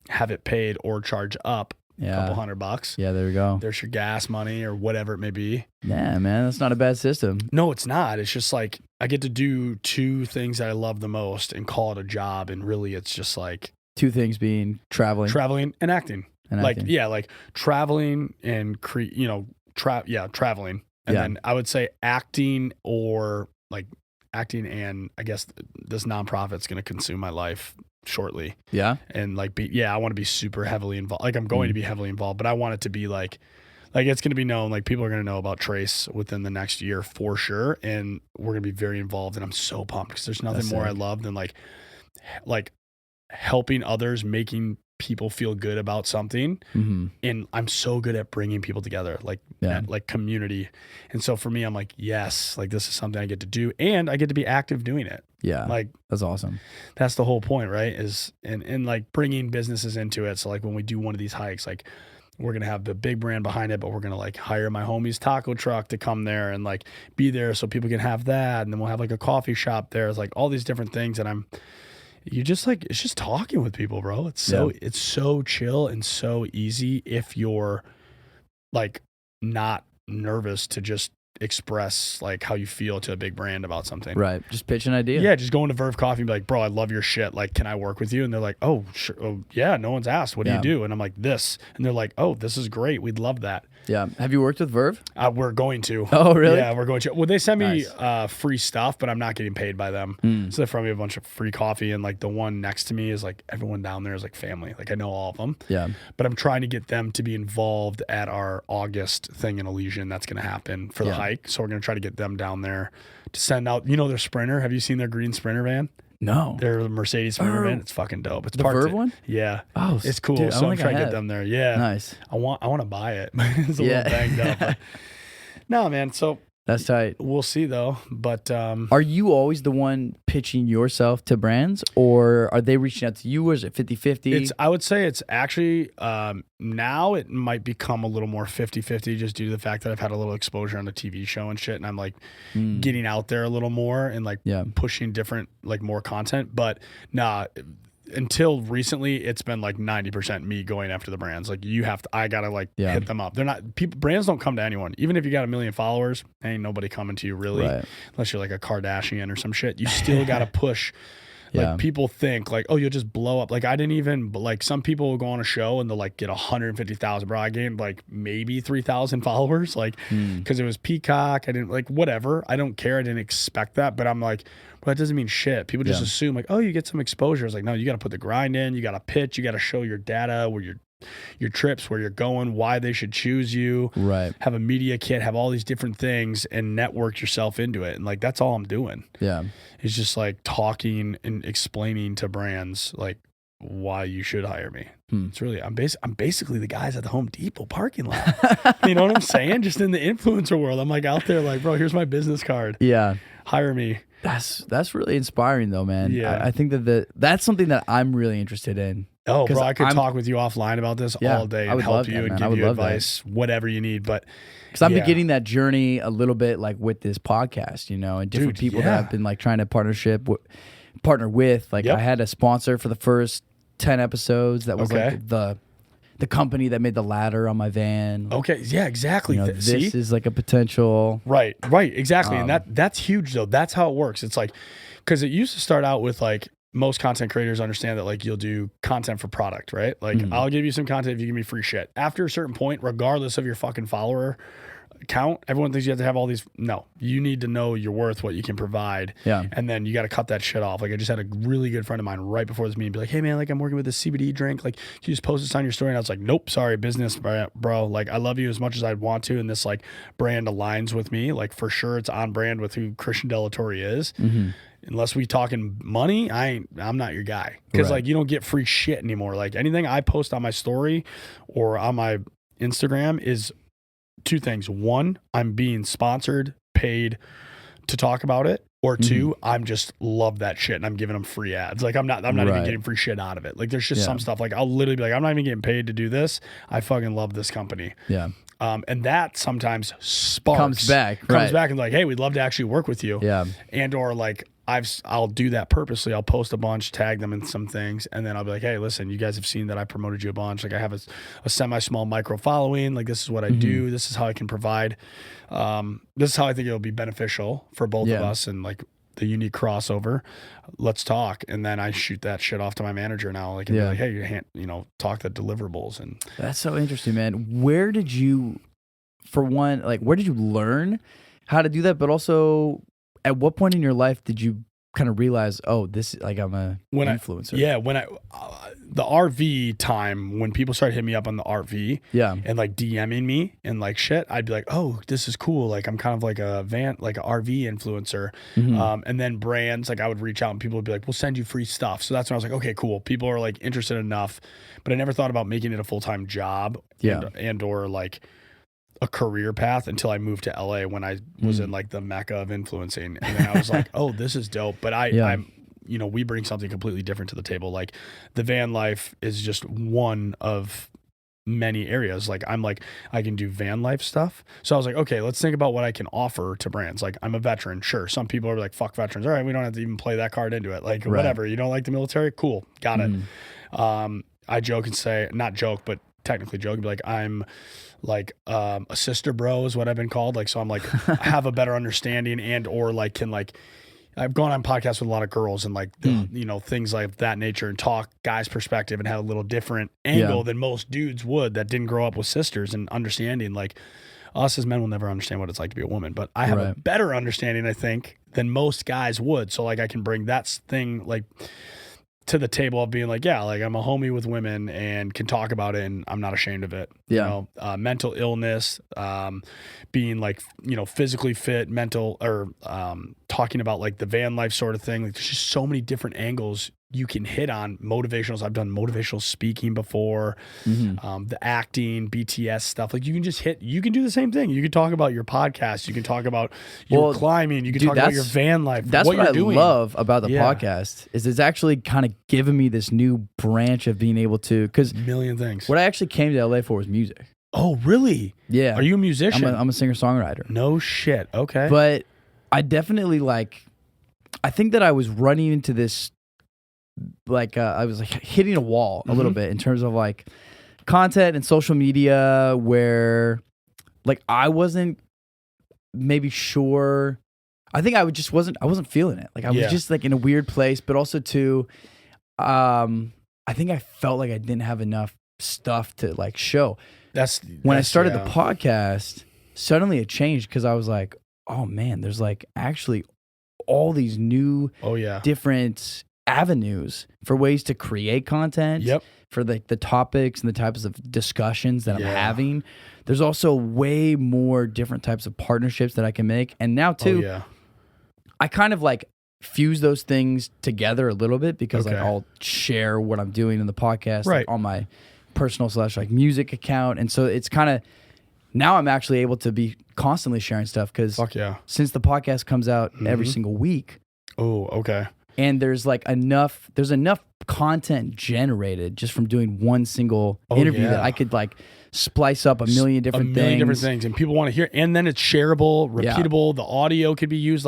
have it paid, or charge up a couple $100. Yeah, there we go. There's your gas money or whatever it may be. Yeah, man, that's not a bad system. No, it's not. It's just like I get to do 2 things that I love the most and call it a job. And really it's just like 2 things being traveling and acting. Like traveling and traveling. And then I would say acting, or like acting, and I guess this nonprofit's going to consume my life shortly. Yeah. And like, I want to be super heavily involved. Like I'm going to be heavily involved, but I want it to be like it's going to be known, like people are going to know about Trace within the next year for sure. And we're going to be very involved. And I'm so pumped because there's nothing more I love than like helping others, making people feel good about something. And I'm so good at bringing people together, like community. And so for me, I'm like, yes, like this is something I get to do, and I get to be active doing it. Yeah. Like that's awesome. That's the whole point, right? Is and like bringing businesses into it. So like when we do one of these hikes, like we're going to have the big brand behind it, but we're going to like hire my homie's taco truck to come there and like be there so people can have that. And then we'll have like a coffee shop there. It's like all these different things. And you just like, it's just talking with people, bro. It's so chill and so easy if you're like not nervous to just express like how you feel to a big brand about something. Right. Just pitch an idea. Yeah. Just go into Verve Coffee and be like, bro, I love your shit. Like, can I work with you? And they're like, oh, sure. Oh, yeah. No one's asked. What do you do? And I'm like, this. And they're like, oh, this is great. We'd love that. Yeah. Have you worked with Verve? We're going to. Oh, really? Yeah, we're going to. Well, they send me free stuff, but I'm not getting paid by them. So they throw me a bunch of free coffee. And like the one next to me is like everyone down there is like family. Like I know all of them. Yeah. But I'm trying to get them to be involved at our August thing in Elysian that's going to happen for the hike. So we're going to try to get them down there to send out, their Sprinter. Have you seen their green Sprinter van? No. They're Mercedes Sprinter van. It's fucking dope. It's the Verve one? Yeah. Oh, it's cool. Dude, so I'm trying to get them there. Yeah. Nice. I want to buy it. It's a little banged up. But No, man. So That's tight. we'll see though. But Are you always the one pitching yourself to brands, or are they reaching out to you, or is it 50-50? I would say it's actually now it might become a little more 50-50 just due to the fact that I've had a little exposure on the TV show and shit, and I'm like getting out there a little more and like pushing different like more content. But nah, until recently, it's been like 90% me going after the brands. Like I gotta like hit them up. They're not brands don't come to anyone. Even if you got 1 million followers, ain't nobody coming to you really, unless you're like a Kardashian or some shit. You still gotta push. Like people think like, oh, you'll just blow up. Like I didn't even like some people will go on a show and they'll like get 150,000. Bro, I gained like maybe 3,000 followers, like because it was Peacock. I didn't like whatever. I don't care. I didn't expect that, but I'm like, well, that doesn't mean shit. People just assume like, oh, you get some exposure. It's like, no, you got to put the grind in. You got to pitch. You got to show your data, where your trips, where you're going, why they should choose you. Right. Have a media kit. Have all these different things and network yourself into it. And like that's all I'm doing. Yeah. It's just like talking and explaining to brands like why you should hire me. It's really I'm basically the guys at the Home Depot parking lot. You know what I'm saying? Just in the influencer world, I'm like out there like, bro, here's my business card. Yeah. Hire me. That's really inspiring though, man. Yeah. I think that that's something that I'm really interested in. Oh, bro, I could talk with you offline about this all day and help you and give you advice, whatever you need. But because I'm beginning that journey a little bit like with this podcast, you know, and different people that I've been like trying to partner with. Like I had a sponsor for the first 10 episodes that was like the company that made the ladder on my van. Okay, yeah, exactly. You know, this is like a potential. Right, exactly. And that's huge though. That's how it works. It's like, because it used to start out with like, most content creators understand that like you'll do content for product, right? Like I'll give you some content if you give me free shit. After a certain point, regardless of your fucking follower count, everyone thinks you have to have all these. No, you need to know your worth, what you can provide. Yeah. And then you got to cut that shit off. Like I just had a really good friend of mine right before this meeting be like, hey man, like I'm working with this CBD drink. Like can you just post this on your story? And I was like, nope, sorry, business, bro. Like I love you as much as I'd want to. And this like brand aligns with me. Like for sure it's on brand with who Christian Della Torre is. Unless we talking money, I'm not your guy. Because like you don't get free shit anymore. Like anything I post on my story or on my Instagram is two things. One, I'm being sponsored, paid to talk about it. Or two, I'm just love that shit and I'm giving them free ads. Like I'm not even getting free shit out of it. Like there's just some stuff like I'll literally be like, I'm not even getting paid to do this. I fucking love this company. Yeah. And that sometimes comes back and like, hey, we'd love to actually work with you. Yeah. And or like I'll do that purposely. I'll post a bunch, tag them in some things, and then I'll be like, hey, listen, you guys have seen that I promoted you a bunch. Like I have a semi-small micro following. Like this is what I do. This is how I can provide. This is how I think it'll be beneficial for both of us and like the unique crossover. Let's talk. And then I shoot that shit off to my manager now. Like, and be like, hey, talk the deliverables. And that's so interesting, man. Where did you, for one, like, where did you learn how to do that? But also, at what point in your life did you kind of realize, oh, this is like I'm a influencer? When the RV time, when people started hitting me up on the RV and like DMing me and like shit, I'd be like, oh, this is cool. Like I'm kind of like a RV influencer. And then brands, like I would reach out and people would be like, we'll send you free stuff. So that's when I was like, okay, cool. People are like interested enough, but I never thought about making it a full-time job and or like a career path until I moved to LA when I was in like the mecca of influencing. And then I was like, oh, this is dope. But I'm, we bring something completely different to the table. Like the van life is just one of many areas. Like I can do van life stuff. So I was like, okay, let's think about what I can offer to brands. Like I'm a veteran. Sure. Some people are like, fuck veterans. All right. We don't have to even play that card into it. Like whatever. You don't like the military? Cool. Got it. I joke and say, not joke, but technically joke and be like, I'm like a sister bro is what I've been called. Like, so I'm like, I have a better understanding and or like can like, I've gone on podcasts with a lot of girls and like, things like that nature and talk guys' perspective and have a little different angle than most dudes would that didn't grow up with sisters and understanding. Like us as men will never understand what it's like to be a woman, but I have a better understanding, I think, than most guys would. So like I can bring that thing like to the table of being like, yeah, like I'm a homie with women and can talk about it and I'm not ashamed of it. Mental illness, being like, physically fit, mental or talking about like the van life sort of thing. Like there's just so many different angles you can hit on motivationals. I've done motivational speaking before, the acting, BTS stuff. Like you can do the same thing. You can talk about your podcast. You can talk about your climbing. You can talk about your van life. That's what you're I doing. love about the podcast is it's actually kind of given me this new branch of being able to, because million things. What I actually came to LA for was music. Oh, really? Yeah. Are you a musician? I'm a singer-songwriter. No shit. Okay. But I definitely I think that I was running into this, I was hitting a wall a little bit in terms of content and social media where I wasn't maybe sure. I think I wasn't feeling it. I was just in a weird place, but also too, I think I felt like I didn't have enough stuff to show. When I started the podcast, suddenly it changed because I was like, oh man, there's actually all these new different avenues for ways to create content, for the topics and the types of discussions that I'm having. There's also way more different types of partnerships that I can make. And now too, I kind of fuse those things together a little bit because I'll share what I'm doing in the podcast on my personal / music account. And so it's kind of, now I'm actually able to be constantly sharing stuff because since the podcast comes out every single week. Oh, okay. And there's enough content generated just from doing one single interview that I could splice up a million different things. And people want to hear, and then it's shareable, repeatable. The audio could be used.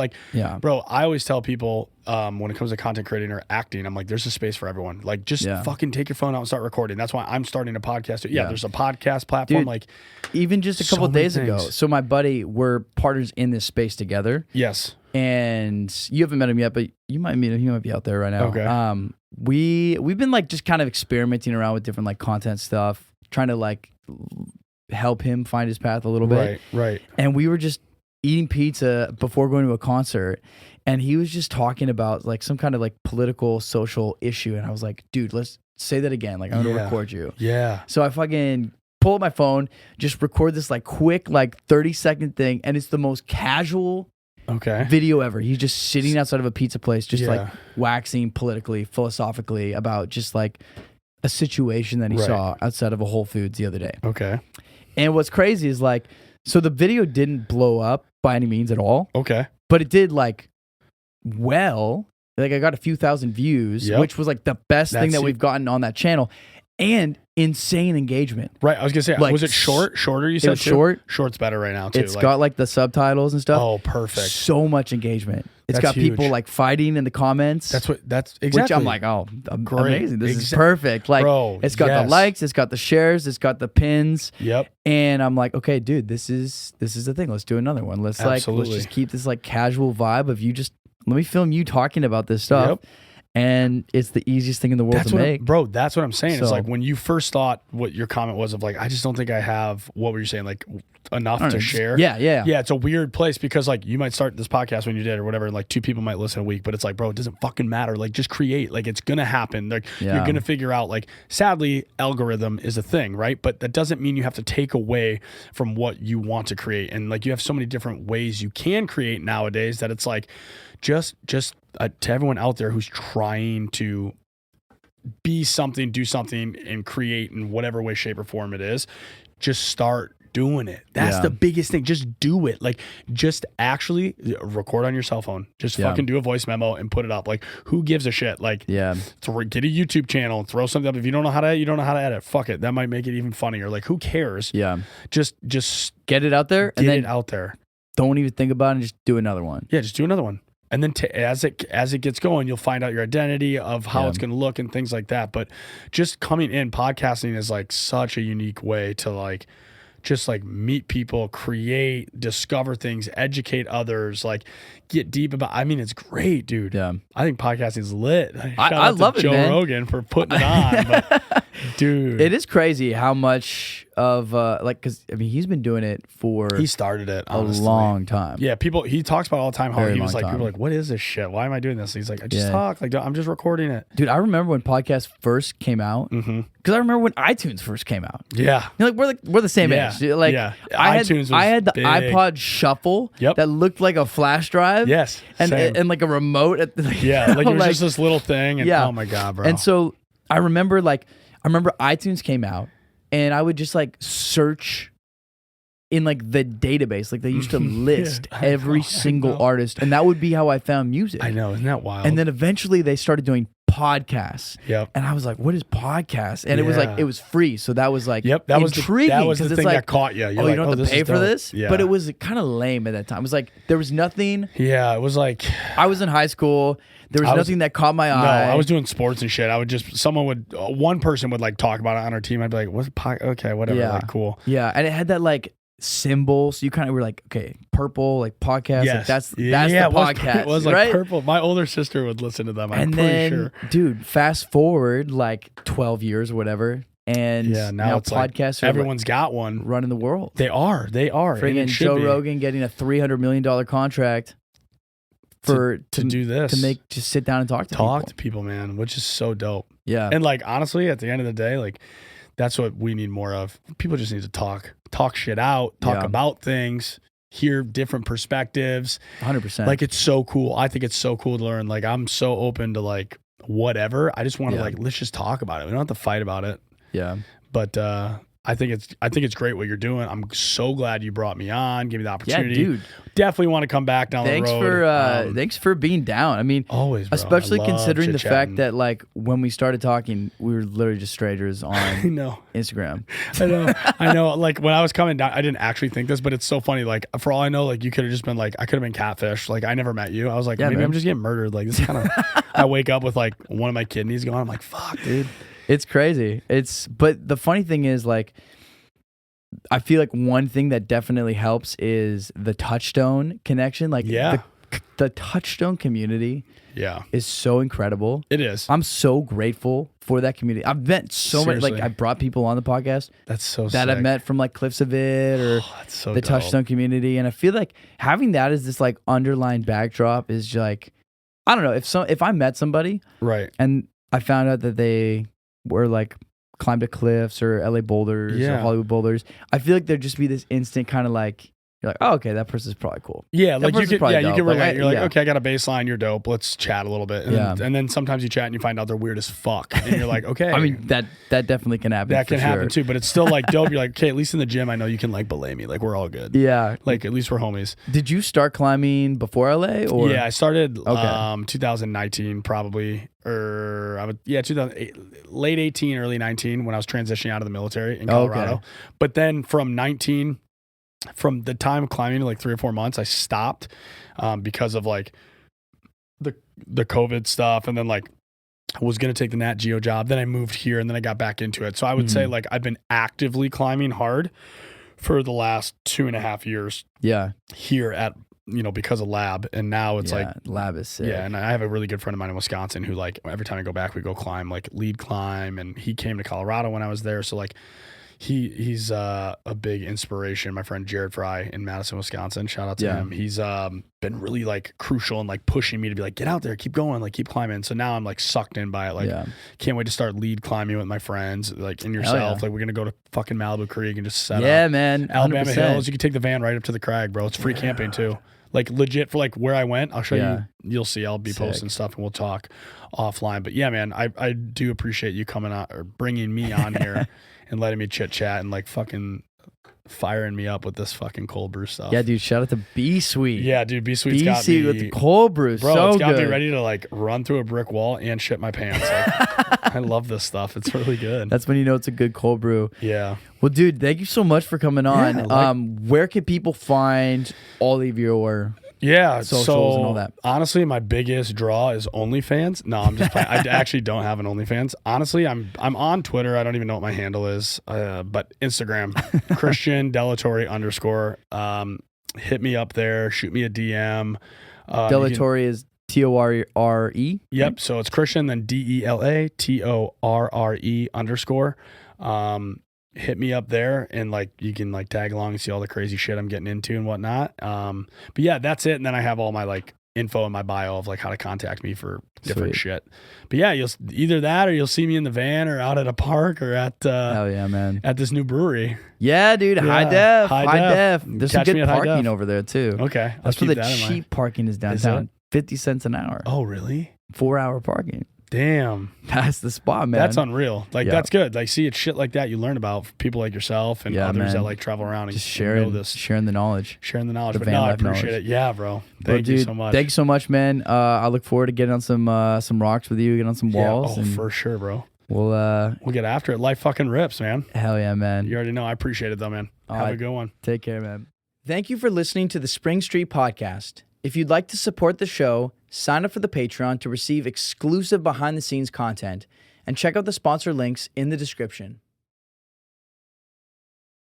Bro, I always tell people when it comes to content creating or acting, I'm like, there's a space for everyone. Just fucking take your phone out and start recording. That's why I'm starting a podcast. There's a podcast platform. Dude, even just a couple of days ago. So my buddy, we're partners in this space together. Yes. And you haven't met him yet, but you might meet him. He might be out there right now. Okay. We've been just kind of experimenting around with different content stuff, trying to help him find his path a little bit. Right. And we were just eating pizza before going to a concert, and he was just talking about some kind of political social issue, and I was like, dude, let's say that again. I'm gonna record you. Yeah. So I fucking pull up my phone, just record this quick 30-second thing, and it's the most casual video ever. He's just sitting outside of a pizza place, just waxing politically, philosophically about just a situation that he saw outside of a Whole Foods the other day. Okay. And what's crazy is so the video didn't blow up by any means at all. Okay. But it did well. I got a few thousand views, which was the best thing that we've gotten on that channel. And insane engagement. Right. I was going to say, was it short? Shorter, you said? It was short. Short's better right now, too. It's got the subtitles and stuff. Oh, perfect. So much engagement. It's That's got huge. people fighting in the comments. That's exactly. Which I'm amazing. This is perfect. Bro, it's got the likes, it's got the shares, it's got the pins. Yep. And I'm like, okay, dude, this is the thing. Let's do another one. Let's let's just keep this casual vibe of you just, let me film you talking about this stuff. Yep. And it's the easiest thing in the world to make. Bro, that's what I'm saying. It's when you first thought what your comment was of I just don't think I have, what were you saying? Enough to share? Yeah. Yeah, it's a weird place because you might start this podcast when you did or whatever, and 2 people might listen a week, but it's bro, it doesn't fucking matter. Just create. It's gonna happen. You're gonna figure out, sadly, algorithm is a thing, right? But that doesn't mean you have to take away from what you want to create. And you have so many different ways you can create nowadays that it's just to everyone out there who's trying to be something, do something, and create in whatever way, shape, or form it is, just start doing it. That's the biggest thing. Just do it. Just actually record on your cell phone. Just fucking do a voice memo and put it up. Who gives a shit? Get a YouTube channel, throw something up. If you don't know how to edit, you don't know how to edit. Fuck it. That might make it even funnier. Who cares? Yeah. Just get it out there. Get it out there. Don't even think about it and just do another one. Yeah, just do another one. And then as it gets going, you'll find out your identity of how it's going to look and things like that. But just coming in, podcasting is such a unique way to just meet people, create, discover things, educate others, get deep about. I mean, it's great, dude. Yeah, I think podcasting is lit. I love it, Joe man. Rogan for putting it on, but dude, it is crazy how much of because I mean he's been doing it for He started it, honestly. a long time. Yeah, he talks about all the time how Very he was long like, time. people are like, what is this shit? Why am I doing this? He's like, I just Yeah. talk. Like, I'm just recording it. Dude, I remember when podcasts first came out. Mm-hmm. Because I remember when iTunes first came out. Yeah. You know, like we're the same Yeah. age. Like Yeah. I iTunes was had the big. iPod Shuffle Yep. that looked like a flash drive. Yes. And same. like a remote. Yeah, like it was just this little thing. And Yeah. oh my God, bro. And so I remember iTunes came out and I would just like search in like the database. Like they used to list every single artist, and that would be how I found music. I know, isn't that wild? And then eventually they started doing podcasts. Yep. And I was like, what is podcast? And it was like, it was free. So that was like Yep, that was intriguing. that was the it's thing like, that caught you. You're oh, like, you don't have to this pay is for dope. this? Yeah. But it was kind of lame at that time. It was like, there was nothing. Yeah, it was like, I was in high school. There was nothing that caught my eye. No, I was doing sports and shit. I would just, one person would like talk about it on our team. I'd be like, what's okay, whatever, Yeah. like cool. Yeah. And it had that like symbol. So you kind of were like, okay, purple, like podcast. Yes. Like that's yeah, the podcast. It was like right? purple. My older sister would listen to them. I'm And pretty then, sure. dude, fast forward like 12 years or whatever. And Yeah, now it's like podcasts are everyone's got one. running the world. They are. and it Friggin' should Joe be. Rogan getting a $300 million contract to do this. to just sit down and talk to people, man, which is so dope. Yeah. And like honestly, at the end of the day, like that's what we need more of. People just need to talk shit out, talk Yeah. about things, hear different perspectives. 100%. Like it's so cool. I think it's so cool to learn. Like I'm so open to like whatever. I just want to Yeah. like let's just talk about it. We don't have to fight about it. yeah. But I think it's great what you're doing. I'm so glad you brought me on, gave me the opportunity. Yeah, dude. Definitely want to come back down the road. Thanks for being down. I mean, Always, bro. especially I love considering the chit-chatting. fact that like when we started talking, we were literally just strangers on I know. Instagram. I know. Like when I was coming down, I didn't actually think this, but it's so funny. Like for all I know, like you could have just been like, I could have been catfish. Like I never met you. I was like, Yeah, maybe man. I'm just getting murdered. Like this kind of. I wake up with like one of my kidneys gone. I'm like, fuck, dude. It's crazy. But the funny thing is like, I feel like one thing that definitely helps is the Touchstone connection. Like Yeah. the Touchstone community Yeah, is so incredible. it is. I'm so grateful for that community. I've met so many, like Seriously. I brought people on the podcast That's so that sick. I've met from like Cliffs of It or That's so the dope. Touchstone community. And I feel like having that as this like underlying backdrop is like, I don't know, if I met somebody Right. and I found out that they were like climbed a cliffs or LA boulders or Yeah. Hollywood boulders, I feel like there'd just be this instant kind of like, you're like, oh, okay, that person's probably cool. Yeah, That like you person's could, probably you dope. could Like, relate. You're like, yeah. okay, I got a baseline. You're dope. Let's chat a little bit. And, Yeah. and then sometimes you chat and you find out they're weird as fuck, and you're like, okay. I mean, that definitely can happen. that for can happen sure. too, but it's still like dope. You're like, okay, at least in the gym, I know you can like belay me. Like we're all good. Yeah. Like at least we're homies. Did you start climbing before LA or? Yeah, I started Okay. 2019 probably, or 2008, late 18, early 19 when I was transitioning out of the military in Colorado. Okay. But then from from the time of climbing to like 3 or 4 months, I stopped because of like the COVID stuff, and then like I was gonna take the Nat Geo job. Then I moved here, and then I got back into it. So I would say like I've been actively climbing hard for the last 2.5 years Yeah. here at because of lab, and now it's like lab is sick. yeah. And I have a really good friend of mine in Wisconsin who like every time I go back we go climb like lead climb, and he came to Colorado when I was there, so like he's a big inspiration. My friend Jared Fry in Madison, Wisconsin, shout out to Yeah. him. He's been really like crucial and like pushing me to be like, get out there, keep going, like keep climbing. So now I'm like sucked in by it. Like can't wait to start lead climbing with my friends, like and yourself. yeah. Like we're gonna go to fucking Malibu Creek and just set Yeah, up. man. 100%. Alabama Hills. You can take the van right up to the crag, bro. It's free camping too. Like legit for like where I went. I'll show Yeah. you. You'll see. I'll be Sick. posting stuff and we'll talk offline. But yeah, man, I do appreciate you coming on or bringing me on here and letting me chit chat and like fucking firing me up with this fucking cold brew stuff. Yeah, dude. Shout out to B Sweet. Yeah, dude. B Sweet's got B-Sweet me with the cold brew. Bro, so it's got good. me ready to like run through a brick wall and shit my pants. Like, I love this stuff. It's really good. That's when you know it's a good cold brew. Yeah. Well, dude, thank you so much for coming on. Yeah, Where can people find all of your socials and all that? Honestly, my biggest draw is OnlyFans. No, I'm just playing. I actually don't have an OnlyFans. Honestly, I'm on Twitter. I don't even know what my handle is. But Instagram, Christian Delatorre _. Hit me up there. Shoot me a DM. Delatorre is Torre. Yep. So it's Christian, then DELATORRE _. hit me up there, and like you can like tag along and see all the crazy shit I'm getting into and whatnot. But yeah, that's it. And then I have all my like info in my bio of like how to contact me for different shit. But yeah, you'll either that or you'll see me in the van or out at a park or at hell yeah, man, at this new brewery. Yeah, dude, high def. There's some Catch me good at High parking Def. over there too. Okay, that's where the cheap parking is downtown. 50 cents an hour. Oh, really? 4-hour parking. Damn. That's the spot, man. That's unreal. Like, that's good. Like, see, it's shit like that you learn about people like yourself and others that like travel around and just sharing the knowledge. Sharing the knowledge. But no, I appreciate it. Yeah, bro. Thank you so much. Thank you so much, man. I look forward to getting on some rocks with you, getting on some walls. Yeah, for sure, bro. We'll get after it. Life fucking rips, man. Hell yeah, man. You already know. I appreciate it, though, man. Have a good one. Take care, man. Thank you for listening to the Spring Street Podcast. If you'd like to support the show, sign up for the Patreon to receive exclusive behind-the-scenes content and check out the sponsor links in the description.